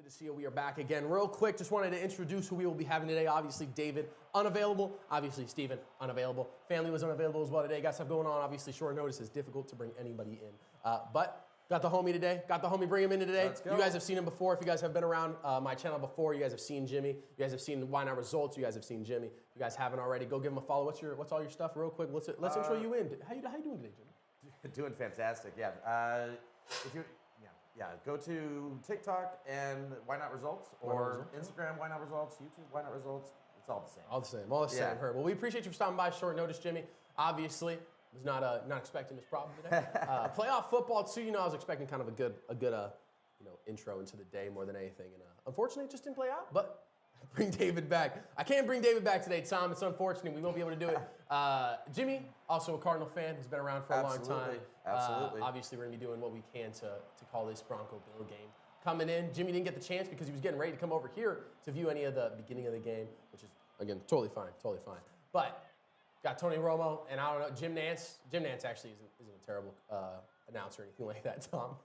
to see you. We are back again. Real quick, just wanted to introduce who we will be having today. Obviously, David, unavailable. Obviously, Steven, unavailable. Family was unavailable as well today. Got stuff going on. Obviously, short notice is difficult to bring anybody in. But got the homie today. Got the homie, bring him in today. Let's go. You guys have seen him before. If you guys have been around my channel before, you guys have seen Jimmy. You guys have seen Why Not Results. You guys have seen Jimmy. If you guys haven't already, go give him a follow. What's all your stuff real quick? Let's intro you in. How you doing today, Jimmy? Doing fantastic, yeah. If you, go to TikTok and Why Not Results, or Instagram Why Not Results, YouTube Why Not Results. It's all the same. All the same. Well, we appreciate you for stopping by short notice, Jimmy. Obviously, was not expecting this problem today. Playoff football too. I was expecting kind of a good intro into the day more than anything, and unfortunately, it just didn't play out. But bring David back. I can't bring David back today, Tom. It's unfortunate. We won't be able to do it. Jimmy, also a Cardinal fan, who's been around for a long time. Absolutely. Obviously, we're going to be doing what we can to call this Bronco-Bill game. Coming in, Jimmy didn't get the chance because he was getting ready to come over here to view any of the beginning of the game, which is, again, totally fine. But got Tony Romo, and I don't know, Jim Nance. Jim Nance actually isn't a terrible announcer or anything like that, Tom.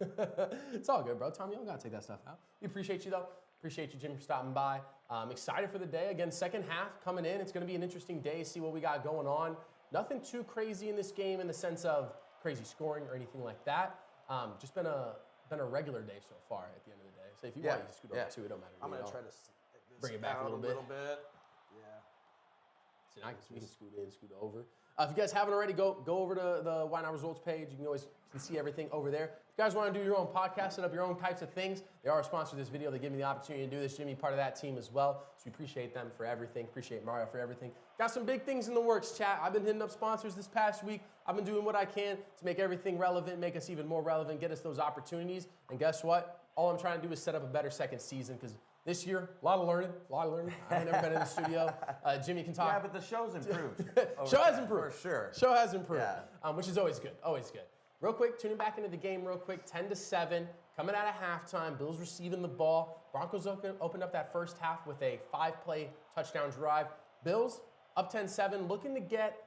It's all good, bro. Tom, you don't got to take that stuff out. We appreciate you, though. Appreciate you, Jimmy, for stopping by. I'm excited for the day. Again, second half coming in. It's going to be an interesting day, see what we got going on. Nothing too crazy in this game in the sense of crazy scoring or anything like that. Just been a regular day so far at the end of the day. So if you want, you can scoot over too. It don't matter. I'm going to try to bring it back a little bit. Yeah. So now we can scoot in, scoot over. If you guys haven't already, go over to the Why Not Results page. You can always see everything over there. If you guys want to do your own podcast, set up your own types of things, they are a sponsor of this video. They give me the opportunity to do this. Jimmy, part of that team as well. So we appreciate them for everything. Appreciate Mario for everything. Got some big things in the works, chat. I've been hitting up sponsors this past week. I've been doing what I can to make everything relevant, make us even more relevant, get us those opportunities. And guess what? All I'm trying to do is set up a better second season because this year, a lot of learning. I've never been in the studio. Jimmy can talk. Yeah, but the show's improved. Show has improved. For sure. Show has improved, Yeah. which is always good, Real quick, tuning back into the game real quick, 10-7, coming out of halftime, Bills receiving the ball. Broncos opened up that first half with a 5-play touchdown drive. Bills up 10-7, looking to get,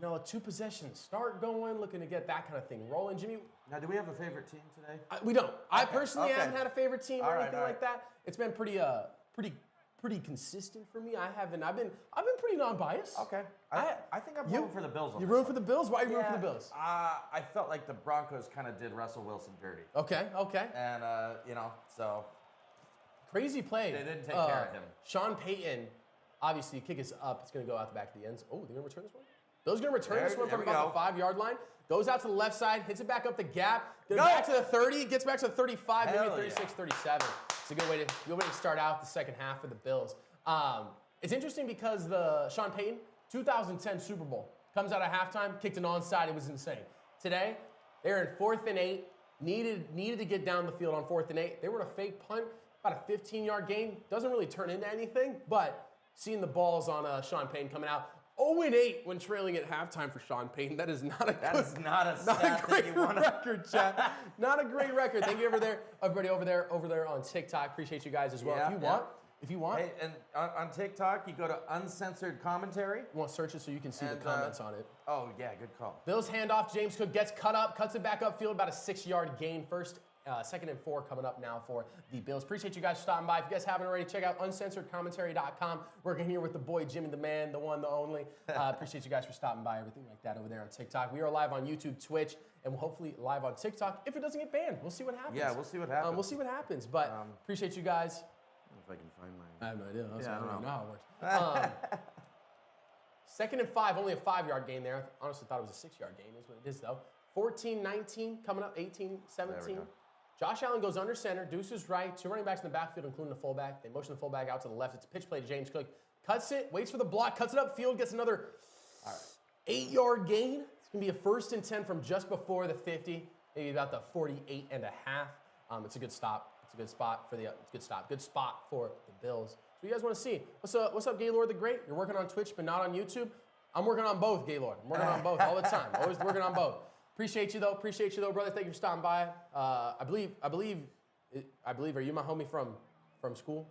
a 2-possession start going, looking to get that kind of thing rolling. Jimmy? Now, do we have a favorite team today? We don't. I personally haven't had a favorite team or anything like that. It's been pretty consistent for me. I've been pretty non-biased. Okay. I think I'm rooting for the Bills. You rooting for the Bills? Why are you rooting for the Bills? I felt like the Broncos kind of did Russell Wilson dirty. Okay. And, so. Crazy play. They didn't take care of him. Sean Payton, obviously, kick is up. It's going to go out the back of the ends. Oh, they're going to return this one? Bills going to return this one from about the 5-yard line. Goes out to the left side, hits it back up the gap. Goes back to the 30, gets back to the 35, maybe 36, 37. It's a good way to start out the second half for the Bills. It's interesting because the Sean Payton, 2010 Super Bowl, comes out at halftime, kicked an onside. It was insane. Today, they're in 4th and 8, needed to get down the field on 4th and 8. They were in a fake punt, about a 15-yard gain. Doesn't really turn into anything, but seeing the balls on Sean Payton coming out, 0-8 when trailing at halftime for Sean Payton. That is not a great record, chat. Not a great record. Thank you everybody over there on TikTok. Appreciate you guys as well. If you want. Hey, and on TikTok, you go to Uncensored Commentary. You want to search it so you can see the comments on it. Oh, yeah, good call. Bills handoff. James Cook gets cut up, cuts it back upfield, about a 6-yard gain first. 2nd and 4 coming up now for the Bills. Appreciate you guys stopping by. If you guys haven't already, check out uncensoredcommentary.com. Working here with the boy Jimmy the man, the one, the only. Appreciate you guys for stopping by. Everything like that over there on TikTok. We are live on YouTube, Twitch, and hopefully live on TikTok. If it doesn't get banned, we'll see what happens. Yeah, we'll see what happens. But appreciate you guys. I don't know if I can find mine. I have no idea. I don't know how it works. 2nd and 5, only a 5-yard gain there. I honestly thought it was a 6-yard gain. Is what it is though. 14-19 coming up. 18-17. Josh Allen goes under center, deuces right, 2 running backs in the backfield, including the fullback. They motion the fullback out to the left. It's a pitch play to James Cook. Cuts it, waits for the block, cuts it upfield, gets another 8-yard gain. It's going to be a 1st and 10 from just before the 50, maybe about the 48 and a half. It's a good stop. It's a good spot for good spot for the Bills. So you guys want to see. What's up, Gaylord the Great? You're working on Twitch, but not on YouTube. I'm working on both, Gaylord. I'm working on both all the time. Always working on both. Appreciate you though, brother. Thank you for stopping by. I believe. Are you my homie from school?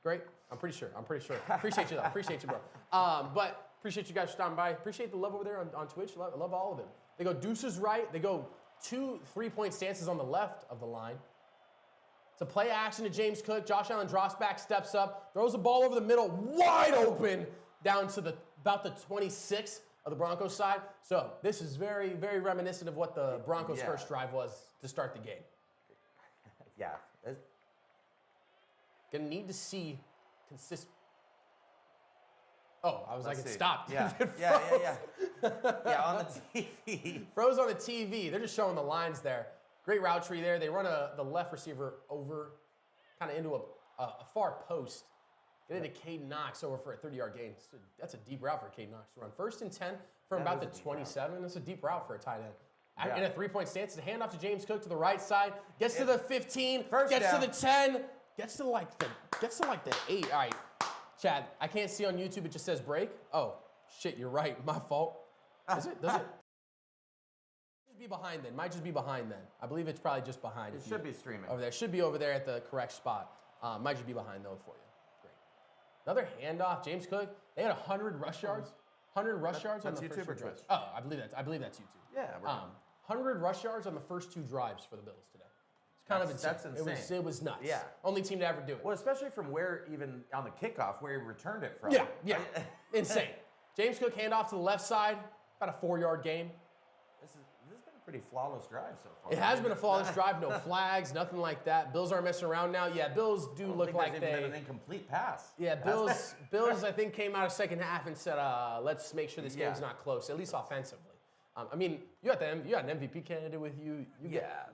Great. I'm pretty sure. Appreciate you though. Appreciate you, bro. But appreciate you guys for stopping by. Appreciate the love over there on Twitch. Love all of them. They go deuces right. They go 2 3-point stances on the left of the line. to play action to James Cook. Josh Allen drops back, steps up, throws the ball over the middle, wide open, down to about the 26 of the Broncos side. So this is very, very reminiscent of what the Broncos' first drive was to start the game. Yeah. Gonna need to see consistent. Oh, I was like, it see. stopped. Yeah. It Yeah, on the TV. Froze on the TV. They're just showing the lines there. Great route tree there. They run the left receiver over, kind of into a far post. Get into Caden Knox over for a 30-yard gain. That's a deep route for Caden Knox to run. 1st and 10 from about the 27. That's a deep route for a tight end. Yeah. In a 3-point stance, it's a handoff to James Cook to the right side. Gets to the 15. First gets down. to the 10. Gets to like the 8. All right, Chad. I can't see on YouTube. It just says break. Oh shit, you're right. My fault. Does it? Just be behind then. Might just be behind then. I believe it's probably just behind. It should be streaming. Over there. Should be over there at the correct spot. Might just be behind though for you. Great. Another handoff. James Cook. They had 100 rush yards. 100 rush yards on the YouTube first or two drives. Twitch? Oh, I believe that's YouTube. Yeah. 100 rush yards on the first 2 drives for the Bills today. It's kind of insane. That's insane. It was nuts. Yeah. Only team to ever do it. Well, especially from where, even on the kickoff, where he returned it from. Yeah. Insane. James Cook handoff to the left side. About a 4-yard gain. This has been a pretty flawless drive so far. It has been a flawless drive. No flags, nothing like that. Bills aren't messing around now. Yeah, Bills do look like there's even been an incomplete pass. Yeah, Bills I think came out of second half and said, let's make sure this game's not close, at least offensively. I mean, you got an MVP candidate with you.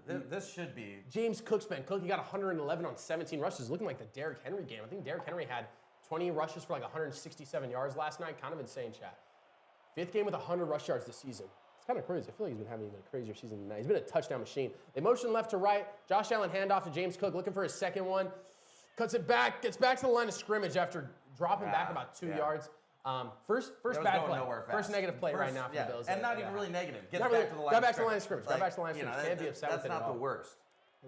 This should be. James Cook's been cooked. He got 111 on 17 rushes, looking like the Derrick Henry game. I think Derrick Henry had 20 rushes for like 167 yards last night. Kind of insane, chat. 5th game with 100 rush yards this season. It's kind of crazy. I feel like he's been having even a crazier season than that. He's been a touchdown machine. They motion left to right. Josh Allen handoff to James Cook, looking for his second one. Cuts it back, gets back to the line of scrimmage after dropping back about 2 yards. First bad play. First negative play right now for the Bills. And not even really negative. Got back to the line of scrimmage. Got back to the line of scrimmage. Can't be upset with it That's at not all. the worst.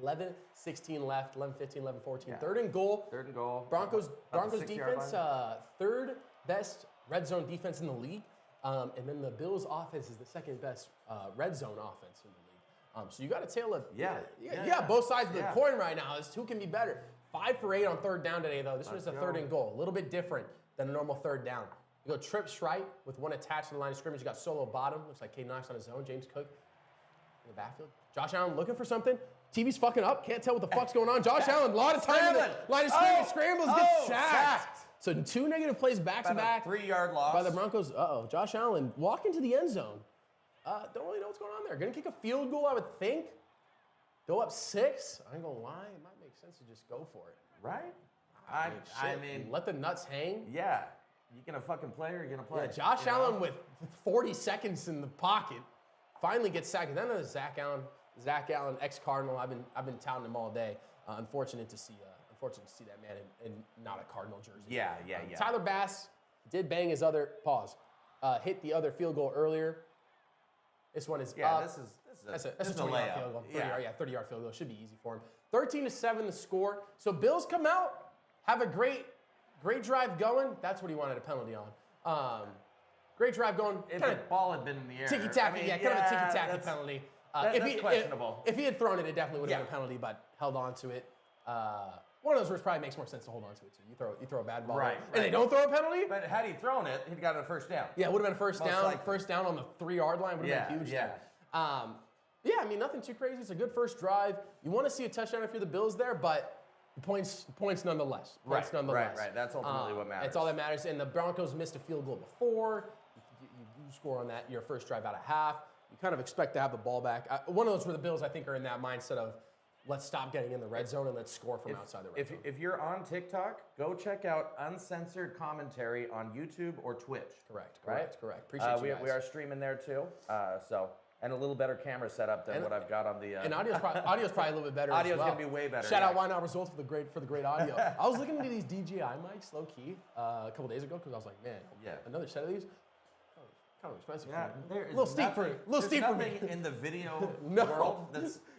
11-16 left, 11-15, 11-14. 3rd and goal. Broncos About the 6-yard defense, line. 3rd best red zone defense in the league. And then the Bills offense is the 2nd best red zone offense in the league. So you got a tale of both sides of the coin right now. It's who can be better. 5 for 8 on 3rd down today though. This was a 3rd and goal, a little bit different than a normal 3rd down. You go trips right with one attached to the line of scrimmage. You got solo bottom. Looks like Caden Knox on his own. James Cook in the backfield. Josh Allen looking for something. TV's fucking up. Can't tell what the fuck's going on. Josh Allen, a lot of time in the line of scrimmage. Scrambles, gets sacked. So 2 negative plays back to back. 3-yard loss. By the Broncos. Josh Allen walking to the end zone. Don't really know what's going on there. Gonna kick a field goal, I would think. Go up 6. I ain't gonna lie. It might make sense to just go for it. Right? I mean, let the nuts hang. Yeah. You gonna fucking play or you gonna play? Yeah, Josh Allen with 40 seconds in the pocket finally gets sacked. And then there's Zach Allen, ex-Cardinal. I've been touting him all day. Unfortunate to see that man in not a Cardinal jersey. Yeah. Tyler Bass did bang his other hit the other field goal earlier. This one is up. That's a 20-yard field goal. 30-yard field goal. Should be easy for him. 13-7 the score. So Bills come out, have a great drive going. That's what he wanted a penalty on. Great drive going. If the ball had been in the air. Ticky-tacky, kind of a ticky-tacky penalty. That's questionable. If he had thrown it, it definitely would have been a penalty, but held on to it. One of those where it probably makes more sense to hold on to it too. You throw a bad ball, right? And they don't throw a penalty. But had he thrown it, he'd got a first down. Yeah, it would have been a first down. Likely. First down on the 3-yard line would have been huge. I mean, nothing too crazy. It's a good first drive. You want to see a touchdown if you're the Bills there, but points nonetheless. Right. That's ultimately what matters. It's all that matters. And the Broncos missed a field goal before. You score on that your first drive out of half. You kind of expect to have the ball back. One of those where the Bills, I think, are in that mindset of let's stop getting in the red zone and let's score from outside the red zone. If you're on TikTok, go check out uncensored commentary on YouTube or Twitch. Correct. Appreciate you guys. We are streaming there too. And a little better camera setup than what I've got on the. And audio's probably a little bit better. Audio's as well. gonna be way better. Shout out Why Not Results for the great audio. I was looking into these DJI mics low key a couple days ago because I was like, man, another set of these. Kind of expensive. Yeah, a little steep for me. Nothing in the video world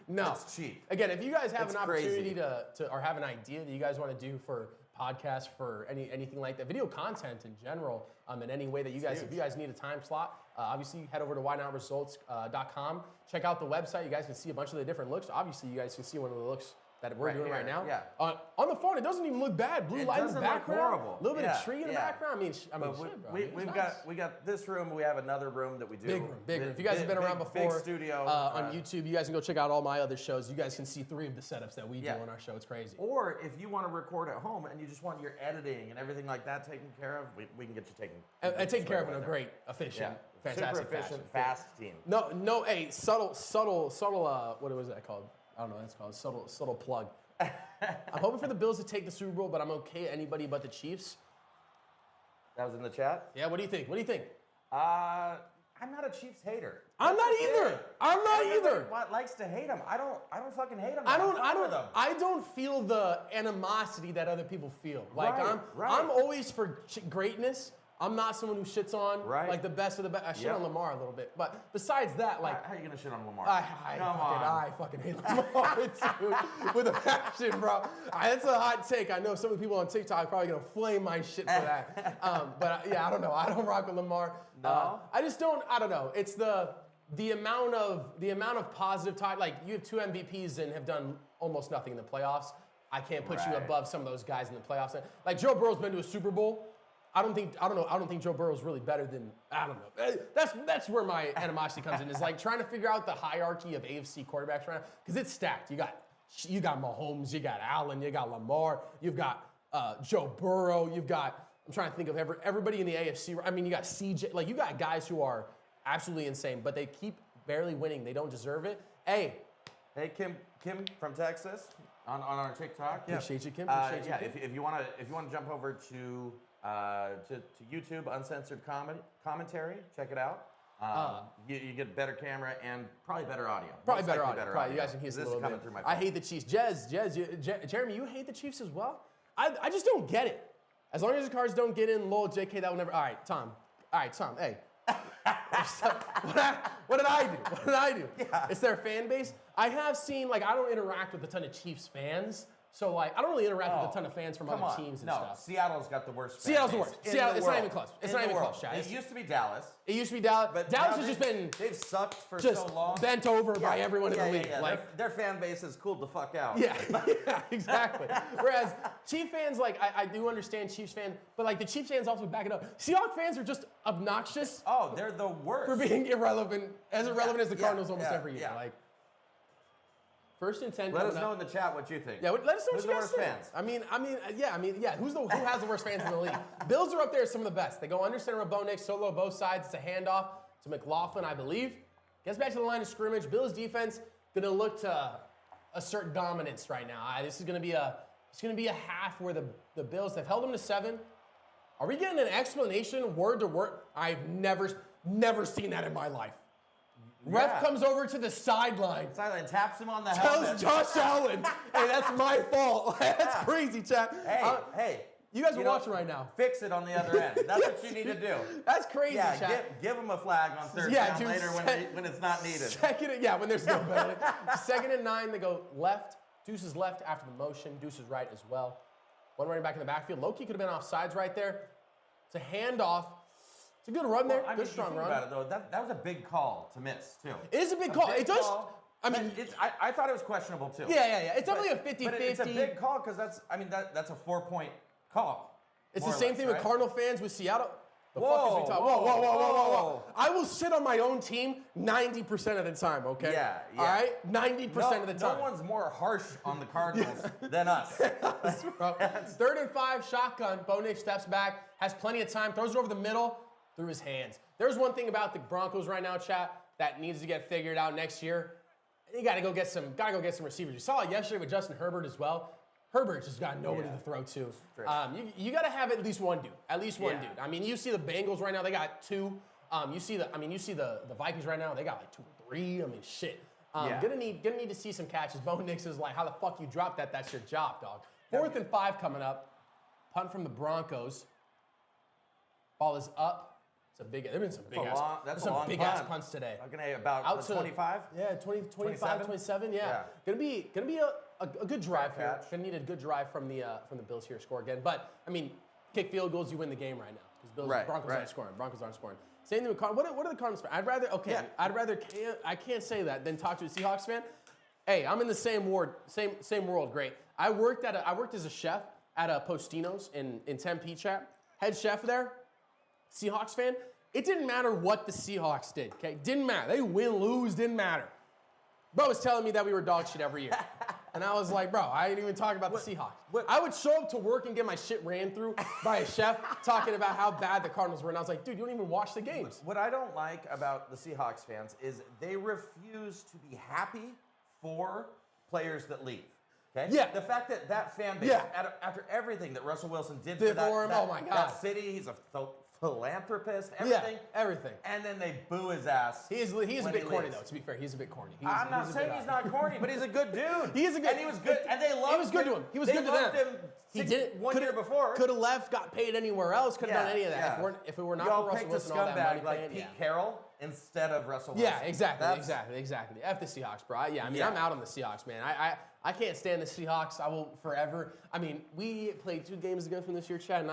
that's cheap. Again, if you guys have an opportunity to or have an idea that you guys want to do for podcasts, for anything like that, video content in general, in any way that you guys, if you guys need a time slot, obviously head over to whynotresults.com. Check out the website. You guys can see a bunch of the different looks. Obviously, you guys can see one of the looks that we're doing here, right now. Yeah. On the phone, it doesn't even look bad. Blue light in the background. Horrible. A little bit of tree in the background. I mean, shit, bro. We got this room. We have another room that we do. Big room. If you guys have been around before, big studio on YouTube, you guys can go check out all my other shows. You guys can see 3 of the setups that we do on our show. It's crazy. Or if you want to record at home and you just want your editing and everything like that taken care of, we can get you taken care of in a great, efficient, fantastic, super efficient, fashion. fast team. No. Hey, subtle. What was that called? I don't know. That's called subtle plug. I'm hoping for the Bills to take the Super Bowl, but I'm okay anybody but the Chiefs. That was in the chat? Yeah, what do you think? I'm not a Chiefs hater. I'm not either. What likes to hate them? I don't fucking hate them. I don't feel the animosity that other people feel. Like I'm always for greatness. I'm not someone who shits on like the best of the best. I shit on Lamar a little bit, but besides that, like how are you gonna shit on Lamar? I fucking hate Lamar too, with a passion, bro. That's a hot take. I know some of the people on TikTok are probably gonna flame my shit for that. But yeah, I don't know. I don't rock with Lamar. No, I just don't. I don't know. It's the amount of positive time. Like you have 2 MVPs and have done almost nothing in the playoffs. I can't put you above some of those guys in the playoffs. Like Joe Burrow's been to a Super Bowl. I don't think Joe Burrow's really better than, I don't know. That's where my animosity comes in, is like trying to figure out the hierarchy of AFC quarterbacks right now, because it's stacked. You got Mahomes, you got Allen, you got Lamar, you've got Joe Burrow, you've got, I'm trying to think of everybody in the AFC. I mean, you got CJ, like you got guys who are absolutely insane, but they keep barely winning. They don't deserve it. Hey, Kim from Texas on our TikTok. Appreciate you, Kim. If you want to jump over to YouTube, uncensored commentary. Check it out. You get better camera and probably better audio. Probably better audio. You guys can hear this a little bit. Through my I hate the Chiefs. Jeremy, you hate the Chiefs as well? I just don't get it. As long as the Cards don't get in, lol, JK, that will never. All right, Tom, hey. What did I do? Yeah. It's their fan base. I have seen, like, I don't interact with a ton of Chiefs fans. So, like, I don't really interact with a ton of fans from other teams and stuff. Seattle's got the worst fan Seattle's the base worst. Seattle, it's not even close. It's not even close, Chad. It used to be Dallas. But Dallas has just been... They've sucked for just so long. Bent over by everyone in the league. Yeah. Like, their fan base is cooled the fuck out. Yeah, exactly. Whereas Chief fans, like, I do understand Chiefs fans, but, like, the Chiefs fans also back it up. Seahawks fans are just obnoxious. Oh, they're the worst. For being irrelevant as the Cardinals almost every year. Like, 1st and 10. Let us know in the chat what you think. Yeah, let us know what you guys think. Fans? I mean, who has the worst fans in the league? Bills are up there as some of the best. They go under center with Bo Nix, solo both sides. It's a handoff to McLaughlin, I believe. Gets back to the line of scrimmage. Bills defense gonna look to assert dominance right now. This is gonna be a half where the Bills have held them to 7. Are we getting an explanation word to word? I've never seen that in my life. Ref comes over to the sideline. Taps him on the helmet. Tells Josh Allen, hey, that's my fault. That's crazy, chat. Hey. You guys are watching right now. Fix it on the other end. That's what you need to do. That's crazy, chat. Give him a flag on 3rd down later when it's not needed. When there's no penalty. 2nd and 9, they go left. Deuces left after the motion. Deuces right as well. One running back in the backfield. Low-key could have been offsides right there. It's a handoff. It's a good run there. Good strong run. About it, though, that was a big call to miss, too. It is a big call. It does. I mean, I thought it was questionable, too. Yeah. It's definitely a 50-50. But it's a big call because that's a 4-point call. It's the same thing with Cardinal fans with Seattle. The fuck is we talking? Whoa. I will sit on my own team 90% of the time, okay? Yeah. All right? 90% of the time. No one's more harsh on the Cardinals than us. 3rd and 5, shotgun. Bo Nix steps back, has plenty of time, throws it over the middle, through his hands. There's one thing about the Broncos right now, chat, that needs to get figured out next year. You gotta go get some receivers. You saw it yesterday with Justin Herbert as well. Herbert just got nobody to throw to. You got to have at least one dude. Dude. I mean, you see the Bengals right now; they got 2. You see the Vikings right now; they got like 2 or 3. I mean, shit. Gonna need to see some catches. Bo Nix is like, how the fuck you drop that? That's your job, dog. 4th and 5 coming up. Punt from the Broncos. Ball is up. There've been some big ass punts today. Okay, about 25. Yeah, 25, 27. Yeah. Gonna be a good drive here. Gonna need a good drive from the Bills here to score again. But I mean, kick field goals, you win the game right now because Broncos aren't scoring. Same thing with Cardinals. What are the Cardinals fans? I can't say that than talk to a Seahawks fan. Hey, I'm in the same ward, same world. Great. I worked as a chef at a Postino's in Tempe, chat. Head chef there, Seahawks fan. It didn't matter what the Seahawks did. Okay, didn't matter. They win, lose, didn't matter. Bro was telling me that we were dog shit every year. And I was like, bro, I ain't even talking about the Seahawks. I would show up to work and get my shit ran through by a chef talking about how bad the Cardinals were. And I was like, dude, you don't even watch the games. What I don't like about the Seahawks fans is they refuse to be happy for players that leave. Okay? Yeah. The fact that that fan base, after everything that Russell Wilson did for him, oh my God. that city, he's a philanthropist, everything. Yeah, everything. And then they boo his ass. He's a bit corny, though, to be fair. He's a bit corny. I'm not saying he's not corny, but he's a good dude. He is a good And he was good. And they loved him. He was good to him. He was good to them. He did one year before. Could have left, got paid anywhere else, could have done any of that. Yeah. If it were not Y'all for Russell picked a Wilson, all that money scumbag like paying, Pete Carroll instead of Russell Wilson. Yeah, exactly. F the Seahawks, bro. I'm out on the Seahawks, man. I can't stand the Seahawks. I will forever. I mean, we played 2 games against them this year, Chad, and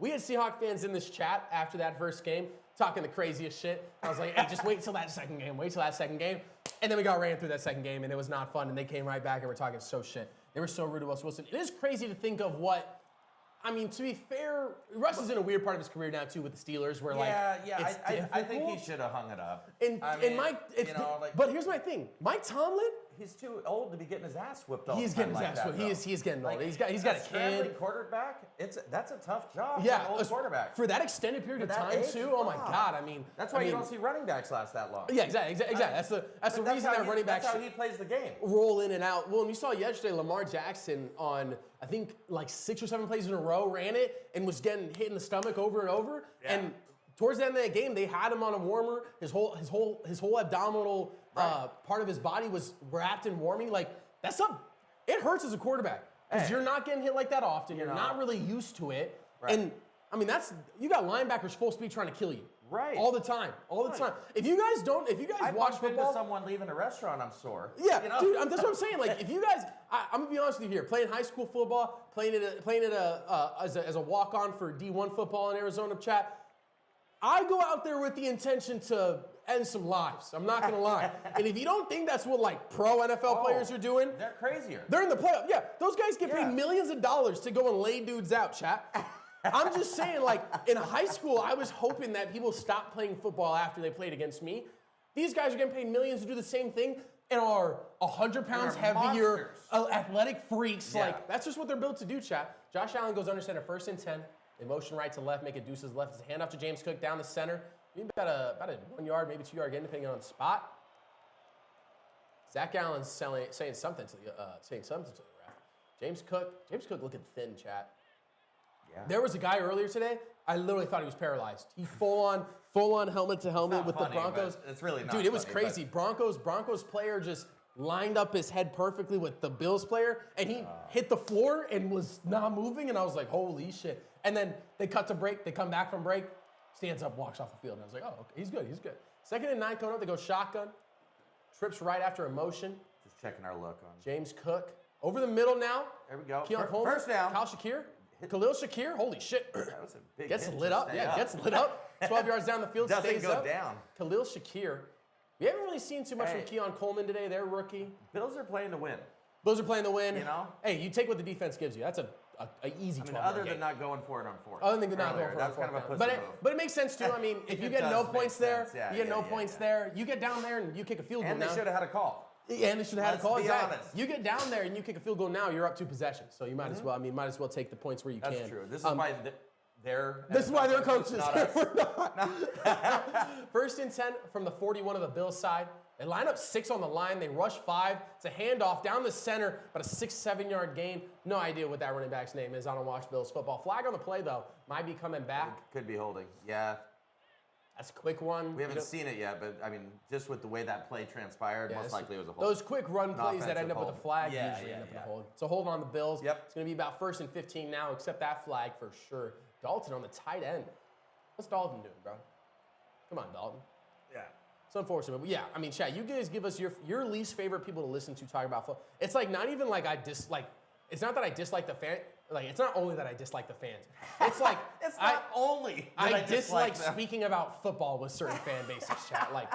we had Seahawk fans in this chat after that first game talking the craziest shit. I was like, hey, just wait till that second game. And then we got ran through that second game, and it was not fun, and they came right back and were talking so shit. They were so rude to Russell Wilson. It is crazy to think of what, I mean, to be fair, Russ is in a weird part of his career now, too, with the Steelers, where, I think he should have hung it up. But here's my thing. Mike Tomlin, he's too old to be getting his ass whipped all He's the time getting his ass whipped. He's getting old. He's got a kid. Quarterback. That's a tough job. Yeah, for an old quarterback. For that extended period of time too. Oh my God! I mean, that's why you don't see running backs last that long. Yeah, exactly. That's the reason that running backs. That's how he plays the game. Roll in and out. Well, and you saw yesterday Lamar Jackson on I think like 6 or 7 plays in a row ran it and was getting hit in the stomach over and over. Yeah. And towards the end of that game, they had him on a warmer. His whole abdominal part of his body was wrapped in warming. Like that stuff, it hurts as a quarterback because you're not getting hit like that often. You're not really used to it. Right. And I mean, you got linebackers full speed trying to kill you. Right. All the time. If you guys watch football, into someone leaving a restaurant, I'm sore. Yeah, dude, that's what I'm saying. Like, if you guys, I'm gonna be honest with you here. Playing high school football, playing it as a walk-on for D1 football in Arizona, chat. I go out there with the intention to end some lives. I'm not gonna lie. And if you don't think that's what like pro NFL players are doing, they're crazier. They're in the playoff. Yeah, those guys get paid millions of dollars to go and lay dudes out, chat. I'm just saying, like, in high school, I was hoping that people stopped playing football after they played against me. These guys are getting paid millions to do the same thing and are 100 pounds heavier, athletic freaks. Yeah. Like, that's just what they're built to do, chat. Josh Allen goes under center, 1st and 10. They motion right to left, make it deuces left. It's a handoff to James Cook down the center. Maybe about a 1 yard, maybe 2 yard gain, depending on the spot. Zach Allen's saying something to the ref. James Cook looking thin, chat. Yeah. There was a guy earlier today, I literally thought he was paralyzed. He full on helmet to helmet with the Broncos. It's really not. Dude, it was crazy. Broncos player just lined up his head perfectly with the Bills player, and he hit the floor and was not moving, and I was like, holy shit. And then they cut to break, they come back from break, stands up, walks off the field, and I was like, oh, okay, he's good. 2nd and 9 coming up, they go shotgun, trips right after a motion. Just checking our look on James Cook. Over the middle now. There we go. Keon Coleman, first down. Khalil Shakir, holy shit. That was a big gets hit lit up. Yeah, gets lit up. 12 yards down the field, stays go up. Down. Khalil Shakir. We haven't really seen too much from Keon Coleman today. They're rookie. Bills are playing to win. You know? Hey, you take what the defense gives you. That's an easy 12 other than not going for it on 4th. Other than not going for it on 4th. Kind of a pussy move. But it makes sense, too. I mean, if you get no points there, you get down there and you kick a field goal now. And they should have had a call. Yeah, and they should have had a call. Let's be honest. You get down there and you kick a field goal now, you're up 2 possessions. So you might as well take the points where you can. That's true. This is why they're coaches. Not us. We're not. 1st and 10 from the 41 of the Bills side. They line up 6 on the line. They rush 5. It's a handoff down the center, about a 6-7 yard gain. No idea what that running back's name is. I don't watch Bills football. Flag on the play, though. Might be coming back. Could be holding. Yeah. That's a quick one. We haven't seen it yet, but I mean, just with the way that play transpired, most likely it was a hold. Those quick run plays that end up with a flag usually end up in a hold. So hold on the Bills. Yep. It's going to be about 1st and 15 now, except that flag for sure. Dalton on the tight end. What's Dalton doing, bro? Come on, Dalton. Yeah. It's unfortunate, but yeah, I mean, Chad, you guys give us your least favorite people to listen to talk about football. It's like not even like it's not that I dislike the fan. Like, it's not only that I dislike the fans. It's like it's not only that I dislike speaking about football with certain fan bases, chat. Like,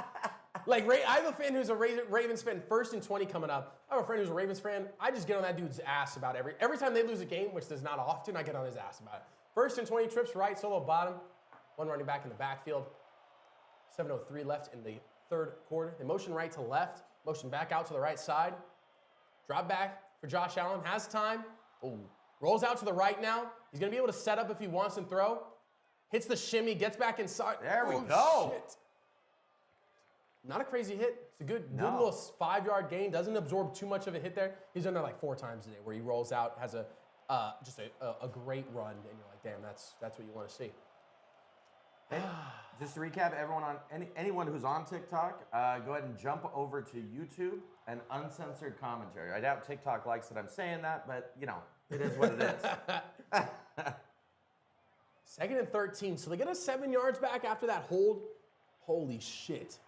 Like, I have a fan who's a Ravens fan, 1st and 20 coming up. I have a friend who's a Ravens fan. I just get on that dude's ass about every time they lose a game, which is not often, I get on his ass about it. 1st and 20, trips right, solo bottom. One running back in the backfield. 7:03 left in the 3rd quarter. They motion right to left, motion back out to the right side. Drop back for Josh Allen, has time. Ooh. Rolls out to the right now. He's going to be able to set up if he wants and throw. Hits the shimmy, gets back inside. There we go. Shit. Not a crazy hit. It's a good little 5-yard gain. Doesn't absorb too much of a hit there. He's done that like 4 times today where he rolls out, has just a great run, and you're like, damn, that's what you want to see. Hey, just to recap, anyone who's on TikTok, go ahead and jump over to YouTube and uncensored commentary. I doubt TikTok likes that I'm saying that, but you know, it is what it is. 2nd and 13. So they get us 7 yards back after that hold. Holy shit.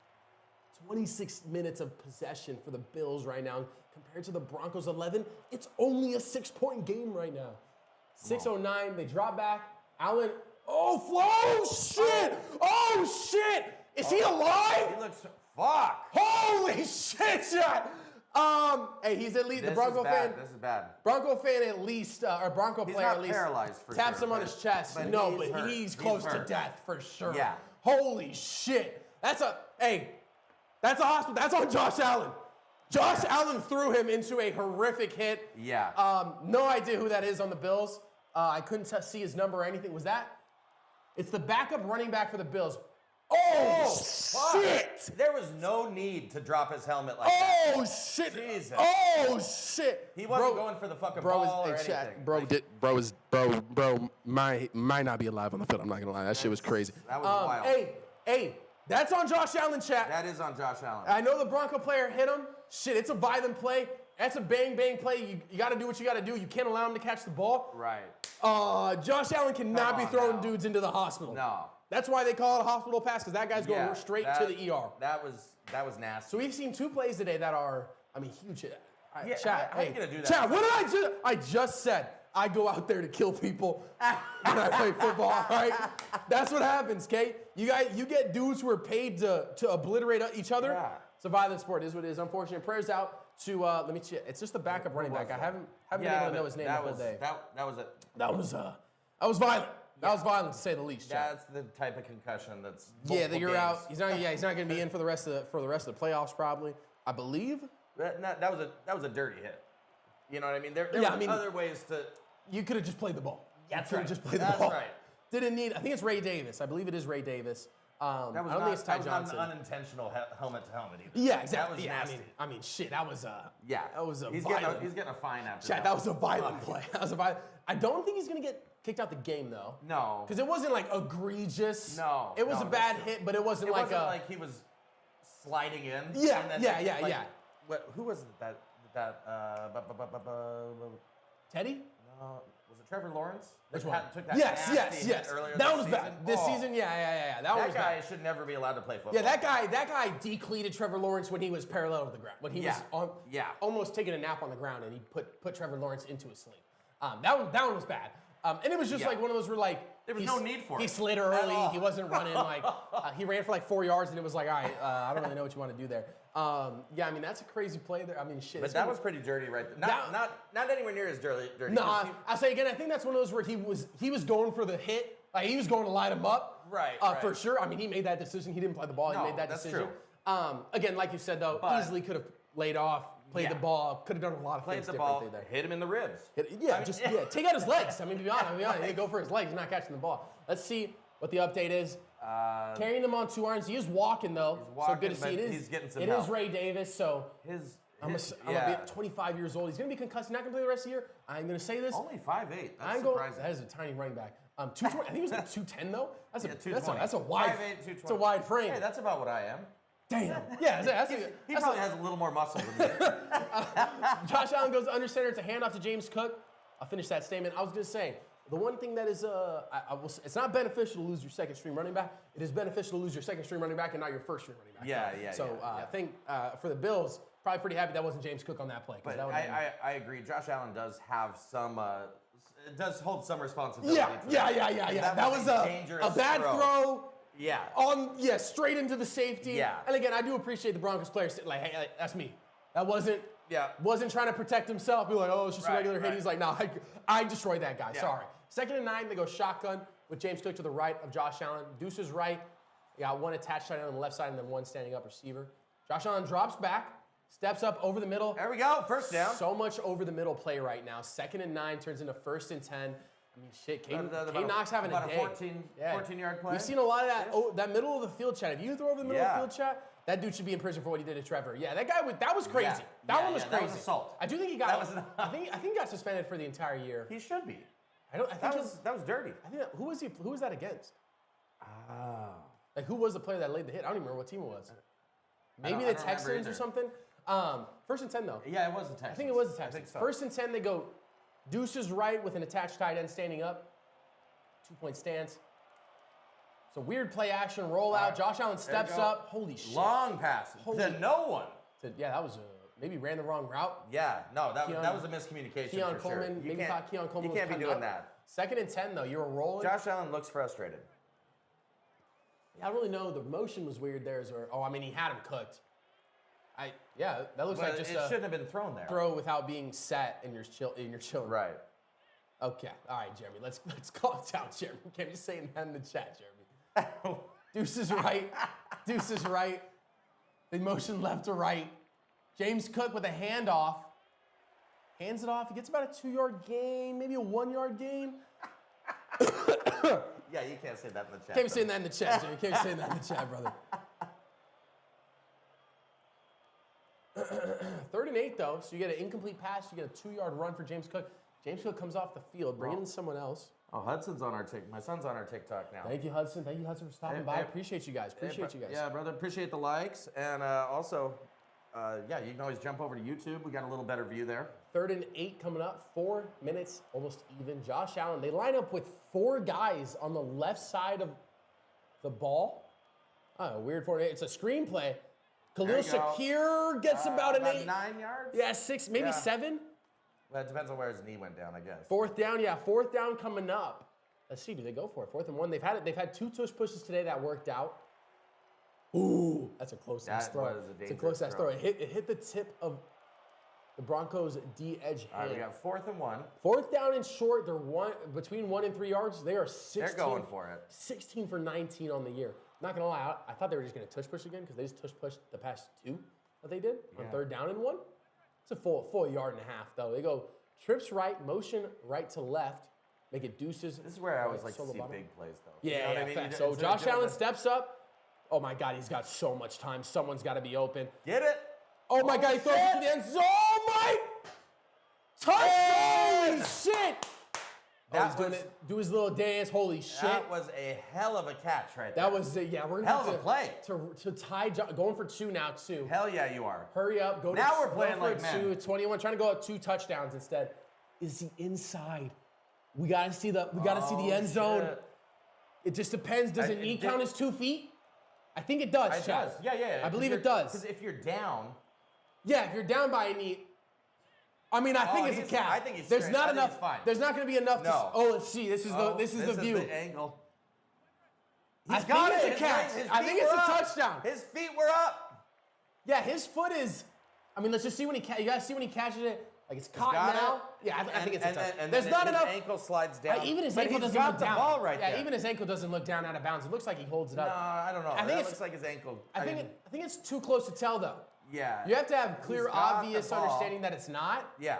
26 minutes of possession for the Bills right now compared to the Broncos 11. It's only a 6-point game right now. 6:09, they drop back. Allen, shit! Oh, shit! Is he alive? He looks, fuck! Holy shit, shot! Hey, he's at least, the Bronco fan. This is bad. Bronco fan at least, or Bronco player at least. He's not paralyzed for taps sure, him on his chest. But he's close to death for sure. Yeah. Holy shit. That's a hospital. That's on Josh Allen. Josh Allen threw him into a horrific hit. Yeah. No idea who that is on the Bills. I couldn't see his number or anything. Was that? It's the backup running back for the Bills. Oh, shit! There was no need to drop his helmet like that. Oh, shit! Jesus. Oh, shit! He wasn't going for the fucking ball or anything. Bro might not be alive on the field. I'm not gonna lie. That shit was crazy. That was wild. Hey, that's on Josh Allen, chat. That is on Josh Allen. I know the Bronco player hit him. Shit, it's a violent play. That's a bang play. You got to do what you got to do. You can't allow him to catch the ball. Right. Josh Allen cannot be throwing dudes into the hospital. No. That's why they call it a hospital pass, because that guy's going straight to the ER. That was nasty. So we've seen 2 plays today that are, huge. Chat, how are you gonna do that? Chat, what did I just? I just said I go out there to kill people when I play football. Right? That's what happens, Kate. You get dudes who are paid to obliterate each other. Yeah. It's a violent sport. It is what it is. Unfortunate. Prayers out to let me check. It's just the backup running back. I haven't been able to know his name the whole day. That was it. That was violent. That was violent to say the least. That's the type of concussion that's that you're games. Out. He's not going to be in for the rest of the playoffs probably. I believe. That was a dirty hit. You know what I mean? There were other ways to. You could have just played the ball. That's right. Just played the ball. That's right. Didn't need. I think it's Ray Davis. I believe it is Ray Davis. I don't think it's Ty Johnson. Not an unintentional helmet to helmet either. Yeah, exactly. That was nasty. Shit, that was That was a. He's violent. He's getting a fine after that. That was a violent play. I don't think he's gonna get kicked out the game though. No. Because it wasn't like egregious. No. It was a bad hit, but it wasn't like like he was sliding in. Yeah. And then Yeah. Who was that? Teddy? No. Was it Trevor Lawrence? Which one? Took that yes. Earlier that this was season? bad. This season, yeah. That guy should never be allowed to play football. Yeah, that guy decleated Trevor Lawrence when he was parallel to the ground. When he was almost taking a nap on the ground, and he put Trevor Lawrence into a sling. That one was bad. And it was just like one of those where like there was no need for it. He slid early. He wasn't running like he ran for like 4 yards, and it was like, all right, I don't really know what you want to do there. That's a crazy play there. Shit. But that was pretty dirty, right there. Not anywhere near as dirty. No, I'll say again. I think that's one of those where he was going for the hit. Like he was going to light him up. Right. For sure. He made that decision. He didn't play the ball. He made that decision. That's true. Again, like you said though, easily could have laid off. Played the ball, could have done a lot of things differently there. Hit him in the ribs. Take out his legs. To be honest, he go for his legs. He's not catching the ball. Let's see what the update is. Carrying them on 2 arms. He is walking though. Walking, so good to see. He's getting some help. Is Ray Davis. So I'm gonna be 25 years old. He's gonna be concussed. He's not gonna play the rest of the year. I'm gonna say this. Only 5'8". That's surprising. That is a tiny running back. 220. I think he was like 210 though. That's a wide. 5'8", 220. It's a wide frame. Hey, that's about what I am. Damn. Yeah, he probably has a little more muscle than me. Josh Allen goes under center. It's a handoff to James Cook. I'll finish that statement. I was going to say, the one thing that is, it's not beneficial to lose your second string running back. It is beneficial to lose your second string running back and not your first string running back. So I think for the Bills, probably pretty happy that wasn't James Cook on that play. But I agree. Josh Allen does have some, does hold some responsibility. Yeah. That was a bad throw. Yeah. Straight into the safety. Yeah. And again, I do appreciate the Broncos players like, hey, that's me. That wasn't trying to protect himself. Be like, oh, it's just a regular hit. He's like, no, I destroyed that guy. Sorry. 2nd and 9, they go shotgun with James Cook to the right of Josh Allen. Deuce's right. You got one attached tight end on the left side and then one standing up receiver. Josh Allen drops back, steps up over the middle. There we go. First down. So much over the middle play right now. 2nd and 9 turns into 1st and 10. I mean, shit, K Knox having a day. 14-yard play. We've seen a lot of that. Oh, that middle of the field chat. If you throw over the middle of the field chat, that dude should be in prison for what he did to Trevor. Yeah, that guy that was crazy. That one was crazy. That was assault. I do think he got. I think he got suspended for the entire year. He should be. I think that was dirty. I think who was that against? Like who was the player that laid the hit? I don't even remember what team it was. Maybe the Texans or something. 1st and 10 though. Yeah, it was the Texans. I think it was the Texans. I think so. 1st and 10, they go Deuce's right with an attached tight end standing up. 2-point stance. So weird play action rollout. Josh Allen steps up. Holy shit. Long pass to no one. That was maybe ran the wrong route. Yeah, no, that was a miscommunication. Keon for Coleman, sure. maybe thought Keon Coleman You can't be doing that. 2nd and 10 though, you were rolling. Josh Allen looks frustrated. I don't really know. The motion was weird there. He had him cooked. That looks like just it shouldn't have been thrown there. Throw without being set in your chilling. Right. Okay. All right, Jeremy. Let's call it out, Jeremy. You can't be saying that in the chat, Jeremy. Deuce is right. Deuce is right. They motion left to right. James Cook with a handoff. Hands it off. He gets about a 2-yard gain, maybe a 1-yard gain. Yeah, you can't say that in the chat. Can't be saying that in the chat, Jeremy. Can't be saying that in the chat, brother. 3rd and 8, though, so you get an incomplete pass. You get a 2-yard run for James Cook. James Cook comes off the field, bringing in someone else. Oh, Hudson's on our TikTok. My son's on our TikTok now. Thank you, Hudson. Thank you, Hudson, for stopping by. Appreciate you guys. Yeah, brother. Appreciate the likes. And also, you can always jump over to YouTube. We got a little better view there. 3rd and 8 coming up. 4 minutes, almost even. Josh Allen, they line up with 4 guys on the left side of the ball. Weird 4 and 8. It's a screenplay. Khalil Shakir gets about an 8. 9 yards? Yeah, 6, maybe 7. Well, it depends on where his knee went down, I guess. 4th down, 4th down coming up. Let's see, do they go for it? 4th and 1. They've had 2 tush pushes today that worked out. Ooh, that's a close-ass throw. It's a close-ass throw. It hit the tip of the Broncos' D edge hand. All right, we got 4th and 1. 4th down and short. They're between 1 and 3 yards. They are 16. They're going for it. 16 for 19 on the year. Not gonna lie, I thought they were just gonna tush push again because they just tush pushed the past 2 that they did on 3rd down and 1. It's a full yard and a half though. They go trips right, motion right to left, make it deuces. This is where I always like to see big plays though. Yeah, you know what I mean? So Josh Allen steps up. Oh my God, he's got so much time. Someone's got to be open. Get it? Oh my God, he throws it to the end zone. Oh my! Holy shit! He's doing it. Do his little dance. Holy shit! That was a hell of a catch right there. That was we're gonna hell of a play to tie. Going for 2 now too. Hell yeah, you are. Hurry up! Now we're playing like men. 2. 21, trying to go at 2 touchdowns instead. Is he inside? We gotta see the end zone. Shit. It just depends. Does it knee count as 2 feet? I think it does. It does. Yeah. I believe it does. Because if you're down. Yeah, if you're down by a knee. I mean, I think it's a cap. I think he's There's straight. not I think enough. it's fine. There's not going to be enough. No. Let's see. This is the view. This is the angle. I think it's a catch. I think it's a touchdown. His feet were up. Yeah, his foot is. I mean, let's just see when you guys see when he catches it. Like it's caught now. Yeah, I think it's a touchdown. There's not enough. His ankle slides down. Even his ankle doesn't look down. The ball right there. Yeah, even his ankle doesn't look down out of bounds. It looks like he holds it up. No, I don't know. That looks like his ankle. I think it's too close to tell though. Yeah. You have to have clear, obvious understanding that it's not. Yeah.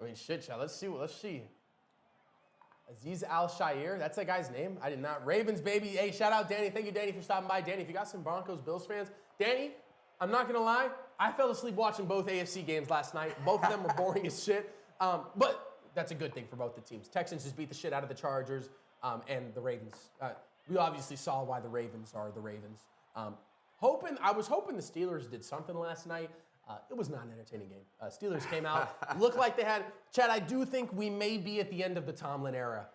I mean, shit, child. Let's see. Aziz Al-Shair, that's that guy's name. I did not. Ravens, baby. Hey, shout out Danny. Thank you, Danny, for stopping by. Danny, if you got some Broncos, Bills fans. Danny, I'm not going to lie. I fell asleep watching both AFC games last night. Both of them were boring as shit. But that's a good thing for both the teams. Texans just beat the shit out of the Chargers and the Ravens. We obviously saw why the Ravens are the Ravens. I was hoping the Steelers did something last night. It was not an entertaining game. Steelers came out, looked like they had. Chad, I do think we may be at the end of the Tomlin era.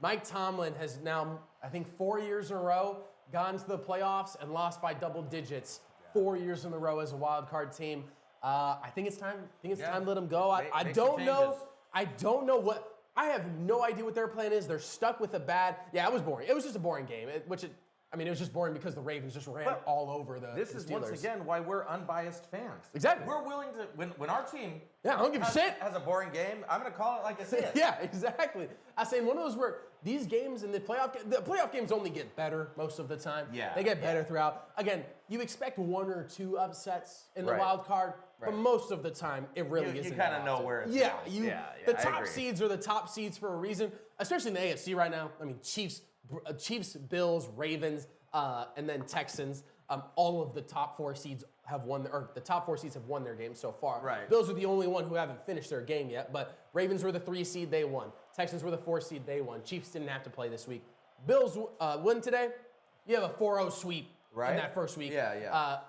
Mike Tomlin has now, I think, 4 years in a row gone to the playoffs and lost by double digits 4 years in a row as a wild card team. I think it's time. Time to let him go. I don't know. I don't know what. I have no idea what their plan is. They're stuck with a bad. Yeah, it was boring. It was just a boring game. It was just boring because the Ravens just ran all over the Steelers. This is once again why we're unbiased fans. Exactly. We're willing to when our team I don't give a shit. Has a boring game, I'm going to call it like I see it. Yeah, exactly. I say one of those where these games in the playoff games only get better most of the time. Yeah. They get better throughout. Again, you expect 1 or 2 upsets in the wild card, but most of the time it really isn't. You kind of know where it's going. going. The top seeds are the top seeds for a reason, especially in the AFC right now. I mean, Chiefs, Bills, Ravens, and then Texans. All of the top 4 seeds have won, or the top 4 seeds have won their game so far. Right. Bills are the only one who haven't finished their game yet, but Ravens were the 3 seed, they won. Texans were the 4 seed, they won. Chiefs didn't have to play this week. Bills win today. You have a 4-0 sweep in that first week. Yeah.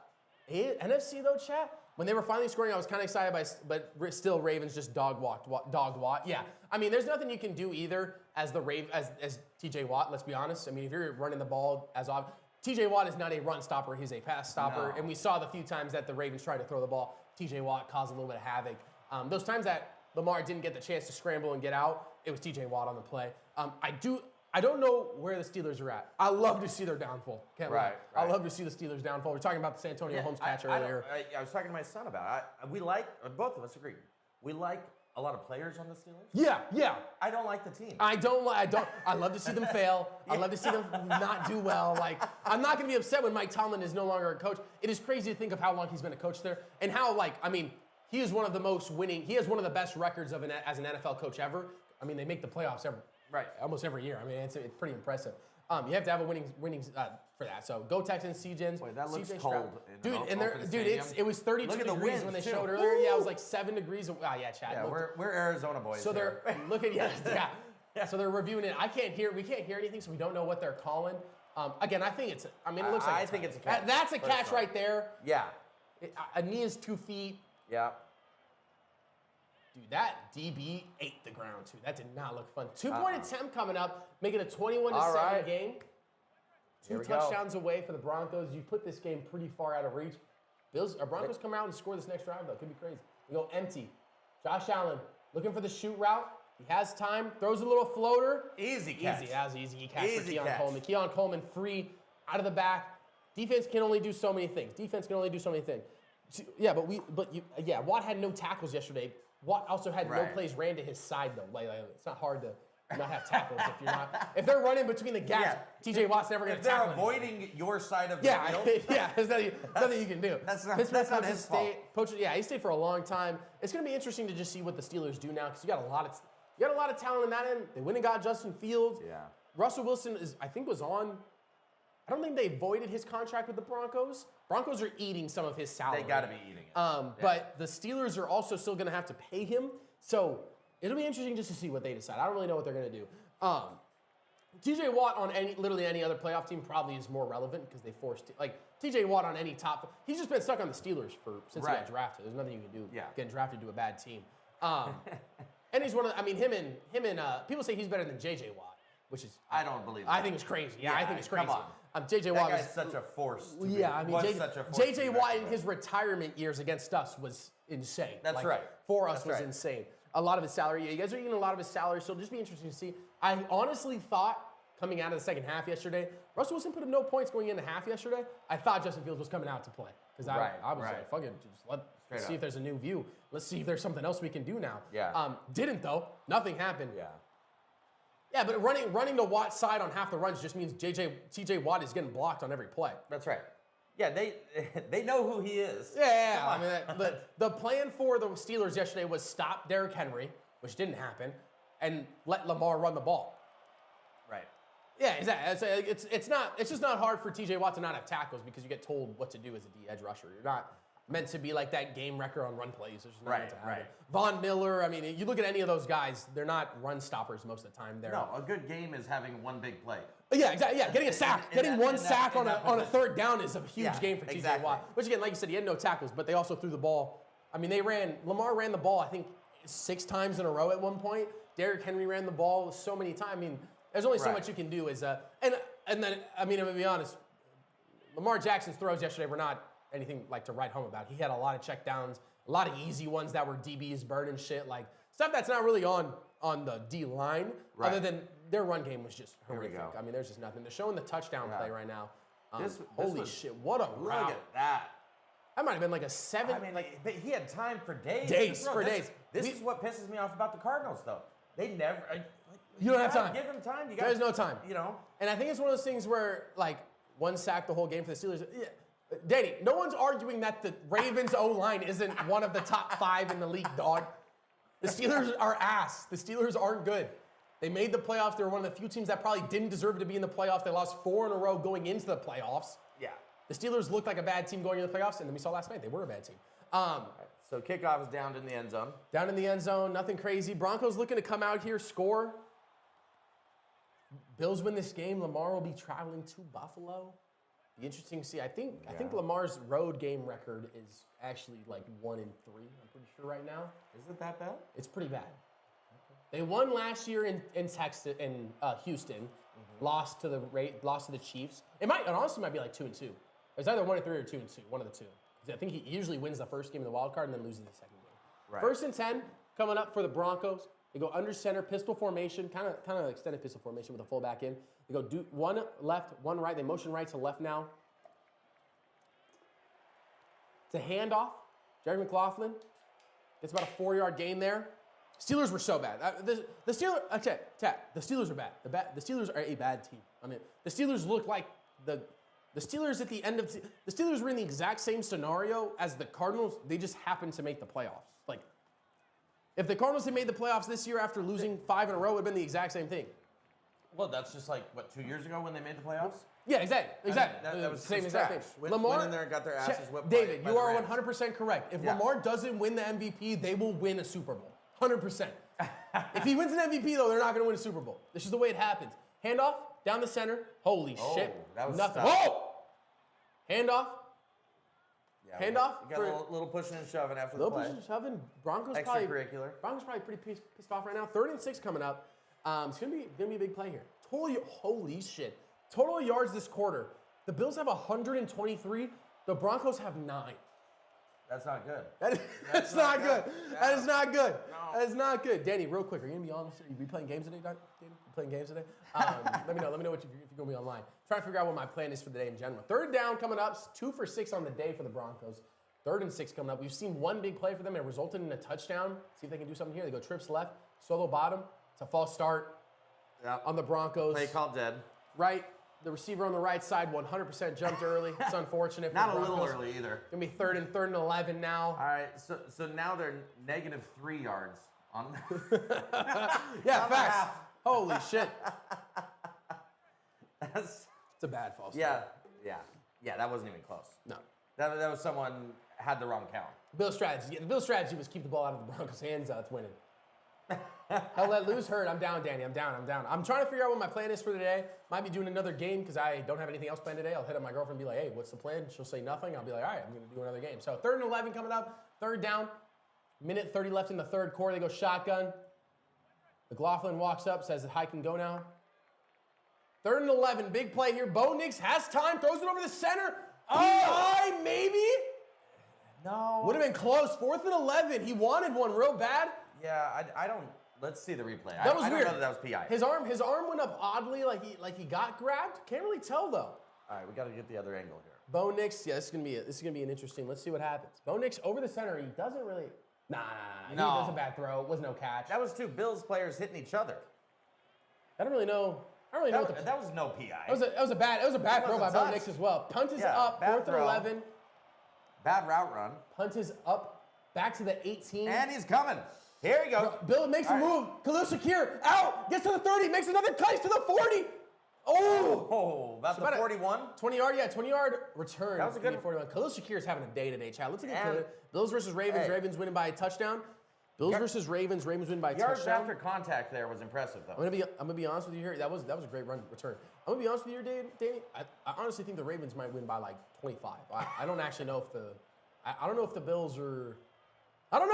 NFC though, chat. When they were finally scoring, I was kind of excited but still Ravens just dogged Watt. Yeah. I mean, there's nothing you can do either as TJ Watt. Let's be honest. I mean, if you're running the ball TJ Watt is not a run stopper, he's a pass stopper. No. And we saw the few times that the Ravens tried to throw the ball, TJ Watt caused a little bit of havoc. Those times that Lamar didn't get the chance to scramble and get out, it was TJ Watt on the play. I don't know where the Steelers are at. I love to see their downfall. Can't lie. I love to see the Steelers downfall. We're talking about the San Antonio Holmes catch earlier. I was talking to my son about it. We like, both of us agree, we like a lot of players on the Steelers. Yeah. I don't like the team. I love to see them fail. I love to see them not do well. Like, I'm not going to be upset when Mike Tomlin is no longer a coach. It is crazy to think of how long he's been a coach there and how, he is one of the most winning. He has one of the best records as an NFL coach ever. I mean, they make the playoffs almost every year. I mean, it's pretty impressive. You have to have a winning for that. So go Texans, CJs. Boy, that looks cold. It was 32 degrees when they showed earlier. Yeah, it was like 7 degrees. Chad. Yeah, we're Arizona boys. So they're So they're reviewing it. We can't hear anything, so we don't know what they're calling. Again, it looks like it's a catch. That's a catch right there. Yeah. A knee is 2 feet. Yeah. Dude, that DB ate the ground, too. That did not look fun. 2-point attempt coming up, making it a 21-7 game. 2 touchdowns away for the Broncos. You put this game pretty far out of reach. Broncos come out and score this next drive, though. Could be crazy. We go empty. Josh Allen looking for the shoot route. He has time. Throws a little floater. Easy catch. That was easy catch for Keon Coleman. Keon Coleman free out of the back. Defense can only do so many things. Yeah, Watt had no tackles yesterday. Watt also had no plays ran to his side, though. It's not hard to not have tackles if you're not. If they're running between the gaps, TJ Watt's never going to tackle. If they're avoiding your side of the field. There's nothing you can do. That's not his fault. He stayed for a long time. It's going to be interesting to just see what the Steelers do now because you got a lot of talent in that end. They went and got Justin Fields. Yeah. Russell Wilson was on. I don't think they voided his contract with the Broncos. Broncos are eating some of his salary. They got to be eating it. But the Steelers are also still going to have to pay him. So it'll be interesting just to see what they decide. I don't really know what they're going to do. TJ Watt on literally any other playoff team probably is more relevant because they forced TJ Watt on any top. He's just been stuck on the Steelers since he got drafted. There's nothing you can do getting drafted to a bad team. And he's one of him and people say he's better than JJ Watt, which is I don't believe that. I think it's crazy. I think it's crazy. Come on. JJ Watt is such a force. JJ Watt in his retirement years against us was insane. That's right. For us was insane. A lot of his salary. You guys are eating a lot of his salary, so it'll just be interesting to see. I honestly thought coming out of the second half yesterday, Russell Wilson put up no points going into half yesterday. I thought Justin Fields was coming out to play because I was like, fuck it, let's see if there's a new view. Let's see if there's something else we can do now. Yeah. Didn't though. Nothing happened. Yeah. Yeah, but running the Watt side on half the runs just means TJ Watt is getting blocked on every play. That's right. Yeah, they know who he is. Yeah. I mean, the plan for the Steelers yesterday was stop Derrick Henry, which didn't happen, and let Lamar run the ball. Right. Yeah, exactly. It's just not hard for TJ Watt to not have tackles because you get told what to do as a D edge rusher. You're not meant to be like that game wrecker on run plays. It's just not meant to happen. Von Miller, I mean, you look at any of those guys, they're not run stoppers most of the time. No, a good game is having one big play. Yeah, exactly. Yeah, getting a sack. Getting one sack on a third down is a huge game for TJ Watt. Which again, like you said, he had no tackles, but they also threw the ball. I mean, Lamar ran the ball, I think, 6 times in a row at one point. Derrick Henry ran the ball so many times. I mean, there's only so much you can do and then, I mean, I'm going to be honest, Lamar Jackson's throws yesterday were not anything like to write home about. He had a lot of check downs, A lot of easy ones that were DBs burning shit, like stuff that's not really on the D line, other than their run game was just horrific. I mean, there's just nothing. They're showing the touchdown play right now. Holy shit, what a route. Look at that. That might have been like a 7. I mean, but he had time for days. Days. This is what pisses me off about the Cardinals, though. They never. You don't have time. Give him time. There's no time. You know. And I think it's one of those things where, like, one sack the whole game for the Steelers. Yeah. Danny, no one's arguing that the Ravens O-line isn't one of the top 5 in the league, dog. The Steelers are ass. The Steelers aren't good. They made the playoffs. They were one of the few teams that probably didn't deserve to be in the playoffs. They lost 4 in a row going into the playoffs. Yeah. The Steelers looked like a bad team going into the playoffs, and then we saw last night they were a bad team. So kickoff is down in the end zone. Down in the end zone, nothing crazy. Broncos looking to come out here, score. Bills win this game. Lamar will be traveling to Buffalo. Be interesting to see. I think Lamar's road game record is actually like 1-3. I'm pretty sure right now. Is it that bad? It's pretty bad. They won last year in Houston. Lost to the Chiefs. It honestly might be like 2-2. It's either 1-3 or 2-2. One of the two. I think he usually wins the first game of the wild card and then loses the second game. Right. 1st and 10 coming up for the Broncos. They go under center, pistol formation, kind of extended pistol formation with a fullback in. They go one left, one right. They motion right to left now. It's a handoff. Jerry McLaughlin gets about a 4-yard gain there. Steelers were so bad. The Steelers are bad. The Steelers are a bad team. I mean, the Steelers look like the Steelers at the end of the Steelers were in the exact same scenario as the Cardinals. They just happened to make the playoffs. Like, if the Cardinals had made the playoffs this year after losing 5 in a row, it would have been the exact same thing. Well, that's just like, 2 years ago when they made the playoffs? Yeah, exactly. That was the same exact thing. Lamar went in there and got their asses whipped. David, you are 100% correct. If Lamar doesn't win the MVP, they will win a Super Bowl. 100%. If he wins an MVP, though, they're not going to win a Super Bowl. This is the way it happens. Handoff, down the center. Holy shit. That was nothing. Tough. Oh! Handoff. Yeah, Handoff. You got a little pushing and shoving after the play. Little pushing and shoving. Broncos probably pretty pissed off right now. 3rd and 6 coming up. It's gonna be a big play here. Holy shit. Total yards this quarter. The Bills have 123. The Broncos have 9. That's not good. That's not good. No. That is not good. No. That is not good. Danny, real quick, are you gonna be on? Are you playing games today, Danny? You playing games today? Let me know if you're gonna be online. Trying to figure out what my plan is for the day in general. 3rd down coming up. 2 for 6 on the day for the Broncos. 3rd and 6 coming up. We've seen one big play for them. It resulted in a touchdown. See if they can do something here. They go trips left, solo bottom. It's a false start on the Broncos. Play called dead. Right. The receiver on the right side 100% jumped early. It's unfortunate. Not a little early either. Gonna be 3rd and 11 now. All right, so now they're -3 yards on. Yeah, facts. Holy shit. It's a bad false start. Yeah. That wasn't even close. No. That was someone had the wrong count. Bill's strategy. The Bill's strategy was keep the ball out of the Broncos' hands. It's winning. Hell, let loose hurt. I'm down, Danny. I'm down. I'm trying to figure out what my plan is for the day. Might be doing another game because I don't have anything else planned today. I'll hit up my girlfriend and be like, hey, what's the plan? She'll say nothing. I'll be like, all right, I'm going to do another game. So 3rd and 11 coming up. 3rd down. 1:30 left in the 3rd quarter. They go shotgun. McLaughlin walks up, says the hike can go now. 3rd and 11. Big play here. Bo Nix has time. Throws it over the center. Oh, maybe? No. Would have been close. 4th and 11. He wanted one real bad. Yeah, I don't. Let's see the replay. That was I weird. don't know that was PI. His arm went up oddly, like he got grabbed. Can't really tell though. All right, we got to get the other angle here. Bo Nix, yeah, this is gonna be an interesting. Let's see what happens. Bo Nix over the center. He doesn't really. Nah. He does a bad throw. It was no catch. That was 2 Bills players hitting each other. I don't really know. That was no PI. That was a bad throw by Bo Nix as well. Punt is up. 4th and 11. Bad route run. Punt is up. Back to the 18. And he's coming. Here he goes. Bill makes a move. Khalil Shakir out. Gets to the 30. Makes another catch to the 40. Oh, about the 41? 20-yard return. That was a good 41. Khalil Shakir is having a day today, Chad. Let's look at Khalil. Bills versus Ravens. Hey. Ravens winning by a touchdown. Bills versus Ravens. Ravens win by a yards touchdown. Yards after contact there was impressive, though. I'm gonna be honest with you here. That was a great return. I'm gonna be honest with you here, Danny. I honestly think the Ravens might win by like 25. I don't actually know if I don't know if the Bills are. I don't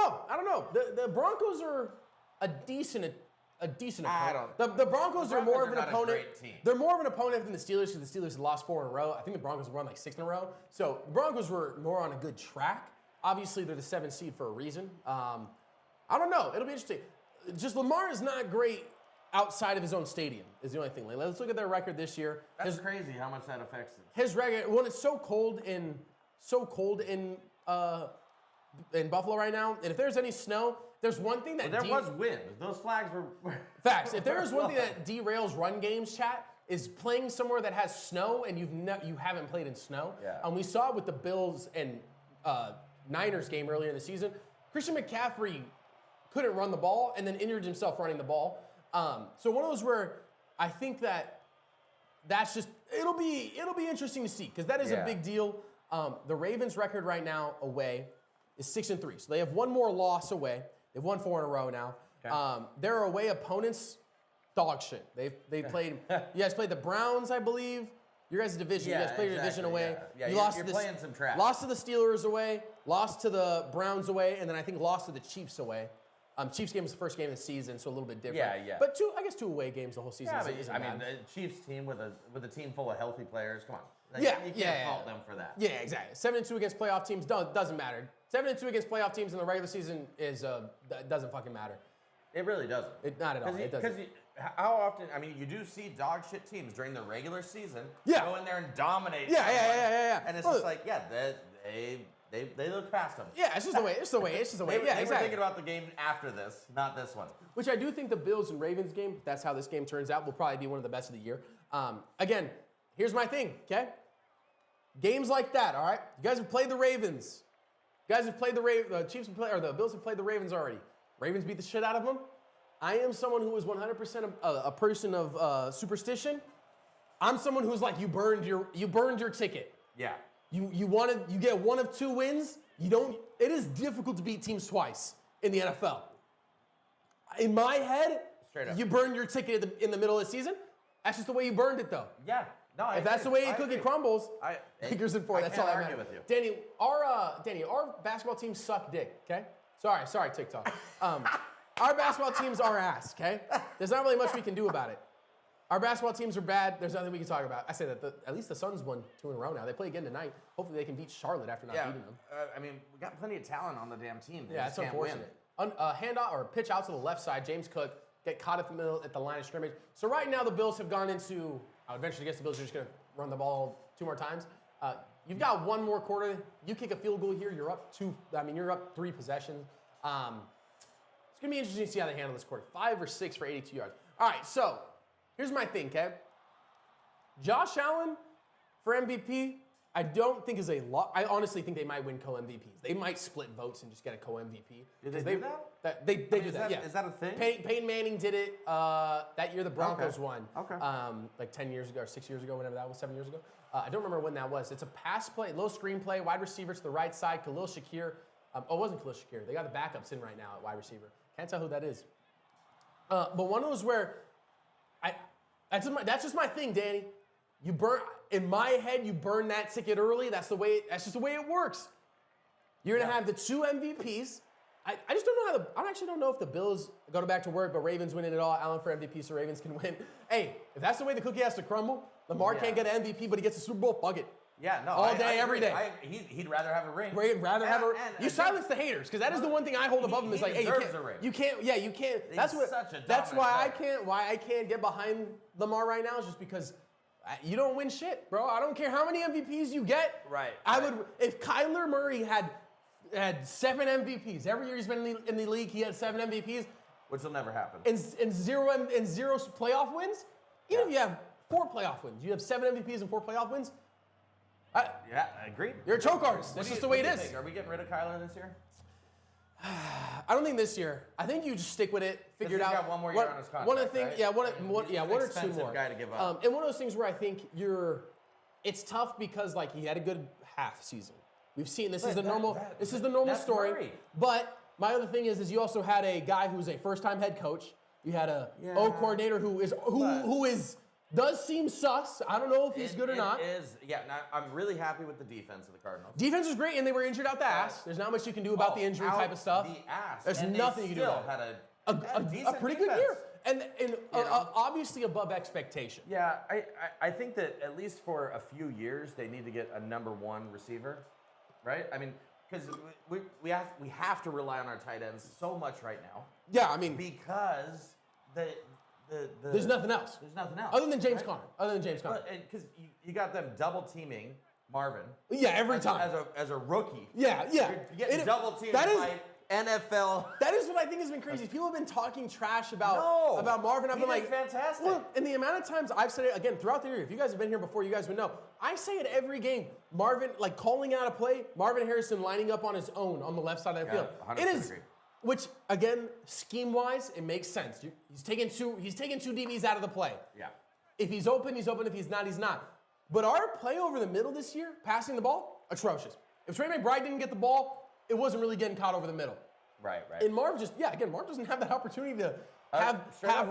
know. The Broncos are a decent opponent. The Broncos are more of an opponent. They're more of an opponent than the Steelers because the Steelers had lost 4 in a row. I think the Broncos won like 6 in a row. So the Broncos were more on a good track. Obviously, they're the 7th seed for a reason. I don't know. It'll be interesting. Just Lamar is not great outside of his own stadium is the only thing. Like, let's look at their record this year. That's crazy how much that affects it. His record, when it's so cold in Buffalo right now, and if there's any snow, there's one thing that there was wind. Those flags were facts. If there is one thing that derails run games, chat, is playing somewhere that has snow and you haven't played in snow. Yeah. And we saw it with the Bills and Niners game earlier in the season. Christian McCaffrey couldn't run the ball and then injured himself running the ball. So one of those where I think that's just it'll be interesting to see because that is a big deal. The Ravens' record right now away is 6-3, so they have one more loss away. They've won 4 in a row now. Okay. Their away opponents, dog shit. They played. You guys played the Browns, I believe. Your guys' division. You guys played your division away. Yeah, you you're playing some trash. Lost to the Steelers away. Lost to the Browns away, and then I think lost to the Chiefs away. Chiefs game was the first game of the season, so a little bit different. Yeah. But two away games the whole season. Yeah, the Chiefs team with a team full of healthy players. Come on. You can't fault them for that. Yeah, exactly. 7-2 against playoff teams doesn't matter. 7-2 against playoff teams in the regular season doesn't fucking matter. It really doesn't. Not at all. It doesn't. Because how often? I mean, you do see dog shit teams during the regular season go in there and dominate. Yeah. And it's just like, they look past them. Yeah, it's just the way. It's the way. They were thinking about the game after this, not this one. Which I do think the Bills and Ravens game, if that's how this game turns out, will probably be one of the best of the year. Again, here's my thing, okay? Games like that, all right? You guys have played the Ravens. You guys have played the Bills have played the Ravens already. Ravens beat the shit out of them. I am someone who is 100% a person of superstition. I'm someone who's like, you burned your ticket. Yeah. You get one of 2 wins. It is difficult to beat teams twice in the NFL. In my head, straight up, you burned your ticket in the middle of the season. That's just the way you burned it, though. Yeah. No, if that's the way your cookie crumbles, fingers in 4. That's all I argue with you. Danny, our basketball teams suck dick. Okay. Sorry, TikTok. Our basketball teams are ass. Okay. There's not really much we can do about it. Our basketball teams are bad. There's nothing we can talk about. I say that at least the Suns won 2 in a row now. They play again tonight. Hopefully they can beat Charlotte after not beating them. We got plenty of talent on the damn team. They it's unfortunate. Handoff or pitch out to the left side. James Cook get caught at the middle at the line of scrimmage. So right now the Bills have gone into. I would venture to guess the Bills are just going to run the ball 2 more times. You've got 1 more quarter. You kick a field goal here. You're up 2. You're up 3 possessions. It's going to be interesting to see how they handle this quarter. 5 or 6 for 82 yards. All right, so. Here's my thing, okay? Josh Allen for MVP, I don't think is a lot. I honestly think they might win co-MVPs. They might split votes and just get a co-MVP. Did they do that? They do that, yeah. Is that a thing? Peyton Manning did it that year the Broncos won. Okay. Like 10 years ago or 6 years ago, whenever that was, 7 years ago. I don't remember when that was. It's a pass play, low screen play, wide receiver to the right side, Khalil Shakir. It wasn't Khalil Shakir. They got the backups in right now at wide receiver. Can't tell who that is. But one of those where that's just my thing, Danny. In my head, you burn that ticket early. That's just the way it works. You're gonna have the 2 MVPs. I just don't know I actually don't know if the Bills go back to work, but Ravens win it all. Allen for MVP, so Ravens can win. Hey, if that's the way the cookie has to crumble, Lamar can't get an MVP, but he gets a Super Bowl. Fuck it. Yeah, no. All day, every day. He'd rather have a ring. You silence the haters, because that is the one thing I hold above him is like, hey, you can't. That's why I can't get behind Lamar right now is just because you don't win shit, bro. I don't care how many MVPs you get. Right. If Kyler Murray had 7 MVPs every year he's been in the league, he had 7 MVPs, which will never happen. And zero playoff wins. Even if you have 4 playoff wins, you have 7 MVPs and 4 playoff wins. I agree. You're a choke artist. That's just the way it is. Are we getting rid of Kyler this year? I don't think this year. I think you just stick with it, figure it out. He's got 1 more year on his contract. One of the things, right? one or 2 more. Guy to give up. And one of those things where I think it's tough because like he had a good half season. We've seen this is the normal story. Murray. But my other thing is you also had a guy who's a first-time head coach. You had a O coordinator who does seem sus. I don't know if he's good or not. I'm really happy with the defense of the Cardinals. Defense is great, and they were injured out the ass. There's not much you can do about the injury type of stuff. The ass. There's nothing you can do about it. Had a pretty good year, and obviously above expectation. Yeah, I think that at least for a few years they need to get a number 1 receiver, right? I mean, because we have to rely on our tight ends so much right now. Yeah, I mean, because there's nothing else. There's nothing else. Other than James Conner. Because you got them double teaming Marvin. Yeah, every time. As a rookie. Yeah. You're getting double teamed by NFL. That is what I think has been crazy. People have been talking trash about Marvin. I've been like, fantastic. Look, and the amount of times I've said it, again, throughout the year, if you guys have been here before, you guys would know. I say it every game. Marvin, like calling out a play, Marvin Harrison lining up on his own on the left side of the field. 100% It is, agree. which, again, scheme-wise, it makes sense. He's taking two DBs out of the play. Yeah. If he's open, he's open. If he's not, he's not. But our play over the middle this year, passing the ball, atrocious. If Trey McBride didn't get the ball, it wasn't really getting caught over the middle. Right. And Marv Marv doesn't have that opportunity to have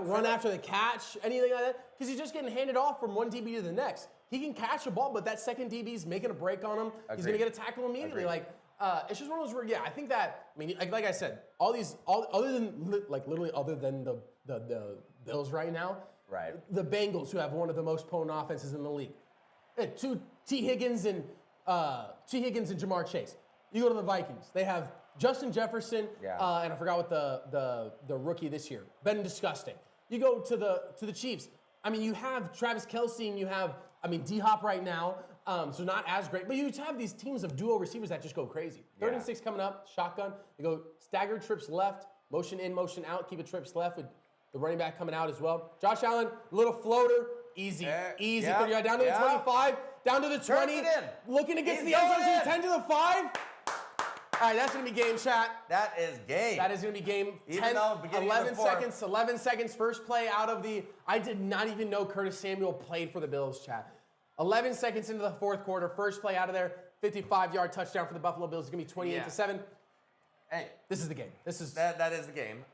run after the catch, anything like that, because he's just getting handed off from one DB to the next. He can catch a ball, but that second DB's making a break on him. Agreed. He's going to get a tackle immediately. Agreed. It's just one of those where, I think that, like I said, other than the Bills right now, right, the Bengals, who have one of the most potent offenses in the league. Two T. Higgins and Jamar Chase. You go to the Vikings. They have Justin Jefferson, and I forgot what the rookie this year. Been disgusting. You go to the Chiefs. I mean, you have Travis Kelce and you have, D-Hop right now, so not as great. But you have these teams of duo receivers that just go crazy. 3rd and 6 coming up, shotgun. They go staggered trips left, motion in, motion out, keep it trips left with the running back coming out as well. Josh Allen, little floater, easy. 30 yard down to the 25, down to the 20. Looking to get to the end zone, 10 to the 5. All right, that's going to be game, chat. That is game. That is going to be game. 11 seconds, first play out of the... I did not even know Curtis Samuel played for the Bills, chat. 11 seconds into the fourth quarter, first play out of there, 55-yard touchdown for the Buffalo Bills. It's going to be 28-7. Hey, this is the game. That is the game.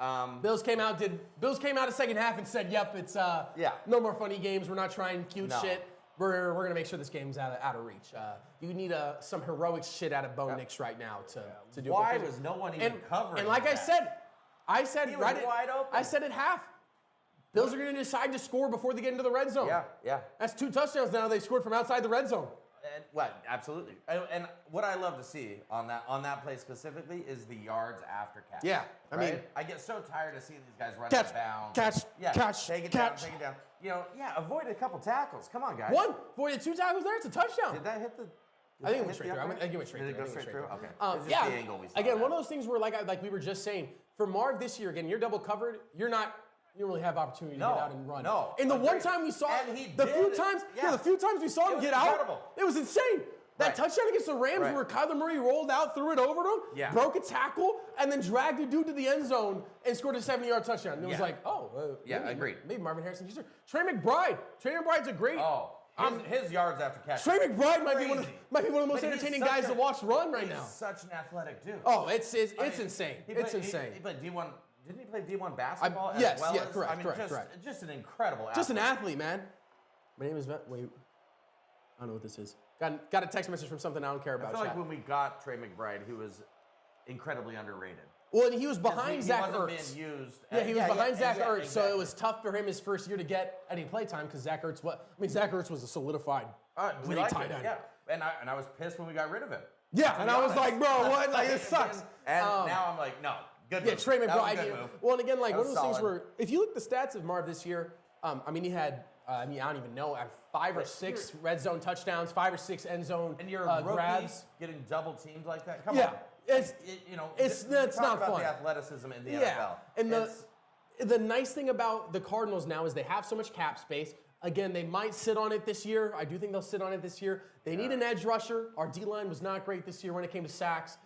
Bills came out a second half and said, "Yep, it's no more funny games. We're not trying cute shit. We're gonna make sure this game's out of reach. You need some heroic shit out of Bo Nix right now to do. Why was no one even covering? And like that? I said he was wide open. I said at half. Bills are gonna decide to score before they get into the red zone. Yeah. That's 2 touchdowns now. They scored from outside the red zone. Absolutely. And what I love to see on that play specifically is the yards after catch. Yeah, I mean, I get so tired of seeing these guys run catch, out of bounds. Catch, take it down. Avoid a couple tackles. Come on, guys. Avoided 2 tackles there. It's a touchdown. Did that hit the? I think it went straight through. I think it went straight through. Did it go straight through? Okay. It's just the angle we saw. Again, one of those things where, like we were just saying, for Marv this year, again, you're double covered. You don't really have opportunity to get out and run. No. And the one time we saw, the few times we saw him get out, it was insane. That touchdown against the Rams where Kyler Murray rolled out, threw it over to him, broke a tackle, and then dragged a dude to the end zone and scored a 70-yard touchdown. And it was like, agreed. Maybe Marvin Harrison. Trey McBride's a great. His yards after catch. Trey McBride might be one of the most entertaining guys to watch run right now. He's such an athletic dude. Oh, it's insane. It's insane. He played D1. Didn't he play D1 basketball? Correct. Just an incredible athlete. Just an athlete, man. My name is Wait. I don't know what this is. Got a text message from something I don't care about. I feel like when we got Trey McBride, he was incredibly underrated. Well, and he was behind Zach Ertz. He wasn't being used. He was behind Zach Ertz, so it was tough for him his first year to get any play time because Zach Ertz was a solidified great tight end. Yeah, and I was pissed when we got rid of him. Yeah, and I was like, bro, what? Like, this sucks. And now I'm like, no, good move. Yeah, Trey McBride. Well, and again, like one of those solid things where if you look at the stats of Marv this year, he had. I don't even know. 5 or 6 red zone touchdowns, 5 or 6 end zone and you're a rookie grabs. Getting double teamed like that. Come on. It's not about fun. The athleticism in the NFL. And the nice thing about the Cardinals now is they have so much cap space. Again, they might sit on it this year. I do think they'll sit on it this year. They need an edge rusher. Our D-line was not great this year when it came to sacks.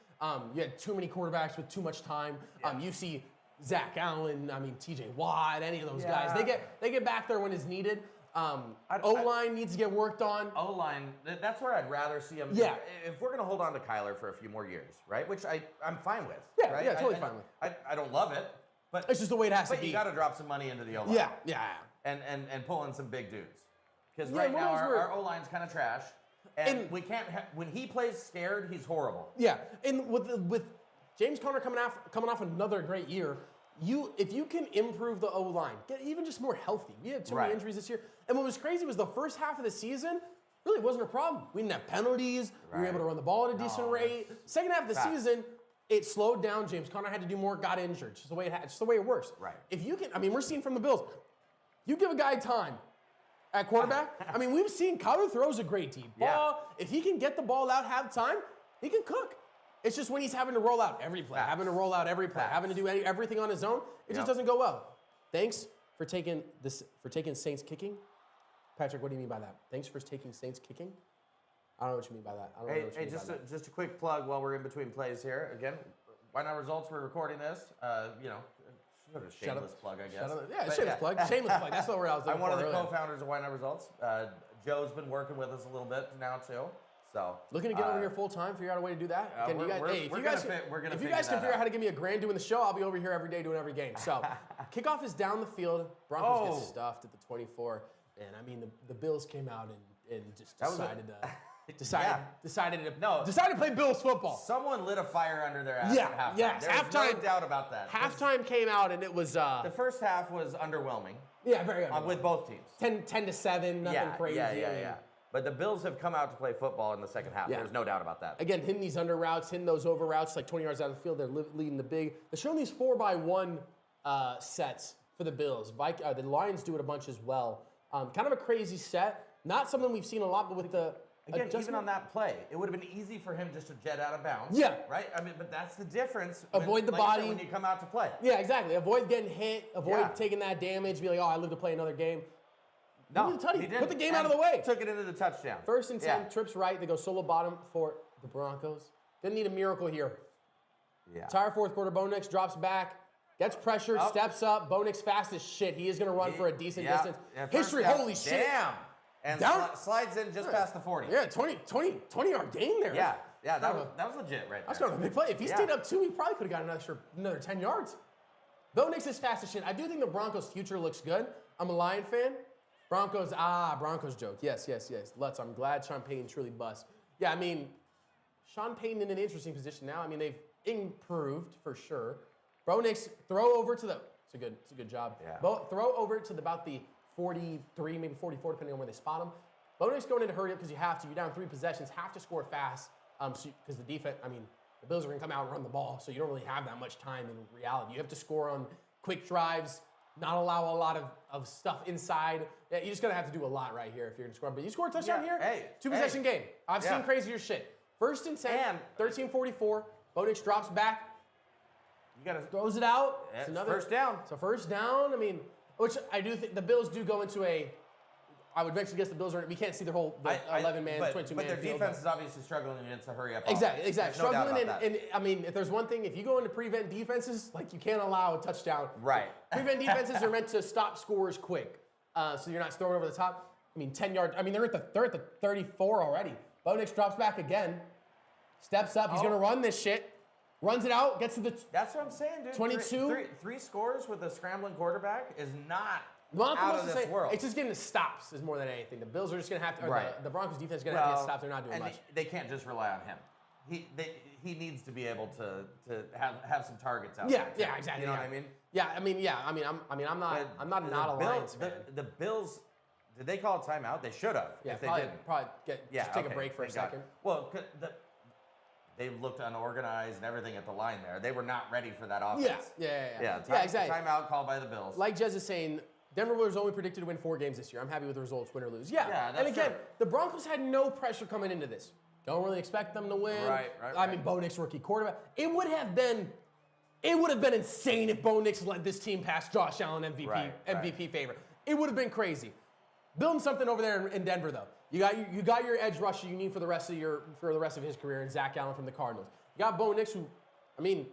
You had too many quarterbacks with too much time. You see Zach Allen, TJ Watt, any of those guys. They get back there when it's needed. O-line needs to get worked on. O-line, that's where I'd rather see him. Yeah. If we're going to hold on to Kyler for a few more years, right? Which I'm fine with. Yeah, right? Totally fine with. I don't love it, but it's just the way it has to be. But you got to drop some money into the O-line. Yeah. And pull in some big dudes. Because right now our O-line's kind of trash. And we can't, when he plays scared, he's horrible. Yeah, and with James Conner coming off another great year, if you can improve the O-line, get even just more healthy. We had too many injuries this year. And what was crazy was the first half of the season, really wasn't a problem. We didn't have penalties. We were able to run the ball at a decent rate. Second half of the season, it slowed down. James Conner had to do more, got injured. Just the way it works. Right. If you can, I mean, we're seeing from the Bills, you give a guy time at quarterback. I mean, we've seen Kyler throws a great deep ball. If he can get the ball out, have time, he can cook. It's just when he's having to roll out every play, having to do everything on his own, it just doesn't go well. Thanks for taking Saints kicking. Patrick, what do you mean by that? Thanks for taking Saints kicking. I don't know what you mean by that. Hey, just a quick plug while we're in between plays here. Again, Why Not Results, we're recording this. Sort of shameless plug, I guess. Yeah, shameless plug. Shameless plug. That's what I was looking for. I'm one of the co-founders of Why Not Results. Joe's been working with us a little bit now, too. So looking to get over here full time, figure out a way to do that. If you guys can figure out how to give me a grand doing the show, I'll be over here every day doing every game. So kickoff is down the field. Broncos get stuffed at the 24. And I mean, the Bills came out and just decided to play Bills football. Someone lit a fire under their ass at halftime. Yes, There's no doubt about that. Halftime came out and it was the first half was underwhelming. Yeah, very underwhelming. With both teams. 10-7, nothing crazy. Yeah. But the Bills have come out to play football in the second half. Yeah. There's no doubt about that. Again, hitting these under routes, hitting those over routes, like 20 yards out of the field. They're leading the big. They're showing these 4x1 sets for the Bills. The Lions do it a bunch as well. Kind of a crazy set. Not something we've seen a lot, but with the Again, even on that play, it would have been easy for him just to jet out of bounds. Yeah. Right? I mean, but that's the difference. Avoid the body. When you come out to play. Yeah, exactly. Avoid getting hit. Avoid taking that damage. Be like, I live to play another game. No, he didn't. Put the game out of the way. Took it into the touchdown. First and 10, trips right. They go solo bottom for the Broncos. Didn't need a miracle here. Yeah. Entire fourth quarter, Bo Nix drops back, gets pressured, steps up. Bo Nix fast as shit. He is going to run for a decent distance. Yeah, History, holy shit. Damn. And slides in just past the 40. Yeah, 20-yard gain there. Yeah, that was legit right there. That's kind of a big play. If he stayed up 2, he probably could have got another 10 yards. Bo Nix is fast as shit. I do think the Broncos' future looks good. I'm a Lion fan. Broncos joke. Yes. I'm glad Sean Payton truly bust. Yeah, I mean, Sean Payton in an interesting position now. I mean, they've improved for sure. Bo Nix, throw over to the. It's a good job. Yeah. Throw over to about the 43, maybe 44, depending on where they spot him. Bo Nix going in to hurry up because you have to. You're down 3 possessions, have to score fast. Because the defense, I mean, the Bills are going to come out and run the ball, so you don't really have that much time in reality. You have to score on quick drives, not allow a lot of stuff inside. Yeah, you're just going to have to do a lot right here if you're going to score. But you score a touchdown here, 2-possession game. I've seen crazier shit. First and 10, 13-44. Bo Nix drops back. You got to throws it out. It's another first down. So first down, I mean, which I do think the Bills do go into I would eventually guess the Bills are. We can't see their whole 11-man, 22-man. But their defense is obviously struggling against the hurry up. Exactly. Struggling, no and I mean, if there's one thing, if you go into prevent defenses, like you can't allow a touchdown. Right. Prevent defenses are meant to stop scores quick, so you're not throwing over the top. I mean, 10 yards. I mean, they're at the 34 already. Bo Nix drops back again, steps up. He's gonna run this shit. Runs it out, gets to the. That's what I'm saying, dude. 22. Three scores with a scrambling quarterback is not. Out of this world. It's just getting the stops is more than anything. The Bills are just going to have to, the Broncos defense is going to have to get stops. They're not doing much. They can't just rely on him. He needs to be able to have some targets out there. Yeah, exactly. You know what I mean? Yeah, I'm not a Lions fan. The Bills, did they call a timeout? They should have. Yeah, if they didn't. Take a break for a second. Well, they looked unorganized and everything at the line there. They were not ready for that offense. Yeah, exactly. Timeout called by the Bills. Like Jez is saying, Denver was only predicted to win 4 games this year. I'm happy with the results, win or lose. Yeah, that's and again, true. The Broncos had no pressure coming into this. Don't really expect them to win. Right. I mean, Bo Nix, rookie quarterback. It would have been insane if Bo Nix led this team past Josh Allen MVP favorite. It would have been crazy. Building something over there in Denver though. You got your edge rusher you need for the rest of his career, and Zach Allen from the Cardinals. You got Bo Nix, who, I mean,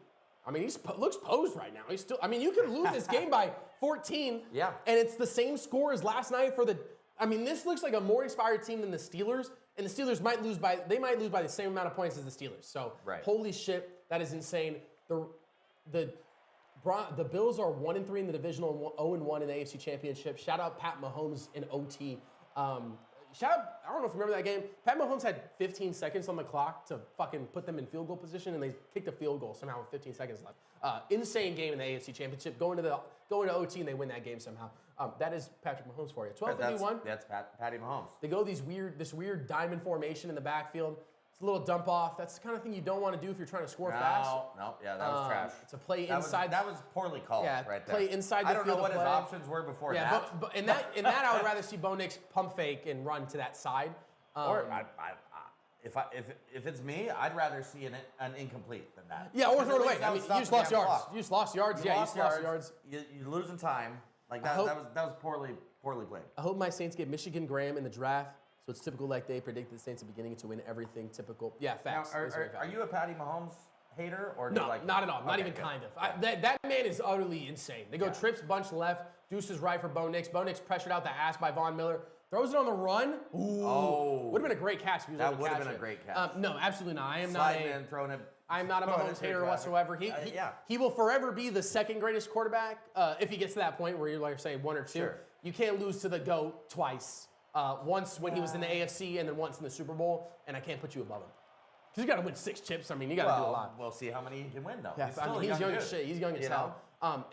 he looks posed right now. He's still. I mean, you could lose this game by 14. Yeah. And it's the same score as last night for the. I mean, this looks like a more inspired team than the Steelers, and the Steelers might lose by the same amount of points as the Steelers. So, holy shit, that is insane. The Bills are 1-3 in the divisional, 0-1 in the AFC Championship. Shout out Pat Mahomes in OT. shout out, I don't know if you remember that game. Pat Mahomes had 15 seconds on the clock to fucking put them in field goal position, and they kicked a field goal somehow with 15 seconds left. Insane game in the AFC Championship. Going to OT, and they win that game somehow. That is Patrick Mahomes for you. 12-51. That's Patty Mahomes. They go this weird diamond formation in the backfield. It's a little dump off. That's the kind of thing you don't want to do if you're trying to score fast. No, yeah, that was trash. It's a play that inside. That was poorly called right there. Play inside the field. I don't know what his options were before that. But in that I would rather see Bo Nix pump fake and run to that side. Or if it's me, I'd rather see an incomplete than that. Yeah, or throw it away. I mean, you just lost yards. You just lost yards. You lost yards. You're losing time. Like that was poorly played. I hope my Saints get Michigan Graham in the draft. So it's typical like they predicted the Saints at the beginning to win everything. Typical. Yeah, facts. Now, are you a Patty Mahomes hater or no? Not at all. Not even kind of. That man is utterly insane. They go trips, bunch left, deuces right for Bo Nix. Bo Nix pressured out the ass by Von Miller. Throws it on the run. Ooh. Oh. Would have been a great catch if he was able to catch it. That would have been a great catch. No, absolutely not. I am not I'm not a Mahomes hater whatsoever. He will forever be the second greatest quarterback if he gets to that point where you're like saying one or two. Sure. You can't lose to the GOAT twice. Once when he was in the AFC and then once in the Super Bowl, and I can't put you above him. Because you got to win 6 chips. I mean, you got to do a lot. We'll see how many he can win, though. Yeah, he's young as shit. He's young as hell.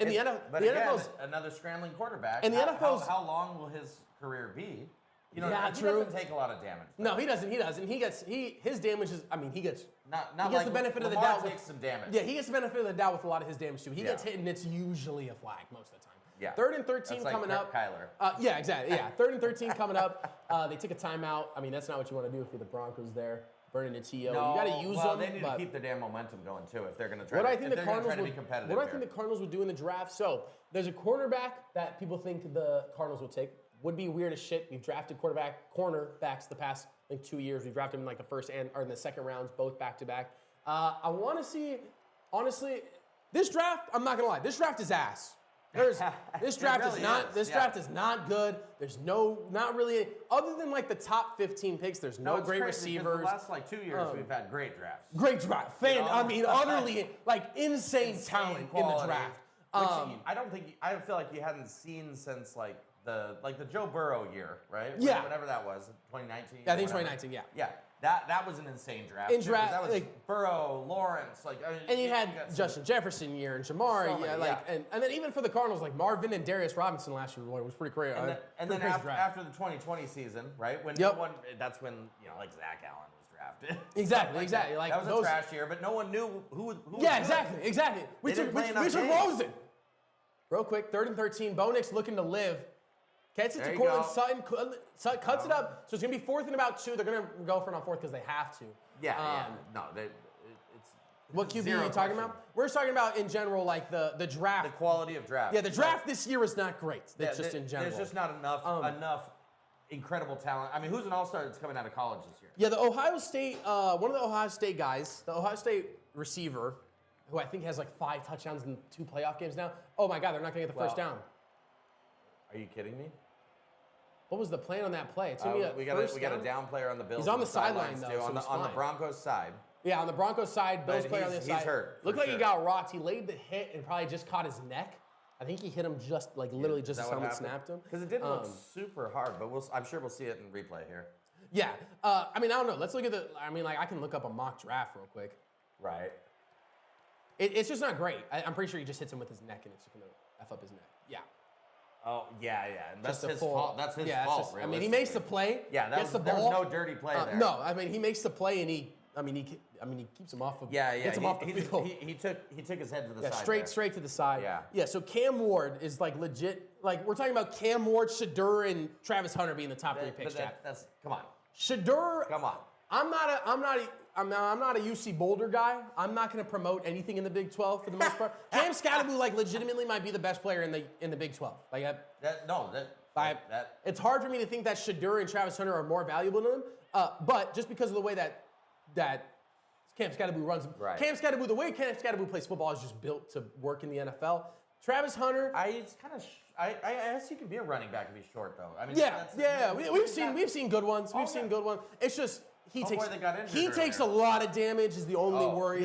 In the NFL's another scrambling quarterback. And the NFL's how long will his career be? You know, yeah, he doesn't take a lot of damage. No, he doesn't. His damage is. I mean, he gets. Not he gets the benefit of the doubt. Takes some damage. Yeah, he gets the benefit of the doubt with a lot of his damage too. He gets hit, and it's usually a flag most of the time. Yeah. 3rd and 13 that's coming like up. Kyler. Yeah, exactly. Yeah, 3rd and 13 coming up. They take a timeout. I mean, that's not what you want to do if you're the Broncos there. Burning a TO. No, you got to use them. They need to keep their damn momentum going too if they're going to try. I think the Cardinals would do in the draft. So there's a cornerback that people think the Cardinals would take. Would be weird as shit. We've drafted cornerbacks the past 2 years. We've drafted them in like the first or in the second rounds, both back to back. I want to see, honestly, this draft. I'm not gonna lie. This draft is ass. This draft draft is not good. There's not really, other than like the top 15 picks. There's no great receivers. The last 2 years we've had great drafts. Great draft, utterly insane talent in the draft. I feel like you hadn't seen since the Joe Burrow year, right? Yeah. Whatever that was, 2019. Yeah, I think 2019. Yeah. Yeah. That was an insane draft. That was Burrow, Lawrence, and you had Justin Jefferson year and Jamari, and then even for the Cardinals, like Marvin and Darius Robinson last year was pretty crazy. And then after the 2020 season, right? When that's when like Zach Allen was drafted. Exactly. Like that was a trash year, but no one knew who was. Yeah, exactly. We took Rosen. Real quick, 3rd and 13. Bo Nix looking to live. Gets it to Cortland Sutton. Cuts it up. So it's going to be 4th and about 2. They're going to go for it on 4th because they have to. Yeah. No, it's. What QB are you talking about? We're talking about in general, like the draft. The quality of draft. Yeah, the draft this year is not great. It's just in general. There's just not enough incredible talent. I mean, who's an all-star that's coming out of college this year? Yeah, the Ohio State, one of the Ohio State guys, the Ohio State receiver, who I think has like 5 touchdowns in 2 playoff games now. Oh my God, they're not going to get the first down. Are you kidding me? What was the plan on that play? We got a down player on the Bills. He's on the sideline though, on the Broncos side. Yeah, on the Broncos side, Bills player on the side. He's hurt. Looked like he got rocked. He laid the hit and probably just caught his neck. I think he hit him just literally just as helmet snapped him. Because it didn't look super hard, but I'm sure we'll see it in replay here. Yeah, I mean I don't know. Let's look at I can look up a mock draft real quick. Right. It's just not great. I'm pretty sure he just hits him with his neck and it's just gonna F up his neck. Yeah. Oh, yeah. And that's his fault. That's his fault. I mean, he makes the play. Yeah, there was no dirty play there. No, I mean, he makes the play and he keeps him off of. Gets him off the field. He took his head to the side. Straight to the side. Yeah. Yeah. So Cam Ward is like legit. Like we're talking about Cam Ward, Shadur, and Travis Hunter being the top 3 picks. That's come on. Shadur. Come on. I'm not a UC Boulder guy. I'm not going to promote anything in the Big 12 for the most part. Cam Scatterbu legitimately might be the best player in the Big 12. It's hard for me to think that Shadur and Travis Hunter are more valuable than him. But just because of the way that Cam Scatterbu runs, the way Cam Scatterbu plays football is just built to work in the NFL. Travis Hunter, I guess he can be a running back if he's short though. I mean, we've seen good ones. Good ones. It's just. He takes a lot of damage is the only worry.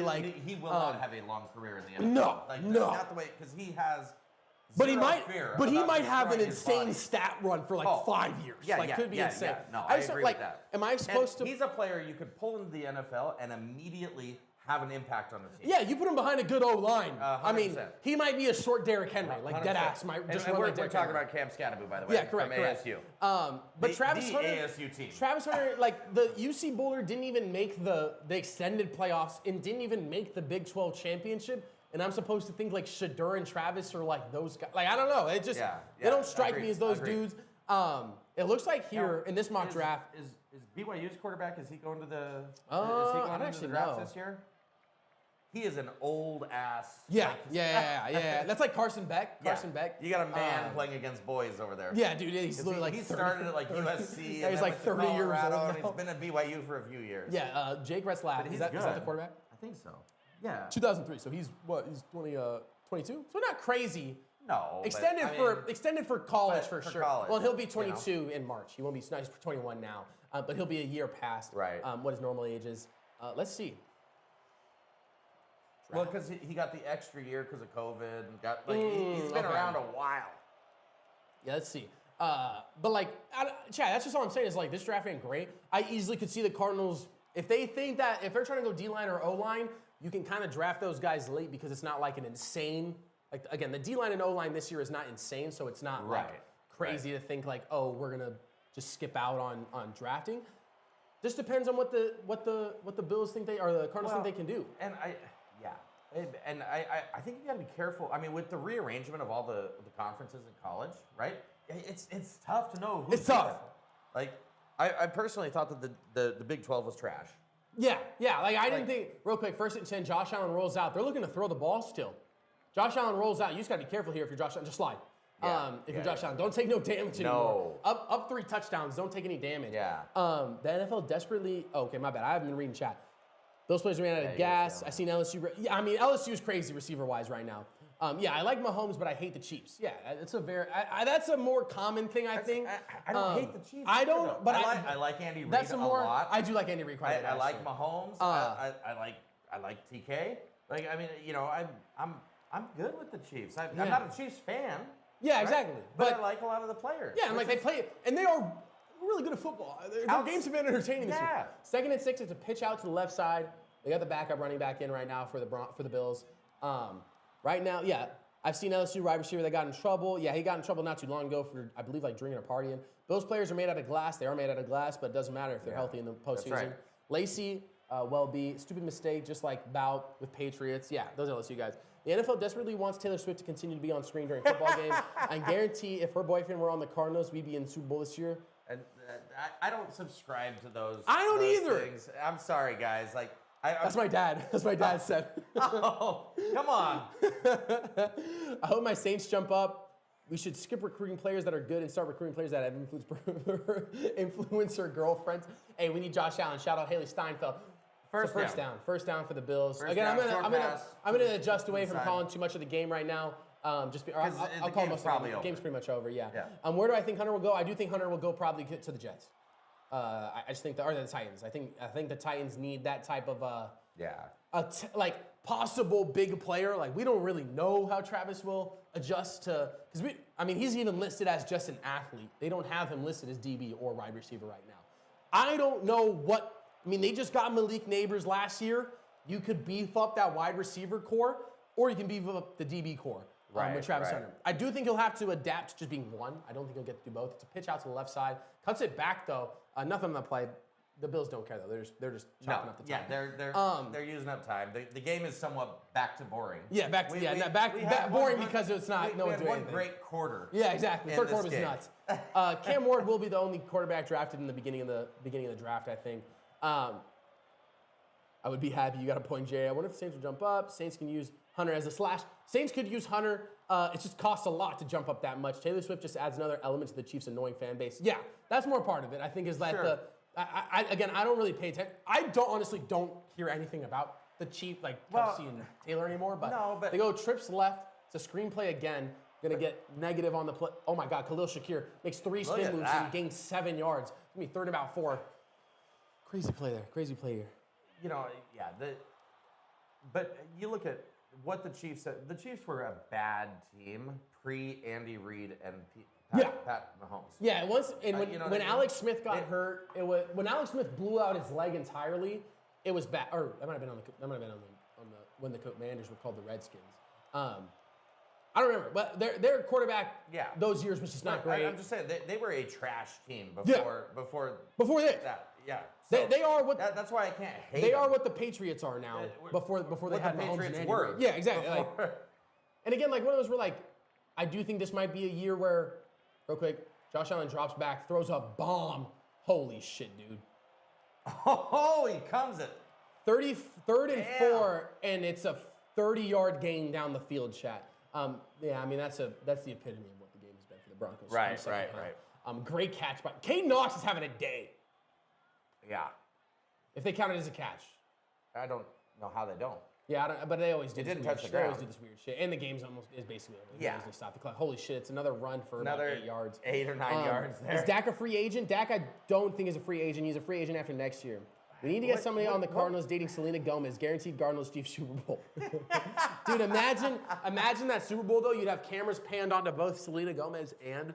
He will not have a long career in the NFL. No. Not the way, because he has But he zero might, fear but he about might have an destroying his insane body. stat run for like 5 years. Yeah, like could be insane. Yeah. No, I I just agree like, with that. am I supposed to? He's a player you could pull into the NFL and immediately have an impact on the team. Yeah, you put him behind a good O-line. I mean, 100%. he might be a short Derrick Henry, like 100%. dead ass. Might just run we're, like we're Derrick talking Henry. about Cam Scatterby, by the way. Yeah, correct. From ASU. But Travis the Hunter, ASU team. Travis Hunter, like the UC Boulder didn't even make the extended playoffs and didn't even make the Big 12 championship. And I'm supposed to think like Shedeur and Travis are like those guys. Like I don't know. It just they don't strike me as those dudes. It looks like here in this mock draft is BYU's quarterback. Is he going to the? I don't into actually the draft know. this year? He is an old ass. Yeah. That's like Carson Beck. Carson Beck. You got a man playing against boys over there. Yeah, dude. He's literally like he 30, started at like USC. Yeah, and he's then like went to 30 years old Colorado, now. and he's been at BYU for a few years. Yeah, Jake Retzlaff. Is that the quarterback? I think so. Yeah. 2003. So he's what? He's 22. So not crazy. No. Extended for college for sure. College, Well, he'll be 22 in March. He won't be. No, he's 21 now. But he'll be a year past what his normal age is. Let's see. Well, because he got the extra year because of COVID and got like he's been around a while. Yeah, let's see. But like, Chad, that's just all I'm saying is like this draft ain't great. I easily could see the Cardinals if they think that if they're trying to go D-line or O-line, you can kind of draft those guys late because it's not like an insane. Like again, the D-line and O-line this year is not insane, so it's not like crazy to think like, oh, we're gonna just skip out on drafting. Just depends on what the Bills think the Cardinals think they can do. And I think you got to be careful. I mean, with the rearrangement of all the conferences in college, right? It's tough to know who's It's tough. Like, I personally thought that the Big 12 was trash. Yeah. Like I didn't think real quick. First and 10, Josh Allen rolls out. They're looking to throw the ball still. Josh Allen rolls out. You just got to be careful here if you're Josh Allen. Just slide. If you're Josh Allen, don't take no damage anymore. Up 3 touchdowns. Don't take any damage. Yeah. The NFL desperately. Oh, okay, my bad. I haven't been reading chat. Those players ran out of gas. I seen LSU. Yeah, I mean LSU is crazy receiver-wise right now. I like Mahomes, but I hate the Chiefs. Yeah, it's a very. that's a more common thing, I think. I don't hate the Chiefs. I don't, but I like Andy Reid a lot. I do like Andy Reid quite a bit. I like Mahomes. I like TK. Like I mean, I'm good with the Chiefs. I'm not a Chiefs fan. Yeah, exactly. But I like a lot of the players. Yeah, and like they play, and they are really good at football. Their games have been entertaining this year. 2nd and 6, it's a pitch out to the left side. They got the backup running back in right now for the Bills. Right now, I've seen LSU wide receiver that got in trouble. Yeah, he got in trouble not too long ago for, I believe, like drinking or partying. Those players are made out of glass. They are made out of glass, but it doesn't matter if they're healthy in the postseason. Right. Lacey, Welby, stupid mistake, just like Bout with Patriots. Yeah, those are LSU guys. The NFL desperately wants Taylor Swift to continue to be on screen during football games. I guarantee if her boyfriend were on the Cardinals, we'd be in Super Bowl this year. And I don't subscribe to those. I don't either. Things. I'm sorry, guys. Like that's my dad. That's my dad said. Oh, come on. I hope my Saints jump up. We should skip recruiting players that are good and start recruiting players that have influencer girlfriends. Hey, we need Josh Allen. Shout out Haley Steinfeld. First down for the Bills. Again, I'm gonna adjust away from calling too much of the game right now. I'll call most of the game's pretty much over. Yeah. Where do I think Hunter will go? I do think Hunter will go probably to the Jets. I just think the Titans. I think the Titans need that type of like possible big player. Like we don't really know how Travis will adjust to because he's even listed as just an athlete. They don't have him listed as DB or wide receiver right now. I don't know what. They just got Malik Neighbors last year. You could beef up that wide receiver core, or you can beef up the DB core with Travis Hunter. I do think he'll have to adapt to just being one. I don't think he'll get to do both. It's a pitch out to the left side. Cuts it back, though. Nothing on the play. The Bills don't care, though. They're just chopping up the time. Yeah, they're using up time. The game is somewhat back to boring. Yeah, back boring because it's not. No one's doing anything. One great quarter. Yeah, exactly. Third quarter was nuts. Cam Ward will be the only quarterback drafted in the beginning of the draft, I think. I would be happy. You got a point, Jay. I wonder if the Saints will jump up. Saints can use Hunter as a slash. Saints could use Hunter. It just costs a lot to jump up that much. Taylor Swift just adds another element to the Chiefs' annoying fan base. Yeah, that's more part of it. I think is that I don't really pay attention. I honestly don't hear anything about the Chiefs, like Kelsey and Taylor anymore. But they go trips left. It's a screenplay again. Gonna get negative on the play. Oh my God, Khalil Shakir makes 3 spin moves and gains 7 yards. It's gonna be 3rd and about 4. Crazy play there. Crazy play here. But you look at what the Chiefs said. The Chiefs were a bad team pre-Andy Reid and Pat Mahomes. Yeah, once and when, you know when what I mean? Alex Smith got hurt, it was when Alex Smith blew out his leg entirely. It was bad. Or that might have been on the when the Commanders were called the Redskins. I don't remember, but their quarterback those years was just not great. I'm just saying they were a trash team before this. that. Yeah, so They are what that's why I can't hate. they them. are what the Patriots are now. Before they had the Mahomes Patriots and were. Andy Reid. Yeah, exactly. Like, and again, like one of those where like I do think this might be a year where, real quick, Josh Allen drops back, throws a bomb. Holy shit, dude! Oh, he comes at 3rd and 4, and it's a 30-yard gain down the field, chat. Yeah, I mean that's the epitome of what the game has been for the Broncos. Right. Great catch by Caden Knox is having a day. Yeah. If they count it as a catch. I don't know how they don't. Yeah, but they always do. It didn't weird touch the shit. They always ground. do this weird shit, and the game's almost is basically over. Yeah. They stop the clock. Holy shit! It's another run for about 8 yards. 8 or 9 yards there. Is Dak a free agent? Dak, I don't think is a free agent. He's a free agent after next year. We need to get somebody on the Cardinals dating Selena Gomez. Guaranteed Cardinals Chiefs Super Bowl. Dude, imagine that Super Bowl, though. You'd have cameras panned onto both Selena Gomez and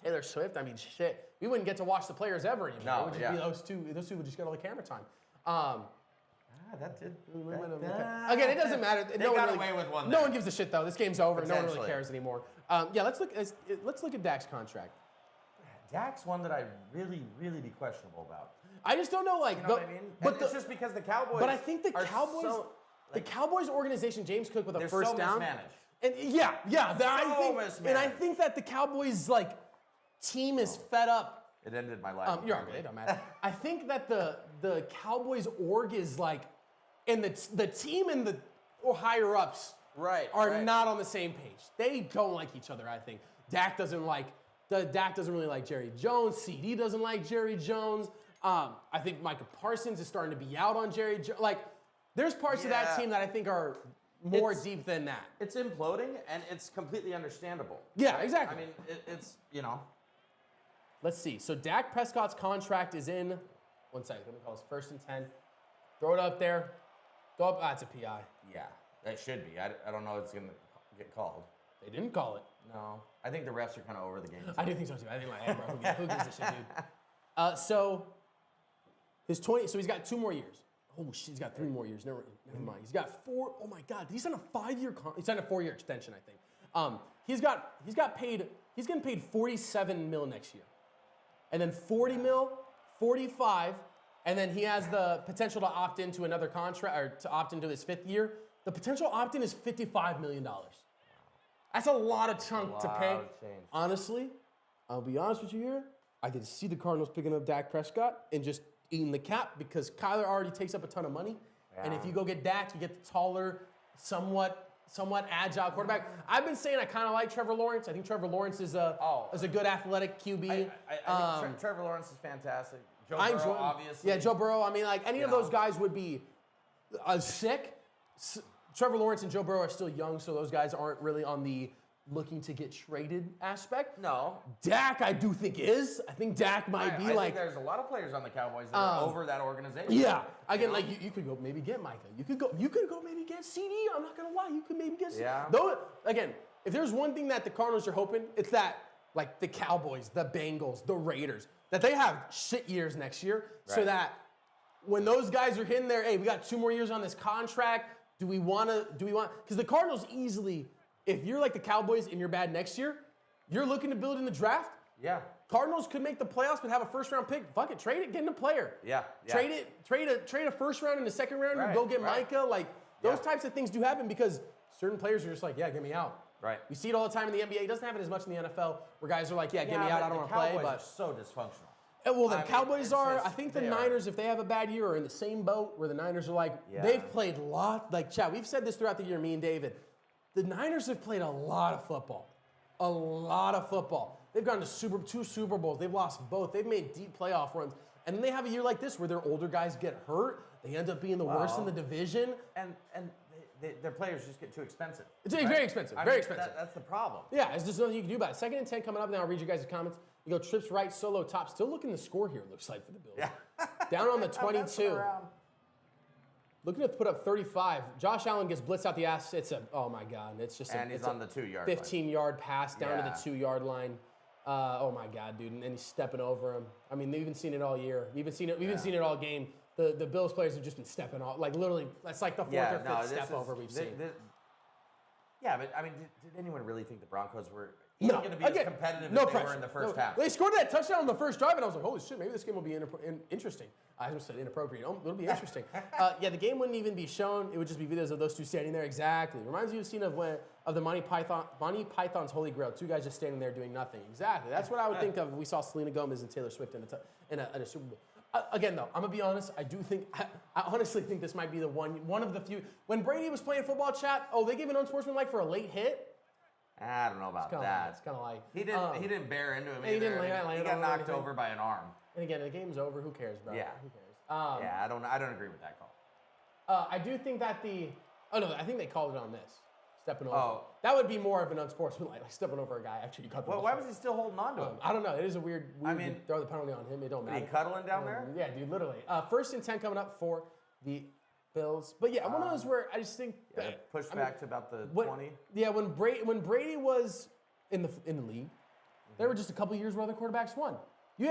Taylor Swift. I mean, shit. We wouldn't get to watch the players ever anymore. No, it would just be those two. Those two would just get all the camera time. That did. Again, it doesn't matter. They got away with one. No one gives a shit, though. This game's over. No one really Essentially. cares anymore. Yeah, let's look at Dak's contract. Dak's one that I really be questionable about. I just don't know, like, You know what I mean? but It's just because the Cowboys. But I think the are Cowboys, so, the Cowboys organization, James Cook with a they're first so down, mismanaged. and I mismanaged. think that the Cowboys like team is fed up. It ended my life. You're right. It don't matter. I think that the Cowboys org is like, and the team and the higher ups are not on the same page. They don't like each other. I think Dak doesn't really like Jerry Jones. CD doesn't like Jerry Jones. I think Micah Parsons is starting to be out on Jerry Jones. Like, there's parts of that team that I think are more deep than that. It's imploding, and it's completely understandable. Yeah, exactly. I mean, it's, you know. Let's see. So Dak Prescott's contract is in. One second. Let me call this 1st and 10. Throw it up there. Go up. It's a PI. Yeah, that should be. I don't know if it's going to get called. They didn't call it. No. I think the refs are kind of over the game. I do think so, too. I think, like, hey, bro, who gives a shit, dude? So he's got 2 more years. Oh, shit, he's got 3 more years. Never mind. He's got 4. Oh, my God. He's on a 5-year he signed a 4-year extension, I think. He's getting paid $47 million next year. And then $40 million, $45, and then he has the potential to opt into another contract, or to opt into his 5th year. The potential opt-in is $55 million. That's a lot of chunk to pay. Honestly, I'll be honest with you here. I can see the Cardinals picking up Dak Prescott and just eating the cap because Kyler already takes up a ton of money. Yeah. And if you go get Dak, you get the taller, somewhat agile quarterback. I've been saying I kind of like Trevor Lawrence. I think Trevor Lawrence is a good athletic QB. I think Trevor Lawrence is fantastic. Joe Burrow, obviously. Yeah, Joe Burrow. I mean, like, any of those guys would be sick. Trevor Lawrence and Joe Burrow are still young, so those guys aren't really on the looking to get traded aspect. No. Dak, I do think is. I think Dak might be I like. think there's a lot of players on the Cowboys that are over that organization. Yeah. Again, like you could go maybe get Micah. You could go maybe get CD. I'm not gonna lie. You could maybe get CD. Yeah. Though, again, if there's one thing that the Cardinals are hoping, it's that like the Cowboys, the Bengals, the Raiders, that they have shit years next year, so that when those guys are hitting there, hey, we got 2 more years on this contract. Do we want? Because the Cardinals easily, if you're like the Cowboys and you're bad next year, you're looking to build in the draft. Yeah. Cardinals could make the playoffs but have a 1st-round pick. Fuck it, trade it, get in a player. Yeah. Trade a 1st round and a 2nd round and go get Micah. Like those types of things do happen because certain players are just like, yeah, get me out. Right. We see it all the time in the NBA. It doesn't happen as much in the NFL where guys are like, yeah, get me out. I don't want to play. But But so dysfunctional. well, the Cowboys are. I think the Niners, if they have a bad year, are in the same boat where the Niners are like, they've played a lot. Like, Chad, we've said this throughout the year, me and David. The Niners have played a lot of football. A lot of football. They've gone to 2 Super Bowls. They've lost both. They've made deep playoff runs. And then they have a year like this where their older guys get hurt. They end up being the worst in the division. And their players just get too expensive. It's very expensive. Very expensive. That's the problem. Yeah, there's nothing you can do about it. 2nd and 10 coming up now. I'll read you guys' comments. You go trips right, solo top. Still looking to score here, it looks like, for the Bills. Yeah. Down on the 22. looking to put up 35. Josh Allen gets blitzed out the ass. Oh my God. It's just and he's on the 2-yard line. 15-yard pass down to the 2-yard line. Oh my God, dude. And he's stepping over him. I mean, they've even seen it all year. We've been seeing it all game. The Bills players have just been stepping off. Like literally, that's like the fourth or fifth step over we've seen. Yeah, but I mean, did anyone really think the Broncos were going to be as competitive as they were in the first half? They scored that touchdown on the first drive, and I was like, holy shit, maybe this game will be interesting. I just said inappropriate. It'll be interesting. The game wouldn't even be shown. It would just be videos of those two standing there. Exactly. Reminds you of a scene of the Monty Python's Holy Grail. Two guys just standing there doing nothing. Exactly. That's what I would think of if we saw Selena Gomez and Taylor Swift in a Super Bowl. Again, though, I'm going to be honest. I honestly think this might be one of the few. When Brady was playing football, chat, they gave an unsportsmanlike for a late hit. I don't know about that. It's kind of like he didn't bear into him. He didn't he got knocked over by an arm. And again, the game's over. Who cares, bro? Yeah. Who cares? I don't agree with that call. I do think that I think they called it on this. Stepping over. Oh. That would be more of an unsportsmanlike, like stepping over a guy after you cut the ball. Why was he still holding on to him? I don't know. It is a weird to throw the penalty on him. It don't matter. He cuddling down there? Yeah, dude, literally. 1st and 10 coming up for the Bills. But yeah, one of those where I just think push back to about the 20. Yeah, when Brady was in the league, there were just a couple years where other quarterbacks won. You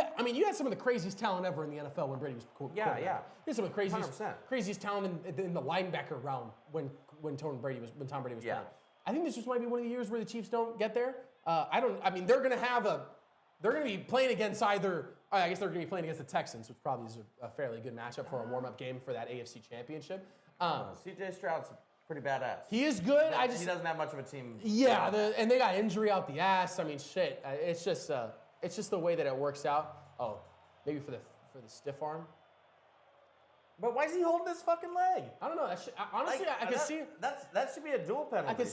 had some of the craziest talent ever in the NFL when Brady was quarterback. Yeah. You had some of the 100%. craziest talent in the linebacker realm when Tom Brady was playing. I think this just might be one of the years where the Chiefs don't get there. They're going to be playing against either. I guess they're going to be playing against the Texans, which probably is a fairly good matchup for a warm-up game for that AFC Championship. C.J. Stroud's pretty badass. He is good. He doesn't have much of a team. Yeah, and they got injury out the ass. I mean, shit. It's just the way that it works out. Oh, maybe for the stiff arm. But why is he holding his fucking leg? I don't know. Honestly, I can see that should be a dual penalty. I can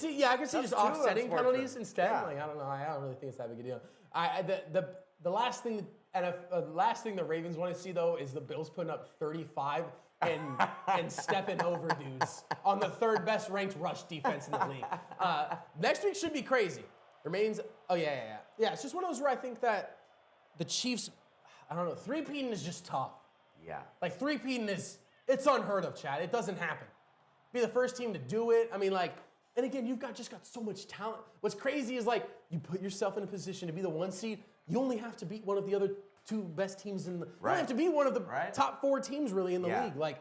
see just offsetting penalties instead. Yeah. Like I don't know. I don't really think it's that big a deal. The last thing the Ravens want to see though is the Bills putting up 35 and stepping over dudes on the 3rd best ranked rush defense in the league. Next week should be crazy. Remains. Oh yeah. It's just one of those where I think that the Chiefs. I don't know. 3-peating is just tough. Yeah. Like 3-peating it's unheard of, Chad. It doesn't happen. Be the first team to do it. I mean, and again, you've got so much talent. What's crazy is you put yourself in a position to be the 1 seed. You only have to beat one of the other 2 best teams in the. You only have to be one of the top 4 teams really in the league.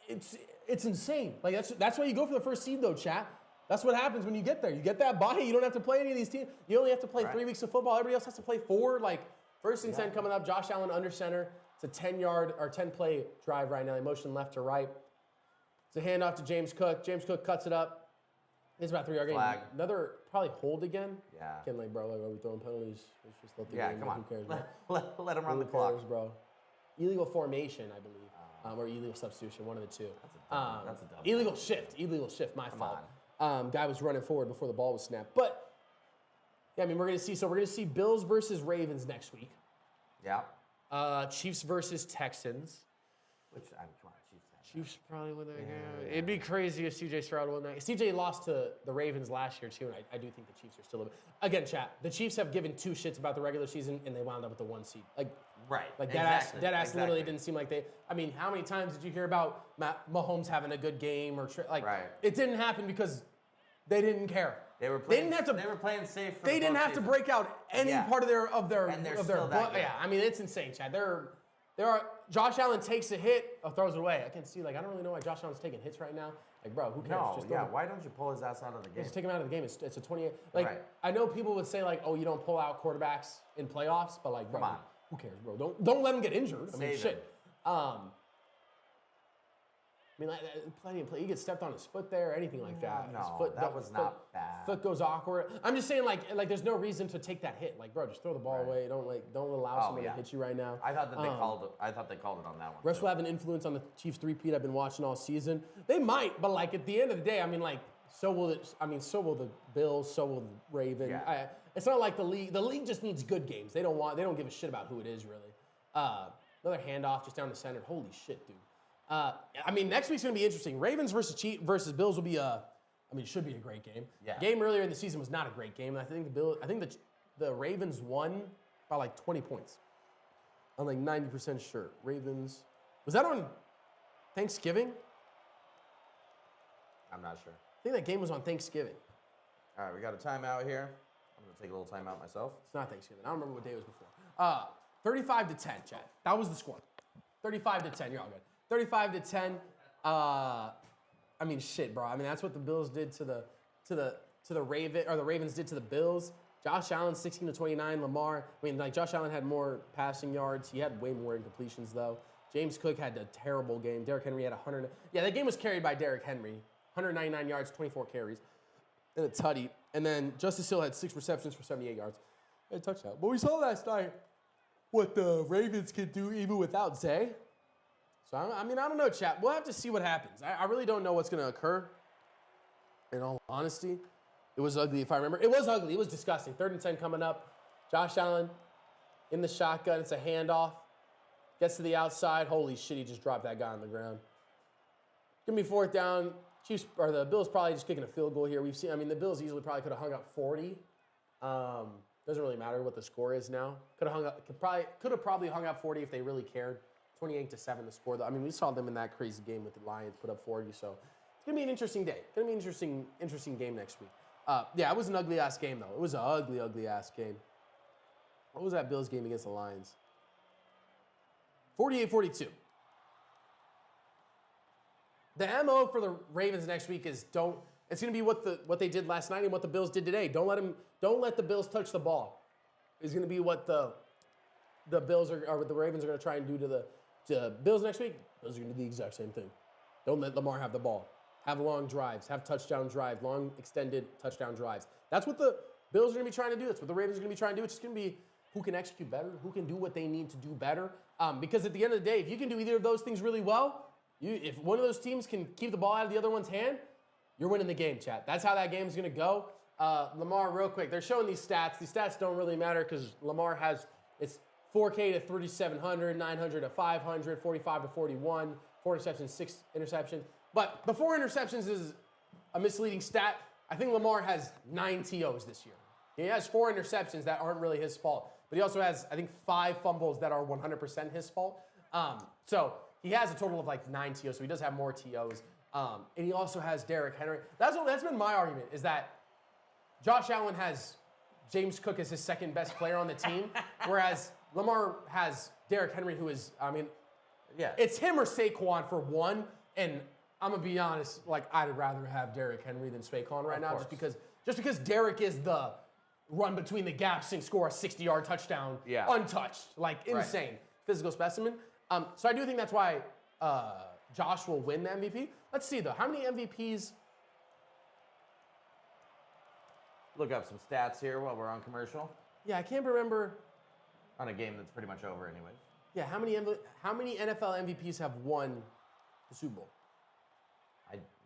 It's insane. Like that's why you go for the first seed though, chat. That's what happens when you get there. You get that bye. You don't have to play any of these teams. You only have to play 3 weeks of football. Everybody else has to play 4. 1st and 10 coming up. Josh Allen under center. It's a 10-play drive right now. They motion left to right. It's a handoff to James Cook. James Cook cuts it up. It's about 3-yard gain. Flag. Another probably hold again. Yeah. Again, bro, are we throwing penalties? Let's just let the game. Come on. Who cares, bro? Let him run the Who clock. cares, bro? Illegal formation, I believe, or illegal substitution, one of the two. That's a dumb illegal shift. My fault. Guy was running forward before the ball was snapped. But yeah, we're gonna see Bills versus Ravens next week. Yeah. Chiefs versus Texans. Come on, Chiefs probably win that game. It'd be crazy if C.J. Stroud won that. C.J. lost to the Ravens last year too, and I do think the Chiefs are still again, chat. The Chiefs have given 2 shits about the regular season, and they wound up with the 1 seed. That ass literally didn't seem like they. How many times did you hear about Mahomes having a good game or It didn't happen because they didn't care. They were playing safe. They didn't have to break out any part of their and they're still that good. Yeah, it's insane, Chad. Josh Allen takes a hit, throws it away. I can see I don't really know why Josh Allen's taking hits right now. Bro, who cares? No, why don't you pull his ass out of the game? Just take him out of the game. It's a 28. I know people would say you don't pull out quarterbacks in playoffs, but bro, come on. Who cares, bro? Don't let him get injured. Shit. Plenty of play. He gets stepped on his foot there, anything like that. No, that was not bad. Foot goes awkward. I'm just saying, there's no reason to take that hit. Bro, just throw the ball away. Don't allow someone to hit you right now. I thought that they called it. I thought they called it on that one. Refs will have an influence on the Chiefs 3-peat I've been watching all season. They might, but at the end of the day, so will it. So will the Bills. So will the Ravens. Yeah. It's not like the league. The league just needs good games. They don't give a shit about who it is really. Another handoff just down the center. Holy shit, dude. Next week's going to be interesting. Ravens versus Bills will be it should be a great game. Yeah. Game earlier in the season was not a great game. I think the Ravens won by 20 points. I'm 90% sure. Ravens. Was that on Thanksgiving? I'm not sure. I think that game was on Thanksgiving. All right, we got a timeout here. I'm going to take a little timeout myself. It's not Thanksgiving. I don't remember what day it was before. 35-10, Chad. That was the score. 35-10. You're all good. 35-10. I mean, shit, bro. I mean, that's what the Bills did to the Ravens did to the Bills. Josh Allen 16-29. Lamar. I mean, like Josh Allen had more passing yards. He had way more incompletions though. James Cook had a terrible game. Derrick Henry had 100. Yeah, that game was carried by Derrick Henry. 199 yards, 24 carries, and a tutty. And then Justice Hill had 6 receptions for 78 yards and a touchdown. But we saw last night what the Ravens could do even without Zay. So, I mean, I don't know, chat. We'll have to see what happens. I really don't know what's going to occur. In all honesty, it was ugly if I remember. It was ugly. It was disgusting. 3rd and 10 coming up. Josh Allen in the shotgun. It's a handoff. Gets to the outside. Holy shit, he just dropped that guy on the ground. Gonna be 4th down. Chiefs or the Bills probably just kicking a field goal here. We've seen. I mean, the Bills easily probably could have hung up 40. Doesn't really matter what the score is now. Could have probably hung up 40 if they really cared. 28-7 the score though. I mean, we saw them in that crazy game with the Lions put up 40. So it's gonna be an interesting day. It's gonna be an interesting game next week. Yeah, it was an ugly ass game though. It was an ugly ass game. What was that Bills game against the Lions? 48-42. The MO for the Ravens next week is it's going to be what they did last night and what the Bills did today. Don't let the Bills touch the ball. It's going to be what the Bills or what the Ravens are going to try and do to the Bills next week. Bills are going to do the exact same thing. Don't let Lamar have the ball. Have long drives. Have touchdown drives. Long extended touchdown drives. That's what the Bills are going to be trying to do. That's what the Ravens are going to be trying to do. It's just going to be who can execute better, who can do what they need to do better. Because at the end of the day, if you can do either of those things really well, if one of those teams can keep the ball out of the other one's hand, you're winning the game, chat. That's how that game's going to go. Lamar, real quick, they're showing these stats. These stats don't really matter because Lamar it's 4K to 3,700, 900 to 500, 45 to 41, 4 interceptions, 6 interceptions. But the 4 interceptions is a misleading stat. I think Lamar has 9 TOs this year. He has 4 interceptions that aren't really his fault. But he also has, I think, 5 fumbles that are 100% his fault. So he has a total of like 9 TOs, so he does have more TOs. And he also has Derrick Henry. That's been my argument, is that Josh Allen has James Cook as his second best player on the team, whereas Lamar has Derrick Henry, who is, I mean, yeah, it's him or Saquon for one. And I'm gonna be honest, like I'd rather have Derrick Henry than Saquon right now, just because Derrick is the run between the gaps and score a 60-yard touchdown, untouched, like insane physical specimen. So I do think that's why Josh will win the MVP. Let's see though, how many MVPs? Look up some stats here while we're on commercial. Yeah, I can't remember. On a game that's pretty much over anyways. Yeah, how many NFL MVPs have won the Super Bowl?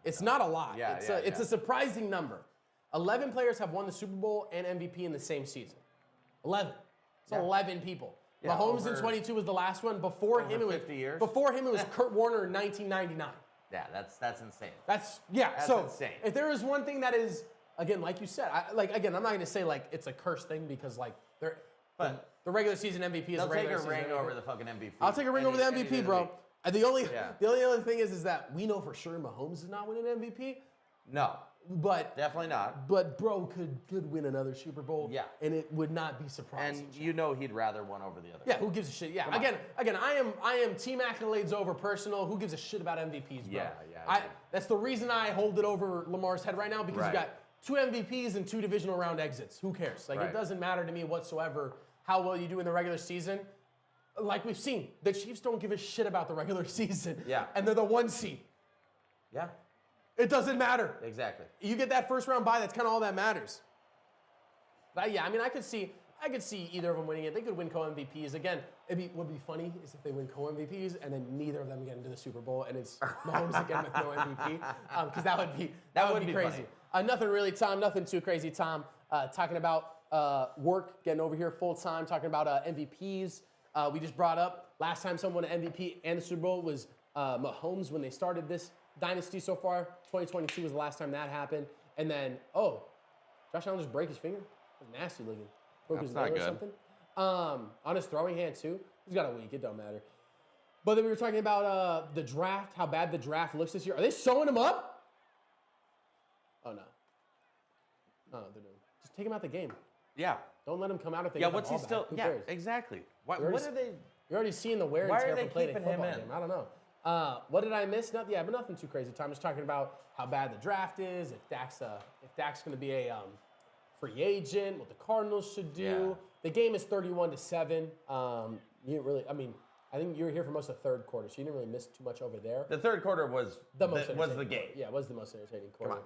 It's not a lot. Yeah, it's a surprising number. 11 players have won the Super Bowl and MVP in the same season. 11. It's 11 people. Yeah, Mahomes in 22 was the last one. Before him, it was 50 years. Before him, it was Kurt Warner in 1999. Yeah, that's insane. That's so insane. If there is one thing that is, again, like you said, I'm not going to say like it's a cursed thing because like the regular season MVP is they'll the regular take a season ring MVP. over the fucking MVP. I'll take a ring over the MVP, bro. And the only other thing is that we know for sure Mahomes is not winning MVP. No. But definitely not. But bro could win another Super Bowl. Yeah. And it would not be surprising. And you know he'd rather one over the other. Yeah, who gives a shit? Yeah. Again, I am team accolades over personal. Who gives a shit about MVPs, bro? Yeah. That's the reason I hold it over Lamar's head right now, because you got 2 MVPs and 2 divisional round exits. Who cares? Like it doesn't matter to me whatsoever how well you do in the regular season. Like we've seen, the Chiefs don't give a shit about the regular season. Yeah. And they're the 1 seed. Yeah. It doesn't matter. Exactly. You get that first round bye, that's kind of all that matters. But yeah, I mean, I could see either of them winning it. They could win co-MVPs. Again, what would be funny is if they win co-MVPs and then neither of them get into the Super Bowl and it's Mahomes again with no MVP, because that would be crazy. Nothing really, Tom. Nothing too crazy, Tom. Talking about work, getting over here full time. Talking about MVPs. We just brought up last time someone won an MVP and the Super Bowl was Mahomes when they started this dynasty so far. 2022 was the last time that happened. And then, Josh Allen just break his finger. It was nasty looking. Broke his nail or something. On his throwing hand too. He's got a week. It don't matter. But then we were talking about the draft, how bad the draft looks this year. Are they sewing him up? Oh, no. No, they're doing. Just take him out the game. Yeah. Don't let him come out if they Yeah, get the what's he ball still? back. Who Yeah, cares? exactly. What You're already- are they? You're already seeing the wear and Why are tear they from playing a keeping him football in? game. I don't know. What did I miss? Nothing. Yeah, but nothing too crazy. Tom was talking about how bad the draft is. If Dak's going to be a free agent, what the Cardinals should do. Yeah. The game is 31-7. You didn't really. I mean, I think you were here for most of the third quarter, so you didn't really miss too much over there. The third quarter was The most was the entertaining game. quarter. Yeah, it was the most entertaining quarter.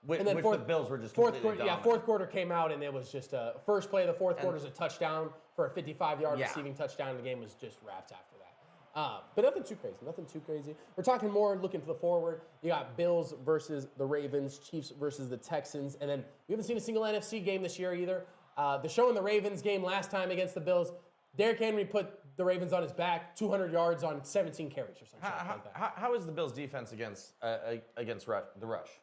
Which, And then which fourth- the Bills were just Fourth completely quarter, dominant. fourth quarter came out, and it was just first play of the fourth quarter is a touchdown for a 55-yard Yeah. receiving touchdown. And the game was just wrapped after that. But nothing too crazy. Nothing too crazy. We're talking more looking to the forward. You got Bills versus the Ravens, Chiefs versus the Texans, and then we haven't seen a single NFC game this year either. The show in the Ravens game last time against the Bills, Derrick Henry put the Ravens on his back, 200 yards on 17 carries or something like that. How is the Bills' defense against the rush?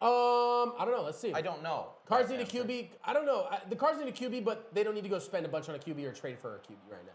I don't know. Let's see. I don't know. Cards need a QB. I don't know. The Cards need a QB, but they don't need to go spend a bunch on a QB or trade for a QB right now.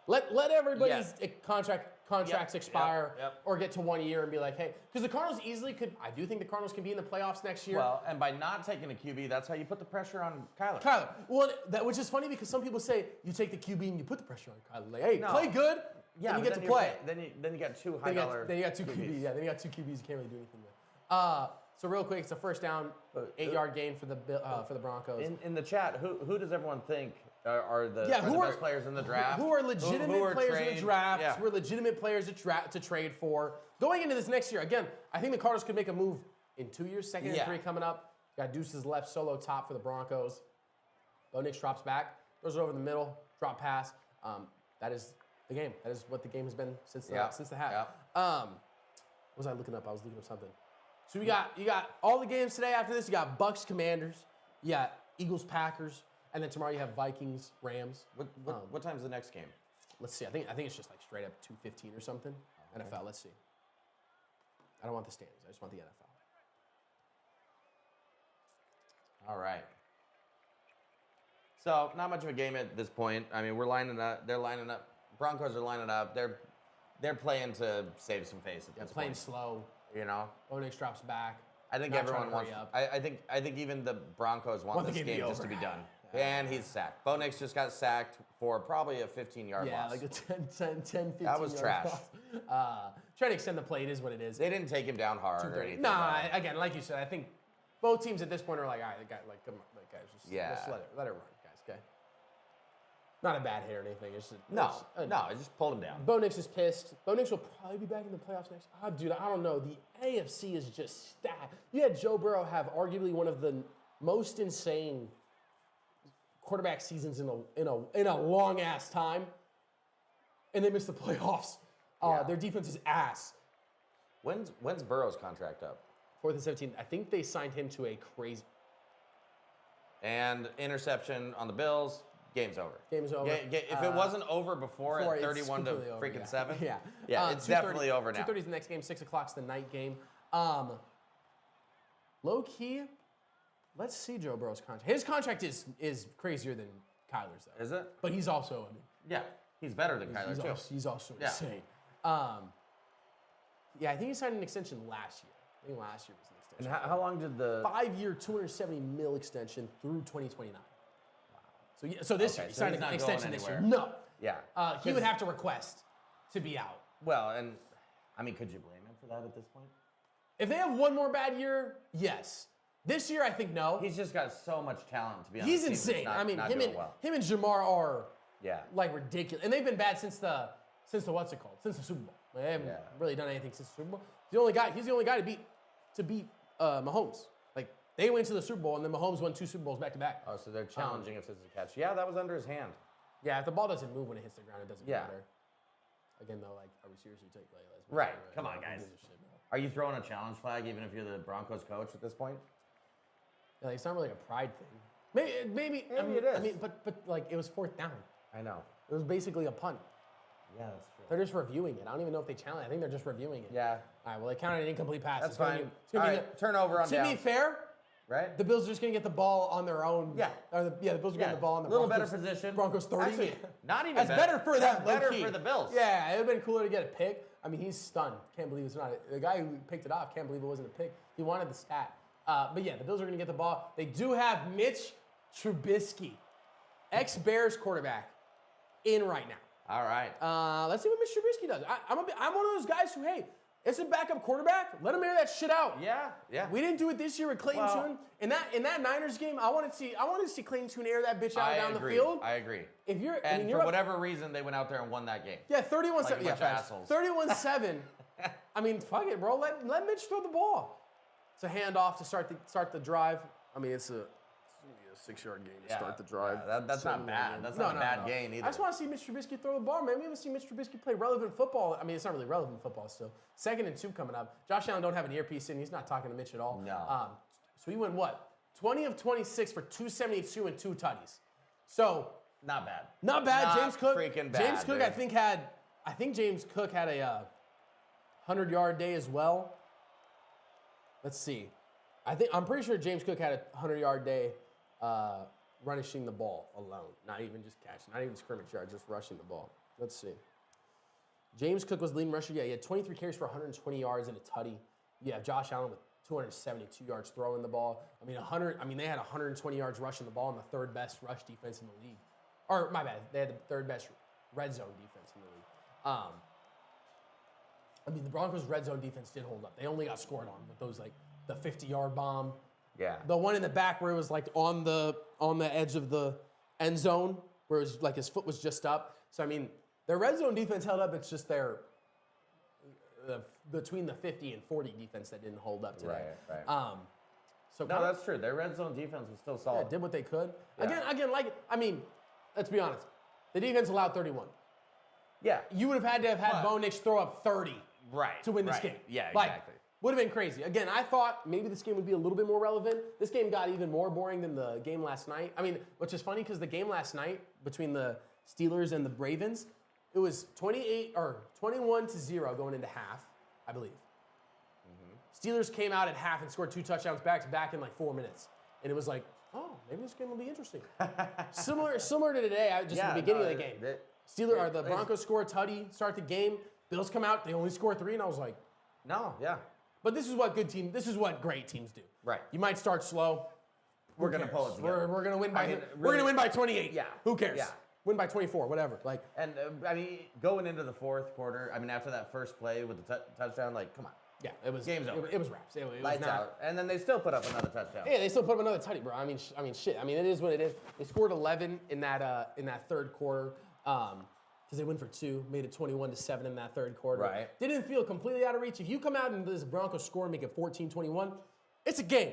Let everybody's contracts expire or get to 1 year and be like, hey, because the Cardinals easily could. I do think the Cardinals can be in the playoffs next year. Well, and by not taking a QB, that's how you put the pressure on Kyler. Well, which is funny because some people say you take the QB and you put the pressure on Kyler. Like, hey, No. play good, Yeah, and you but get to play. Then you got two high dollar. Then you got two QBs. Yeah, then you got two QBs you can't really do anything with. So real quick, it's a first down, 8-yard gain for the Broncos. In the chat, who does everyone think are the best players in the draft? Who are legitimate players in the draft? Yeah. Who are legitimate players to trade for? Going into this next year, again, I think the Cardinals could make a move in 2 years, second and three coming up. Got Deuce's left solo top for the Broncos. Bo Nix drops back, throws it over the middle, drop pass. That is the game. That is what the game has been since the half. What was I looking up? I was looking up something. So you got all the games today. After this, you got Bucks Commanders, you got Eagles Packers, and then tomorrow you have Vikings Rams. What time's the next game? Let's see. I think it's just like straight up 2:15 or something. Okay. NFL. Let's see. I don't want the standings. I just want the NFL. All right. So not much of a game at this point. I mean, we're lining up. They're lining up. Broncos are lining up. They're playing to save some face at this Playing point. slow. You know. Bo Nix drops back. I think Not everyone trying to wants. hurry up. I think even the Broncos want the this game to be game just to over. be done. And he's sacked. Bo Nix just got sacked for probably a 15-yard Yeah, loss. like a 10, 15 That was yard trash. loss. Trying to extend the play, it is what it is. They didn't take him down hard or anything. Nah, again, like you said, I think both teams at this point are like, all right, the guy, like, come on, like, guys, just let it run, guys, okay? Not a bad hit or anything. It's just, I just pulled him down. Bo Nix is pissed. Bo Nix will probably be back in the playoffs next. Dude, I don't know. The AFC is just stacked. You had Joe Burrow have arguably one of the most insane quarterback seasons in a long ass time, and they missed the playoffs. Their defense is ass. When's Burrow's contract up? 4th and 17. I think they signed him to a crazy. And interception on the Bills. Game's over. Game is over. If it wasn't over before at 31 to freaking 7, it's definitely over now. 2:30 is the next game. 6 o'clock is the night game. Low key, let's see Joe Burrow's contract. His contract is crazier than Kyler's though. Is it? But he's also, I mean, Yeah, he's better than Kyler too. he's also Yeah. insane. I think he signed an extension last year. I think last year was an And extension. how long did the 5-year, $270 million extension through 2029. So this year, he so signed he's an not extension going this year. anywhere. No. Yeah. He would have to request to be out. Well, and I mean, could you blame him for that at this point? If they have one more bad year, yes. This year, I think no. He's just got so much talent to be on. He's the team that's insane. Not, I mean, not him doing and well. Jamar are Yeah. like ridiculous, and they've been bad since the what's it called? Since the Super Bowl. They haven't really done anything since the Super Bowl. He's the only guy to beat Mahomes. Like they went to the Super Bowl, and then Mahomes won 2 Super Bowls back to back. Oh, so they're challenging if this is a catch. Yeah, that was under his hand. Yeah, if the ball doesn't move when it hits the ground, it doesn't Yeah. matter. Again, though, like, are we seriously taking Right. Come on, guys. Who gives a shit, bro? Are you throwing a challenge flag even if you're the Broncos coach at this point? Yeah, like, it's not really a pride thing. Maybe I mean, it is. I mean, but like it was 4th down. I know. It was basically a punt. Yeah, that's true. They're just reviewing it. I don't even know if they challenge. I think they're just reviewing it. Yeah. All right. Well, they counted an incomplete pass. That's It's gonna fine. be- it's gonna All be right, turnover on To down. be fair, Right? the Bills are just gonna get the ball on their own. Yeah. The Bills are getting the ball on the a little Broncos, better position. Broncos 30. Actually, not even That's better for them. That's better low-key. for the Bills. Yeah, it would have been cooler to get a pick. I mean, he's stunned. Can't believe it's not. The guy who picked it off can't believe it wasn't a pick. He wanted the stat. But yeah, the Bills are going to get the ball. They do have Mitch Trubisky, ex-Bears quarterback, in right now. All right. Let's see what Mitch Trubisky does. I'm one of those guys who, hey, it's a backup quarterback. Let him air that shit out. Yeah. We didn't do it this year with Clayton Tune. In that Niners game, I wanted to see Clayton Tune air that bitch out down the field. I agree. If you're, for whatever reason, they went out there and won that game. Yeah, 31-7. Like assholes. 31-7. I mean, fuck it, bro. Let Mitch throw the ball. It's a handoff to start the drive. I mean, it's a 6-yard game to start the drive. Yeah, that's not bad. That's not a bad gain either. I just want to see Mitch Trubisky throw the ball, man. We haven't seen Mitch Trubisky play relevant football. I mean, it's not really relevant football still. 2nd and 2 coming up. Josh Allen don't have an earpiece in. He's not talking to Mitch at all. No. So he went what? 20 of 26 for 272 and 2 tutties. So not bad. Not bad. Not James Cook. Freaking bad. James Cook, dude. I think James Cook had a 100-yard day as well. Let's see. I'm pretty sure James Cook had a 100-yard day rushing the ball alone. Not even just catching, not even scrimmage yards, just rushing the ball. Let's see. James Cook was the leading rusher. Yeah, he had 23 carries for 120 yards and a tutty. You have Josh Allen with 272 yards throwing the ball. They had 120 yards rushing the ball and the 3rd best rush defense in the league. Or, my bad, they had the 3rd best red zone defense in the league. The Broncos' red zone defense did hold up. They only got scored on with those, the 50-yard bomb. Yeah. The one in the back where it was, on the edge of the end zone, where it was, his foot was just up. So, their red zone defense held up. It's just between the 50 and 40 defense that didn't hold up today. Right. That's true. Their red zone defense was still solid. Yeah, did what they could. Yeah. Again, let's be honest. The defense allowed 31. Yeah. You would have had Bo Nix throw up 30 to win this game. Yeah, exactly. Would have been crazy. Again, I thought maybe this game would be a little bit more relevant. This game got even more boring than the game last night. Which is funny because the game last night between the Steelers and the Ravens, it was 21-0 going into half, I believe. Mm-hmm. Steelers came out at half and scored 2 touchdowns back-to-back in 4 minutes. And it was like, oh, maybe this game will be interesting. Similar to today, at the beginning of the game. The Broncos score a tutty, start the game. Bills come out, they only score 3, and I was like, no, yeah. But this is what great teams do. Right. You might start slow. We're gonna pull it together. We're gonna win by we're gonna win by 28. Yeah. Who cares? Yeah. Win by 24, whatever. And going into the 4th quarter, after that first play with the touchdown, come on. Yeah, it was game's over. It was wraps. It was Lights not, out. And then they still put up another touchdown. Yeah, they still put up another tutty, bro. Shit. It is what it is. They scored 11 in that 3rd quarter. Because they went for 2, made it 21-7 in that 3rd quarter. Right. Didn't feel completely out of reach. If you come out and this Broncos score and make it 14-21, it's a game.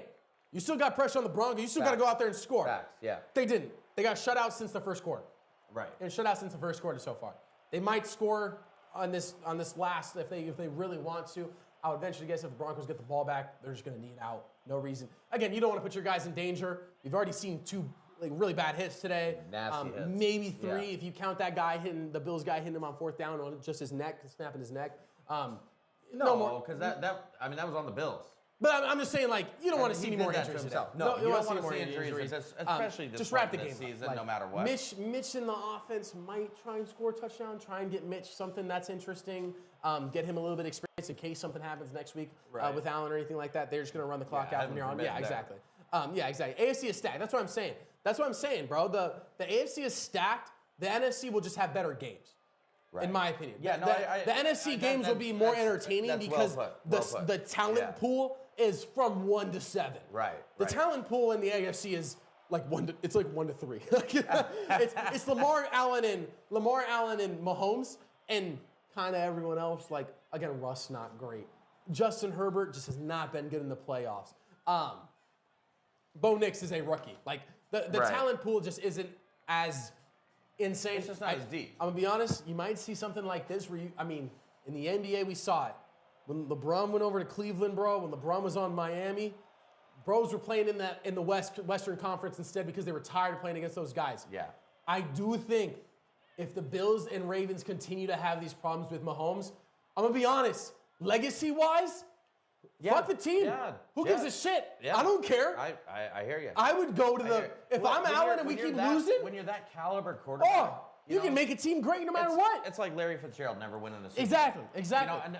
You still got pressure on the Broncos. You still got to go out there and score. Facts, yeah. They didn't. They got shut out since the 1st quarter. Right. And shut out since the 1st quarter so far. They might score on this last if they really want to. I would venture to guess if the Broncos get the ball back, they're just going to knee it out. No reason. Again, you don't want to put your guys in danger. You've already seen 2 really bad hits today. Nasty hits. Maybe 3 if you count that guy the Bills guy hitting him on 4th down on just his neck, snapping his neck. No more. Because that was on the Bills. But I'm just saying, you don't want to see any more injuries today. No, you don't want to see injuries, especially this just wrap the this game season, no matter what. Mitch in the offense might try and score a touchdown, try and get Mitch something that's interesting, get him a little bit of experience in case something happens next week with Allen or anything like that. They're just going to run the clock out from here on. Yeah, exactly. Exactly. AFC is stacked. That's what I'm saying. Bro. The AFC is stacked. The NFC will just have better games. Right. In my opinion. Yeah, the NFC games will be more entertaining because the talent pool is from 1 to 7. Right. The talent pool in the AFC is 1 to 3. It's Lamar Allen and Mahomes and kind of everyone else. Again, Russ not great. Justin Herbert just has not been good in the playoffs. Bo Nix is a rookie. The talent pool just isn't as insane. It's just not as deep. I'm gonna be honest. You might see something like this where in the NBA we saw it when LeBron went over to Cleveland, bro. When LeBron was on Miami, bros were playing in the Western Conference instead because they were tired of playing against those guys. Yeah. I do think if the Bills and Ravens continue to have these problems with Mahomes, I'm gonna be honest. Legacy-wise, fuck the team. Yeah, Who gives a shit? Yeah. I don't care. I hear you. I would go to if I'm Allen and we keep losing. When you're that caliber quarterback, You can make a team great no matter what. It's like Larry Fitzgerald never winning a Super Bowl. Exactly. And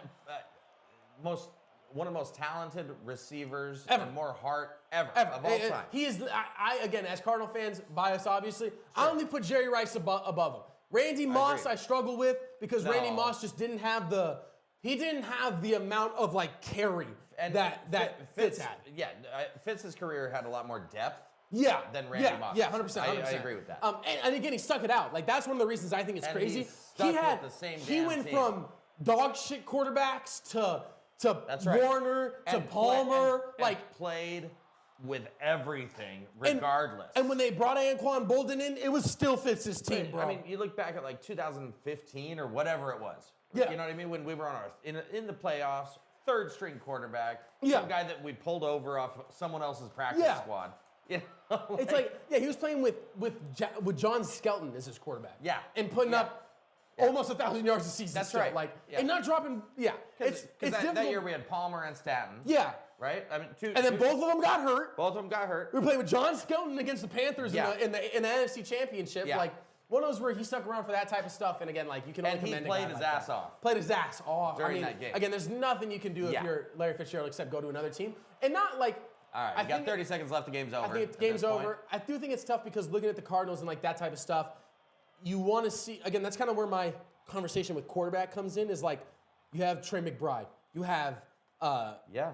one of the most talented receivers Ever. and more heart ever. Of all time. He is. I again, as Cardinal fans, biased obviously. I only put Jerry Rice above him. Randy Moss, I struggle with because Randy Moss just didn't have the. He didn't have the amount of carry that Fitz had. Yeah, Fitz's career had a lot more depth. Than Randy Moss. Yeah, 100%. I agree with that. And again, he stuck it out. That's one of the reasons I think it's crazy. He went from dog shit quarterbacks to Warner to Palmer. Played with everything, regardless. And when they brought Anquan Bolden in, it was still Fitz's team, bro. I mean, you look back at 2015 or whatever it was. Yeah. You know what I mean? When we were on in the playoffs, third string quarterback, Yeah. some guy that we pulled over off someone else's practice squad. You know, It's he was playing with John Skelton as his quarterback. Yeah. And putting up almost 1,000 yards a season. That's still. right. And not dropping. Yeah. It's difficult. That year we had Palmer and Statton. Yeah. Right. I mean, and then both of them got hurt. Both of them got hurt. We were playing with John Skelton against the Panthers in the NFC Championship. Yeah. One of those where he stuck around for that type of stuff, and again, you can only commend a guy played his ass off. Played his ass off during that game. Again, there's nothing you can do if you're Larry Fitzgerald except go to another team, and not All right, you got 30 seconds left. The game's over. I think game's over. I do think it's tough because looking at the Cardinals and that type of stuff, you want to see again. That's kind of where my conversation with quarterback comes in. Is you have Trey McBride, you have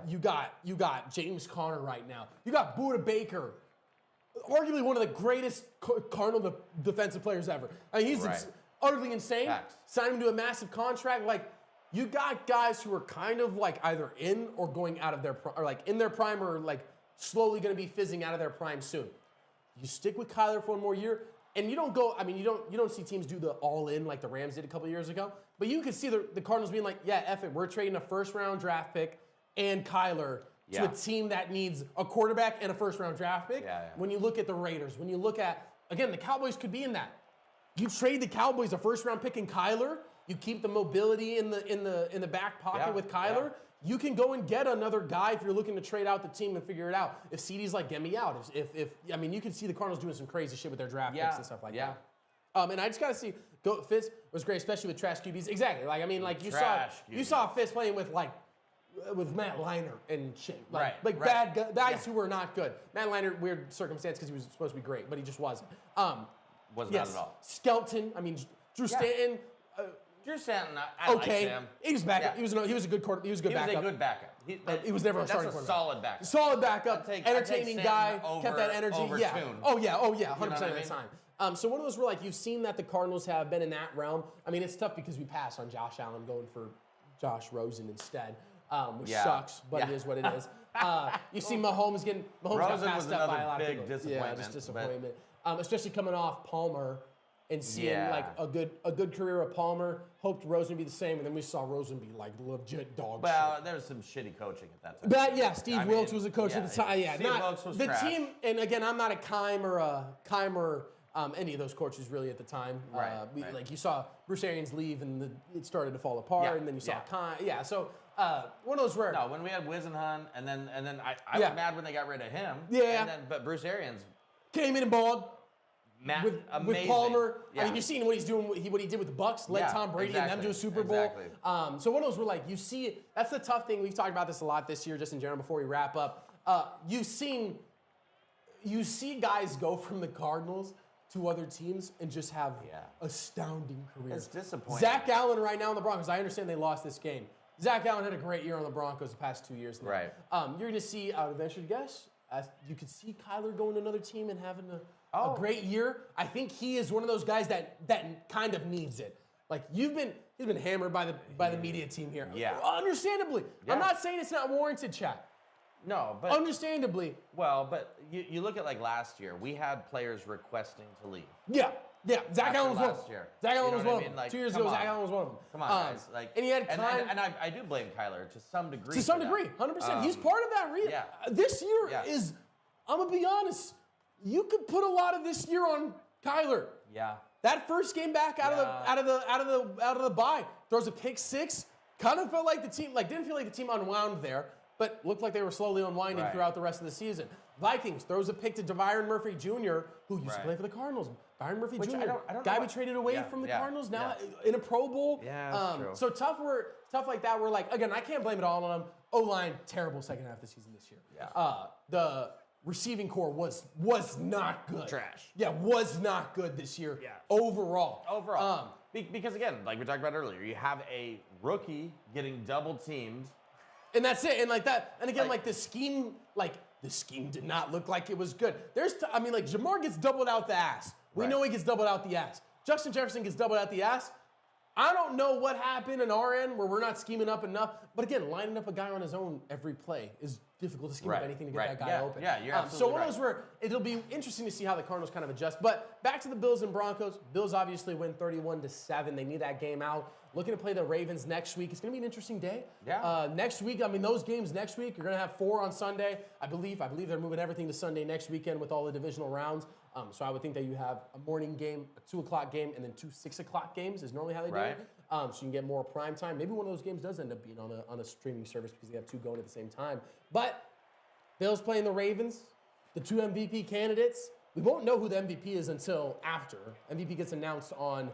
you got James Conner right now, you got Budda Baker. Arguably one of the greatest Cardinal defensive players ever. I mean, he's utterly insane. Facts. Signed him to a massive contract. You got guys who are kind of either in or going out of their or in their prime or slowly going to be fizzing out of their prime soon. You stick with Kyler for one more year, and you don't go. I mean, you don't see teams do the all in like the Rams did a couple years ago. But you could see the Cardinals being F it, we're trading a first round draft pick and Kyler. To a team that needs a quarterback and a first-round draft pick. When you look at the Raiders, when you look at the Cowboys could be in that. You trade the Cowboys a first-round pick in Kyler. You keep the mobility in the back pocket with Kyler. Yeah. You can go and get another guy if you're looking to trade out the team and figure it out. If CD's get me out. If you can see the Cardinals doing some crazy shit with their draft picks and stuff like that. And I just gotta see. Fitz was great, especially with trash QBs. Exactly. You saw Fitz playing with Matt Leinart and shit. Bad guys who were not good. Matt Leinart, weird circumstance because he was supposed to be great, but he just wasn't. Wasn't not at all. Skelton, Drew Stanton. Drew Stanton, I like him. He was backup. He was a good backup. He was a good backup. He was never a starting quarterback. Solid backup. Solid backup. Entertaining guy. Kept that energy. Over yeah. Toon. Oh yeah. 100% of the time. So one of those where you've seen that the Cardinals have been in that realm. It's tough because we passed on Josh Allen going for Josh Rosen instead. Which sucks, but it is what it is. You see Mahomes got passed up by a lot of people. Disappointment. Yeah, just disappointment. Especially coming off Palmer and seeing a good career of Palmer. Hoped Rosen would be the same, and then we saw Rosen be legit dog shit. Well, there was some shitty coaching at that time. But Steve Wilkes was a coach at the time. Yeah, Steve Wilkes was the trash. team. And again, I'm not a Keimer. Any of those coaches really at the time. Right. You saw Bruce Arians leave, and it started to fall apart, and then you saw So one of those where when we had Wisenhunt, and then I was mad when they got rid of him. Yeah. But Bruce Arians came in and balled. With Palmer. Yeah. You've seen what he's doing. What he did with the Bucks, led Tom Brady and them to a Super Bowl. Exactly. So one of those where you see that's the tough thing. We've talked about this a lot this year, just in general. Before we wrap up, you see guys go from the Cardinals to other teams and just have astounding careers. It's disappointing. Zach Allen right now in the Broncos. I understand they lost this game. Zach Allen had a great year on the Broncos the past 2 years now. Right. You're going to see, I would venture to guess, you could see Kyler going to another team and having a great year. I think he is one of those guys that kind of needs it. He's been hammered by the media team here. Yeah. Understandably. Yeah. I'm not saying it's not warranted, Chad. No, but understandably. Well, but you look at last year, we had players requesting to leave. Yeah. Zach Allen was one of them. Zach Allen was one of them. 2 years ago, Zach Allen was one of them. Come on, guys. And he had and I do blame Kyler to some degree. To some degree, 100%. He's part of that reason. Yeah. This year is, I'm gonna be honest, you could put a lot of this year on Kyler. Yeah. That first game back out of the bye, throws a pick six. Kind of felt like the team didn't feel like the team unwound there, but looked like they were slowly unwinding throughout the rest of the season. Vikings throws a pick to Byron Murphy Jr., who used to play for the Cardinals. Byron Murphy Jr., I don't guy know we traded away from the Cardinals, now yeah. in a Pro Bowl. Yeah, that's true. So tough like that. We're like, again, I can't blame it all on them. O-line, terrible second half of the season this year. Yeah. The receiving core was not good. Trash. Yeah, was not good this year. Yeah. Overall. Because again, like we talked about earlier, you have a rookie getting double teamed. And that's it. And like that. And again, like the scheme did not look like it was good. Like Jamar gets doubled out the ass. We know he gets doubled out the ass. Justin Jefferson gets doubled out the ass. I don't know what happened in our end where we're not scheming up enough. But again, lining up a guy on his own every play is difficult to scheme up anything to get that guy open. Yeah, you're absolutely So one of those where it'll be interesting to see how the Cardinals kind of adjust. But back to the Bills and Broncos. Bills obviously win 31-7. They need that game out. Looking to play the Ravens next week. It's going to be an interesting day. Yeah. Next week, those games next week, you're going to have 4 on Sunday. I believe they're moving everything to Sunday next weekend with all the divisional rounds. So I would think that you have a morning game, a 2 o'clock game, and then 2 6 o'clock games is normally how they do it. So you can get more prime time. Maybe one of those games does end up being on a streaming service because they have 2 going at the same time. But Bills playing the Ravens, the 2 MVP candidates. We won't know who the MVP is until after. MVP gets announced on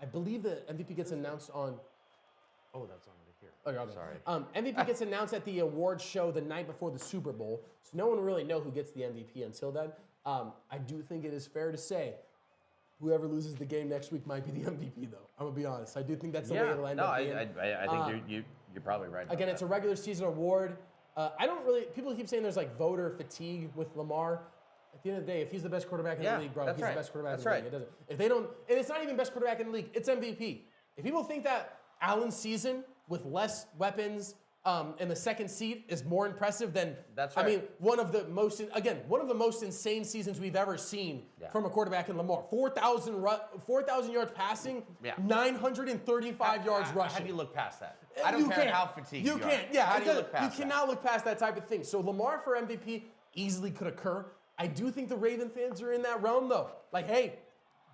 I believe the MVP gets announced on. Oh, that's on over here. Oh, you're okay. Sorry. MVP gets announced at the awards show the night before the Super Bowl, so no one will really know who gets the MVP until then. I do think it is fair to say whoever loses the game next week might be the MVP, though. I'm going to be honest. I do think that's the way it'll end up being. I think you're probably right. Again, it's a regular season award. People keep saying there's like voter fatigue with Lamar. At the end of the day, if he's the best quarterback in the league, bro, he's the best quarterback in the league. It doesn't. If they don't, and it's not even best quarterback in the league, it's MVP. If people think that Allen's season with less weapons in the second seat is more impressive than one of the most insane seasons we've ever seen from a quarterback in Lamar. 4,000 yards passing, 935 yards rushing. How do you look past that? I don't care how fatigued you are. Can't. Yeah, how do you look past you cannot look past that type of thing. So Lamar for MVP easily could occur. I do think the Raven fans are in that realm, though. Like, hey,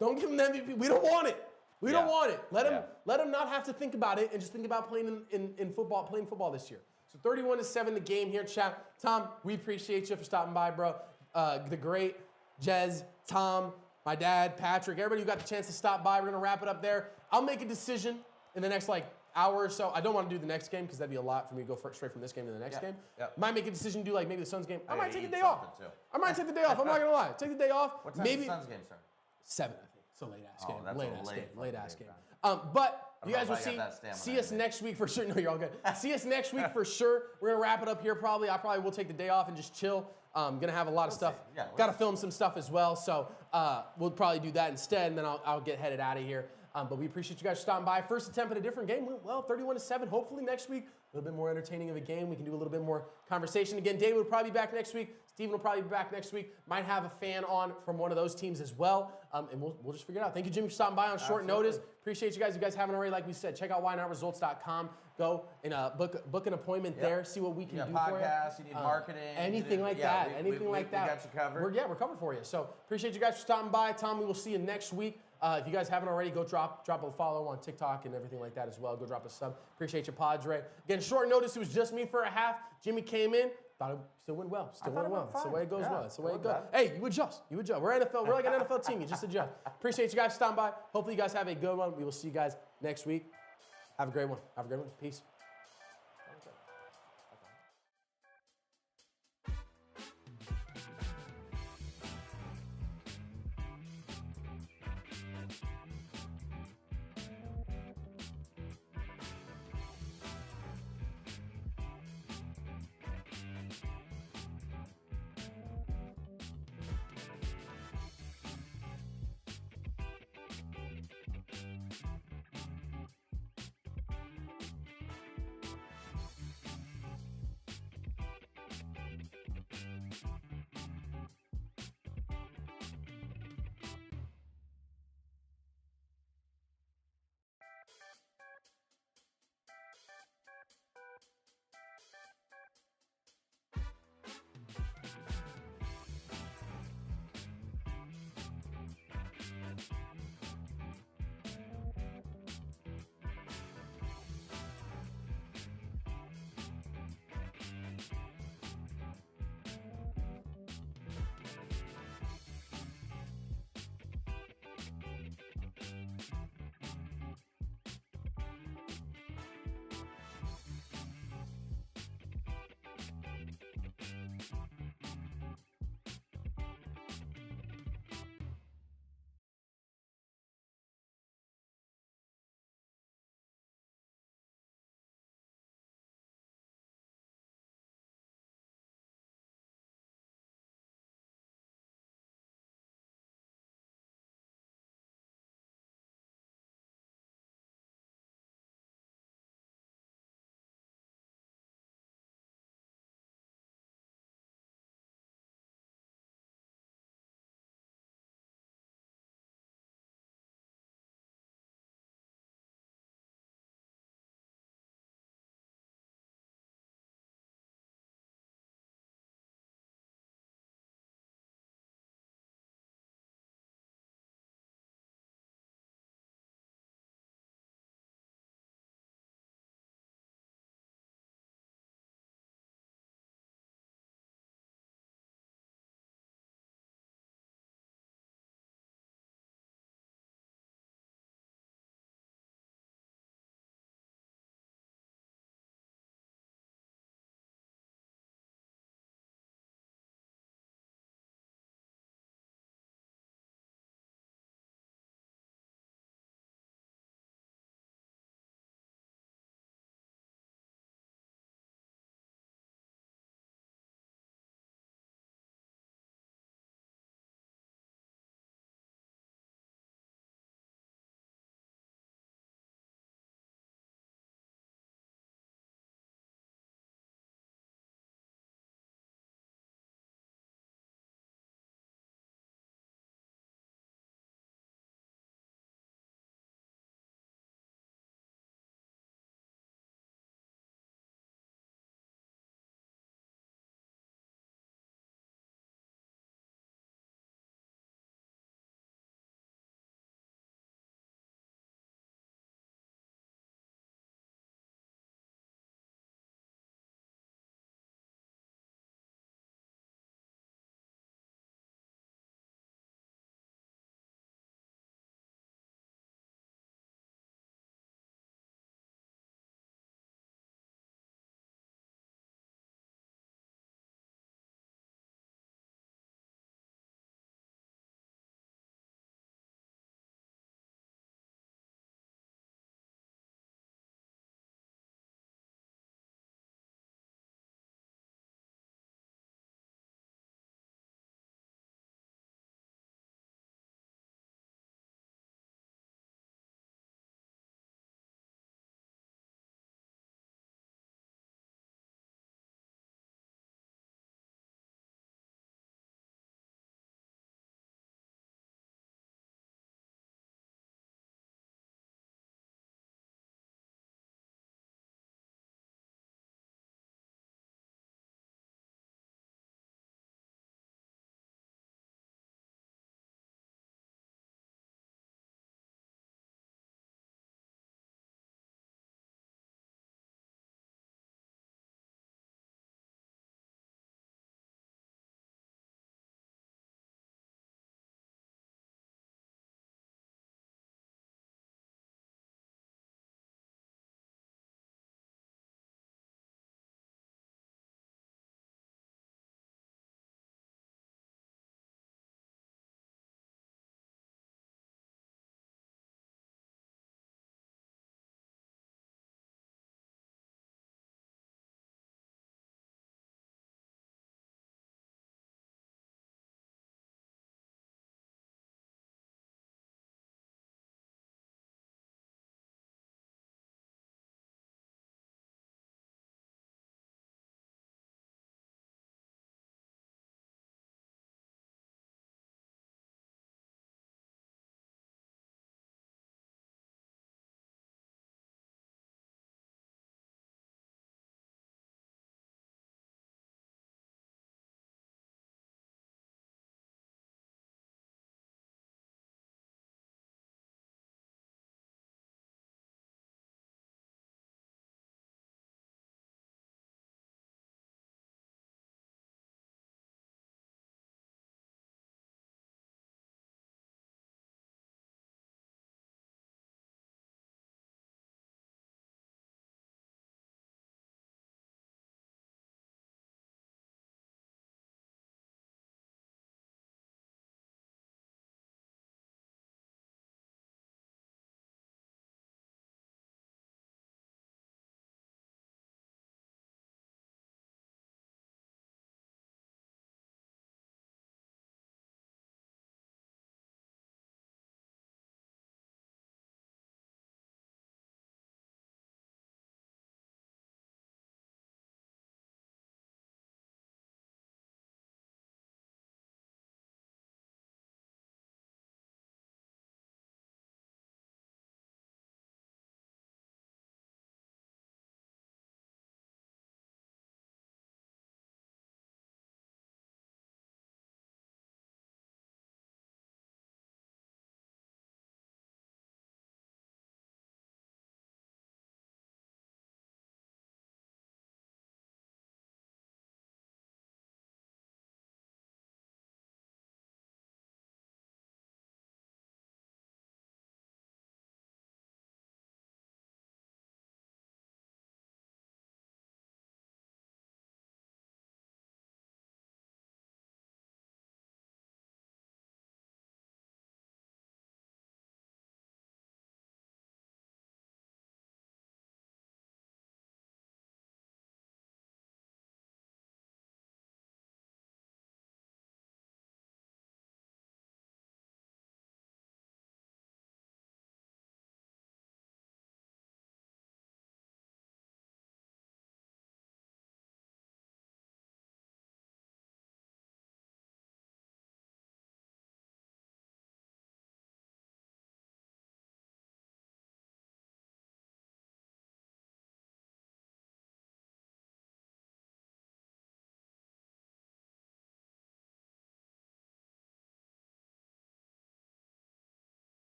don't give him the MVP. We don't want it. We don't want it. Let him not have to think about it and just think about playing in football, playing football this year. So 31-7 the game here, chat. Tom, we appreciate you for stopping by, bro. The great Jez, Tom, my dad, Patrick, everybody who got the chance to stop by. We're gonna wrap it up there. I'll make a decision in the next hour or so. I don't want to do the next game because that'd be a lot for me to go straight from this game to the next game. Might make a decision to do maybe the Suns game. I might take the day off. I might take the day off. I'm not gonna lie. Take the day off. What time does the Suns game start? 7, I think. It's a late-ass game. That's Late-ass game. But you guys will see us next week for sure. No, you're all good. See us next week for sure. We're going to wrap it up here probably. I probably will take the day off and just chill. Going to have a lot of stuff. Got to film some stuff as well. So we'll probably do that instead, and then I'll get headed out of here. But we appreciate you guys stopping by. First attempt at a different game. Well, 31-7. Hopefully next week, a little bit more entertaining of a game. We can do a little bit more conversation. Again, David will probably be back next week. Steven will probably be back next week. Might have a fan on from one of those teams as well. And we'll just figure it out. Thank you, Jimmy, for stopping by on short notice. Appreciate you guys. If you guys haven't already, like we said, check out whynotresults.com. Go and book an appointment there. See what we can do for you. Podcasts, you need marketing. Anything like that. Anything like that. We got you covered. We're covered for you. So appreciate you guys for stopping by. Tom, we will see you next week. If you guys haven't already, go drop a follow on TikTok and everything like that as well. Go drop a sub. Appreciate you, Padre. Again, short notice. It was just me for a half. Jimmy came in. Thought it still went well. Still went well. That's the way it goes well. That's the way it goes. Hey, you adjust. We're NFL. We're like an NFL team. You just adjust. Appreciate you guys stopping by. Hopefully you guys have a good one. We will see you guys next week. Have a great one. Peace.